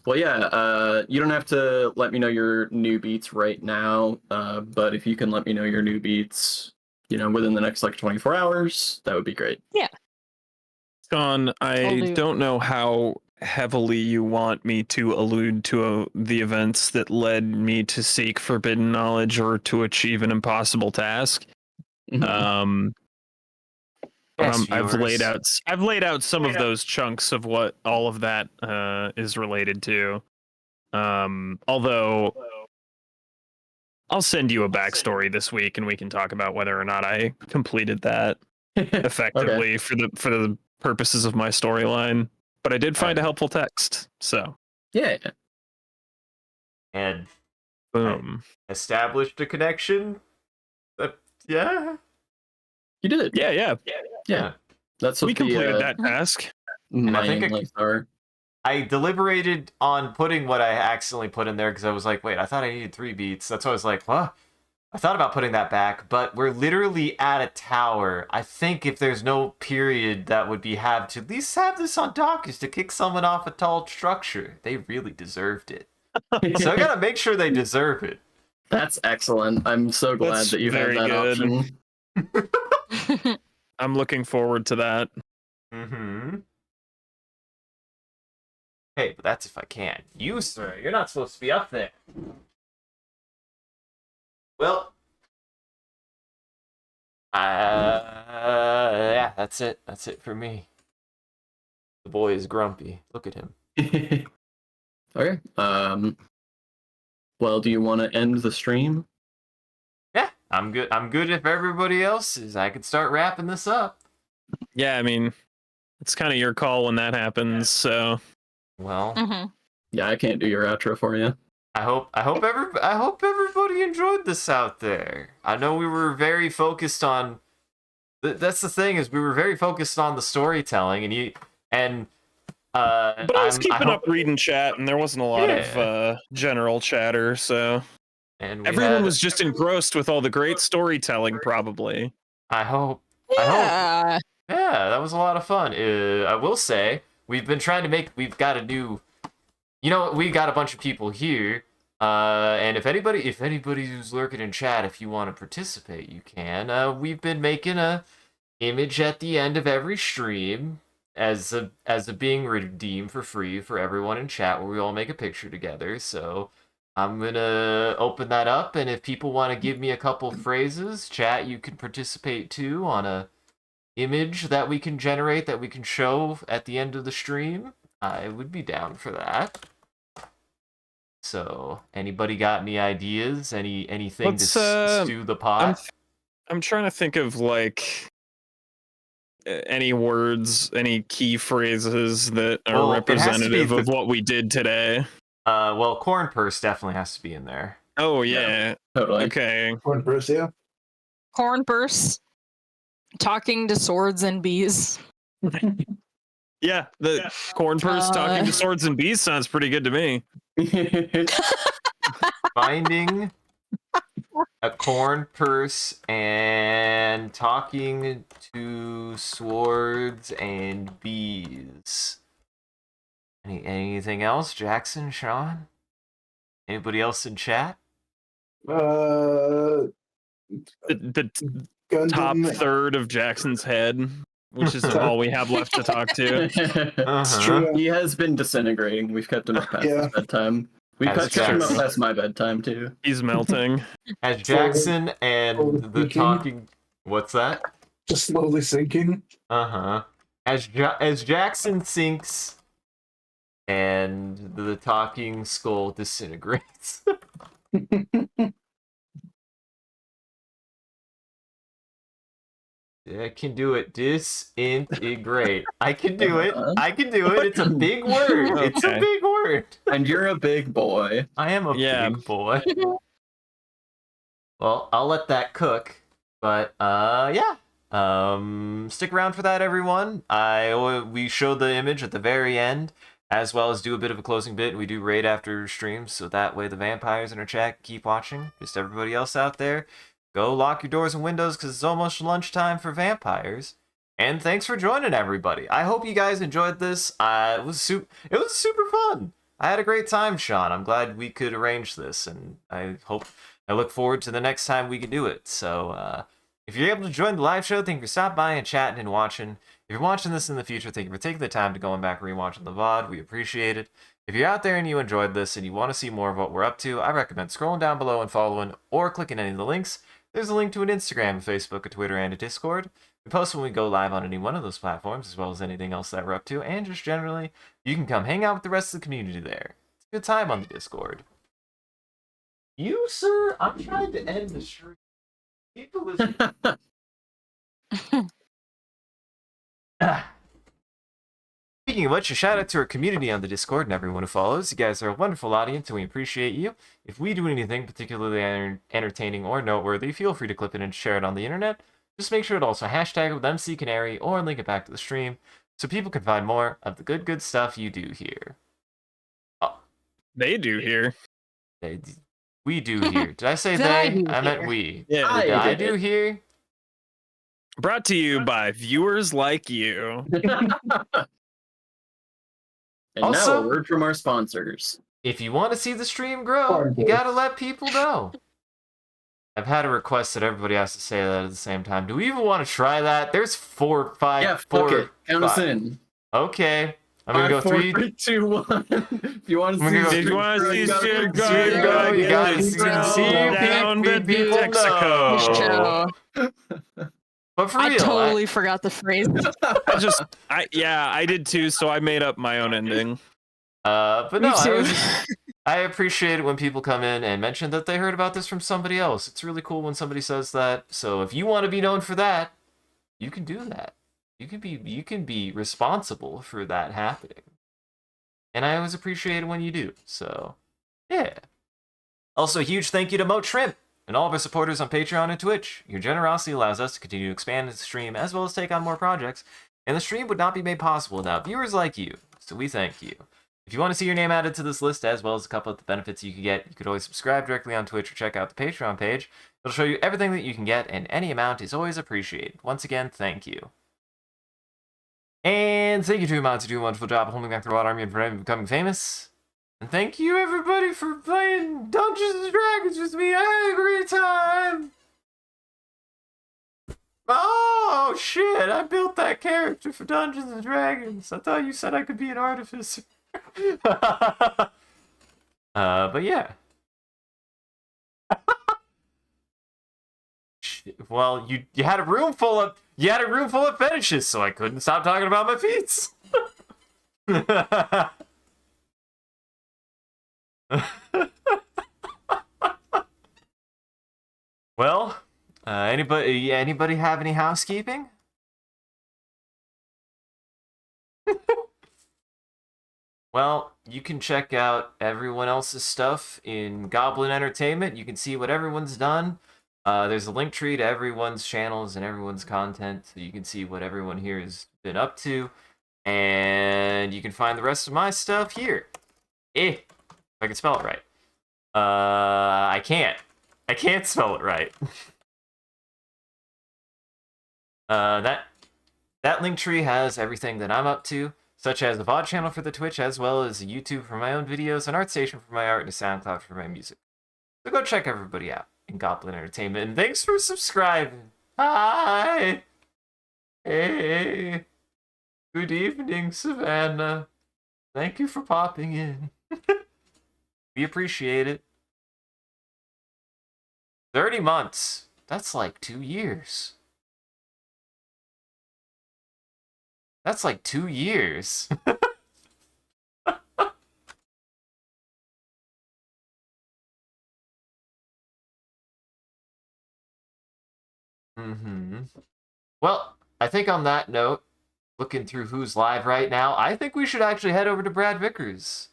Well, yeah, you don't have to let me know your new beats right now, but if you can let me know your new beats, within the next like 24 hours, that would be great. John, I do. don't know how heavily you want me to allude to the events that led me to seek forbidden knowledge or to achieve an impossible task. Mhm. But Yes, I've laid out some of those chunks of what all of that is related to. Although I'll send you a backstory this week, and we can talk about whether or not I completed that effectively for the purposes of my storyline. But I did find a helpful text, so Yeah. And boom. established a connection. Yeah. You did it. Yeah. That's what We completed the that task. I think mining lights are. I deliberated on putting what I accidentally put in there because I was like, wait, I thought I needed 3 beats. That's why I was like, what? I thought about putting that back, but we're literally at a tower. I think if there's no period that would be have to at least have this on dock is to kick someone off a tall structure. They really deserved it. So I gotta make sure they deserve it. That's excellent. I'm so glad That's that you have very that good. option. I'm looking forward to that. Mm-hmm. Hey, but that's if I can. You, sir, you're not supposed to be up there. Well, yeah, that's it. That's it for me. The boy is grumpy. Look at him. Okay. Well, do you want to end the stream? Yeah, I'm good. I'm good if everybody else is. I can start wrapping this up. Yeah, I mean, it's kind of your call when that happens. So Well, Mhm. Yeah, I can't do your outro for you. I hope everybody enjoyed this out there. I know we were very focused on. That's the thing is we were very focused on the storytelling but I was I keeping hope, up reading chat, and there wasn't a lot Yeah. of general chatter. So and we everyone had, was just engrossed with all the great storytelling, probably. I hope. Yeah. Yeah, that was a lot of fun. I will say we've been trying to make. We've got a new. We got a bunch of people here. And if anybody who's lurking in chat, if you want to participate, you can. We've been making a image at the end of every stream as a being redeemed for free for everyone in chat, where we all make a picture together. So I'm gonna open that up, and if people want to give me a couple phrases, chat, you can participate too on a image that we can generate that we can show at the end of the stream. I would be down for that. So, anybody got any ideas? Anything Let's, to stew the pot? I'm trying to think of like any words, any key phrases that are Well, it has to be representative of what we did today. Well, corn purse definitely has to be in there. Oh yeah. Totally. Okay. Corn burst, yeah. Corn bursts. Talking to swords and bees. Yeah, the corn purse talking to swords and bees sounds pretty good to me. Finding a corn purse and talking to swords and bees. Anything else, Jackson, Sean? Anybody else in chat? The top Gundam, third of Jackson's head. which is all we have left to talk to. It's true. He has been disintegrating. We've kept him up past his bedtime. We've As kept him up Jackson. past my bedtime too. He's melting. As Jackson and the Speaking. talking. What's that? Just slowly sinking. As Jackson sinks and the talking skull disintegrates. I can do it. Disintegrate. I can do it. I can do it. It's a big word. It's a Okay. big word. And you're a big boy. I am a Yeah. big boy. Well, I'll let that cook. But yeah. Stick around for that, everyone. We show the image at the very end, as well as do a bit of a closing bit. We do raid after streams, so that way the vampires in our chat can keep watching. Just everybody else out there, go lock your doors and windows because it's almost lunchtime for vampires. And thanks for joining, everybody. I hope you guys enjoyed this. It was super fun. I had a great time, Sean. I'm glad we could arrange this, and I look forward to the next time we can do it. So, if you're able to join the live show, thank you for stopping by and chatting and watching. If you're watching this in the future, thank you for taking the time to going back and rewatching the VOD. We appreciate it. If you're out there and you enjoyed this and you want to see more of what we're up to, I recommend scrolling down below and following or clicking any of the links. There's a link to an Instagram, a Facebook, a Twitter, and a Discord. We post when we go live on any one of those platforms, as well as anything else that we're up to, and just generally, you can come hang out with the rest of the community there. It's a good time on the Discord. You, sir, I'm trying to end the stream. People listen. Speaking of which, a shout out to our community on the Discord and everyone who follows. You guys are a wonderful audience and we appreciate you. If we do anything particularly entertaining or noteworthy, feel free to clip it and share it on the internet. Just make sure to also hashtag it with MCCanary or link it back to the stream so people can find more of the good stuff you do here. Oh, They do here. we do here. Did I say Did I they? do I meant here? we. Yeah. I did do it. here. Brought to you by viewers like you. And Also- now a word from our sponsors. If you want to see the stream grow, you gotta let people know. I've had a request that everybody has to say that at the same time. Do we even want to try that? There's four, five, Yeah, four. fuck it. Count us five. in. Okay. I'm gonna go 5, 4, 3. 3, 2, 1. If you want to I'm see gonna go If you want to see stream grow, stream you grow, gotta you get gotta it see grow. down to people Texaco. know. Show. But for I real, totally forgot the phrase. I did too, so I made up my own ending. but Me no, too. I appreciate it when people come in and mention that they heard about this from somebody else. It's really cool when somebody says that. So if you want to be known for that, you can do that. You can be responsible for that happening. And I always appreciate it when you do. So, yeah. Also, a huge thank you to Moat Shrimp and all of our supporters on Patreon and Twitch. Your generosity allows us to continue to expand the stream as well as take on more projects. And the stream would not be made possible without viewers like you. So we thank you. If you want to see your name added to this list, as well as a couple of the benefits you can get, you could always subscribe directly on Twitch or check out the Patreon page. It'll show you everything that you can get, and any amount is always appreciated. Once again, thank you. And thank you to Mods who do a wonderful job holding back the Rod Army and preventing becoming famous. And thank you, everybody, for playing Dungeons and Dragons with me. I had a great time. Oh, shit, I built that character for Dungeons and Dragons. I thought you said I could be an artificer. But yeah. Well, you had a room full of fetishes, so I couldn't stop talking about my feet. Well, anybody have any housekeeping? Well, you can check out everyone else's stuff in Goblin Entertainment. You can see what everyone's done. There's a link tree to everyone's channels and everyone's content, so you can see what everyone here has been up to. And you can find the rest of my stuff here. If I can spell it right. I can't. I can't spell it right. That link tree has everything that I'm up to, such as the VOD channel for the Twitch, as well as a YouTube for my own videos, an ArtStation for my art, and a SoundCloud for my music. So go check everybody out in Goblin Entertainment, and thanks for subscribing. Bye! Hey, good evening, Savannah. Thank you for popping in. We appreciate it. 30 months. That's like 2 years. That's like 2 years. Well, I think on that note, looking through who's live right now, I think we should actually head over to Brad Vickers.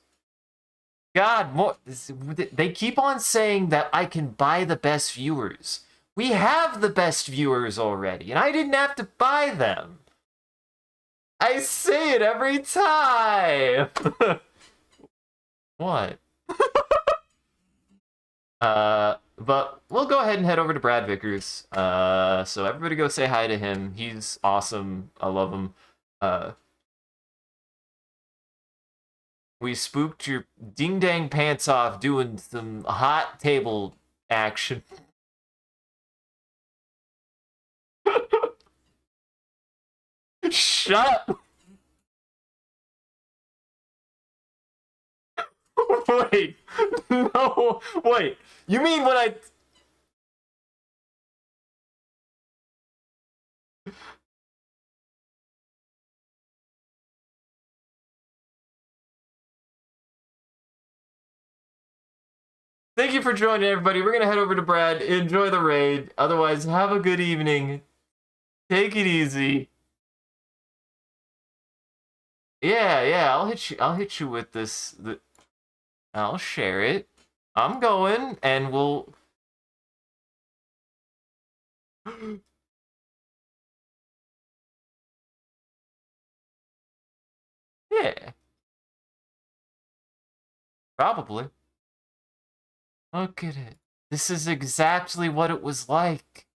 God, more they keep on saying that I can buy the best viewers. We have the best viewers already, and I didn't have to buy them. I say it every time. What? But we'll go ahead and head over to Brad Vickers. So everybody go say hi to him. He's awesome. I love him. We spooked your ding dang pants off doing some hot table action. Shut up. Wait. No. Wait. You mean when I... Thank you for joining, everybody. We're going to head over to Brad. Enjoy the raid. Otherwise, have a good evening. Take it easy. Yeah. I'll hit you with this. I'll share it. I'm going, and we'll... Yeah. Probably. Look at it. This is exactly what it was like.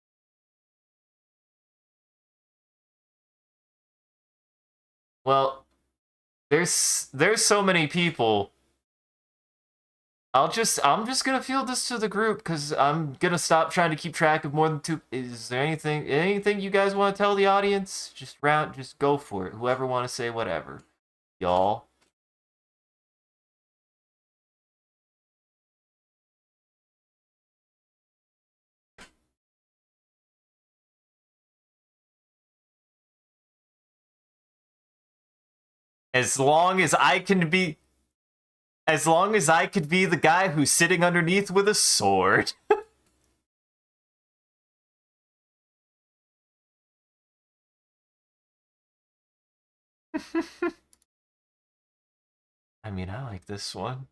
Well, there's so many people. I'm just gonna field this to the group because I'm gonna stop trying to keep track of more than 2. Is there anything you guys want to tell the audience? Just go for it. Whoever want to say whatever, y'all. As long as I can be the guy who's sitting underneath with a sword. I mean, I like this one.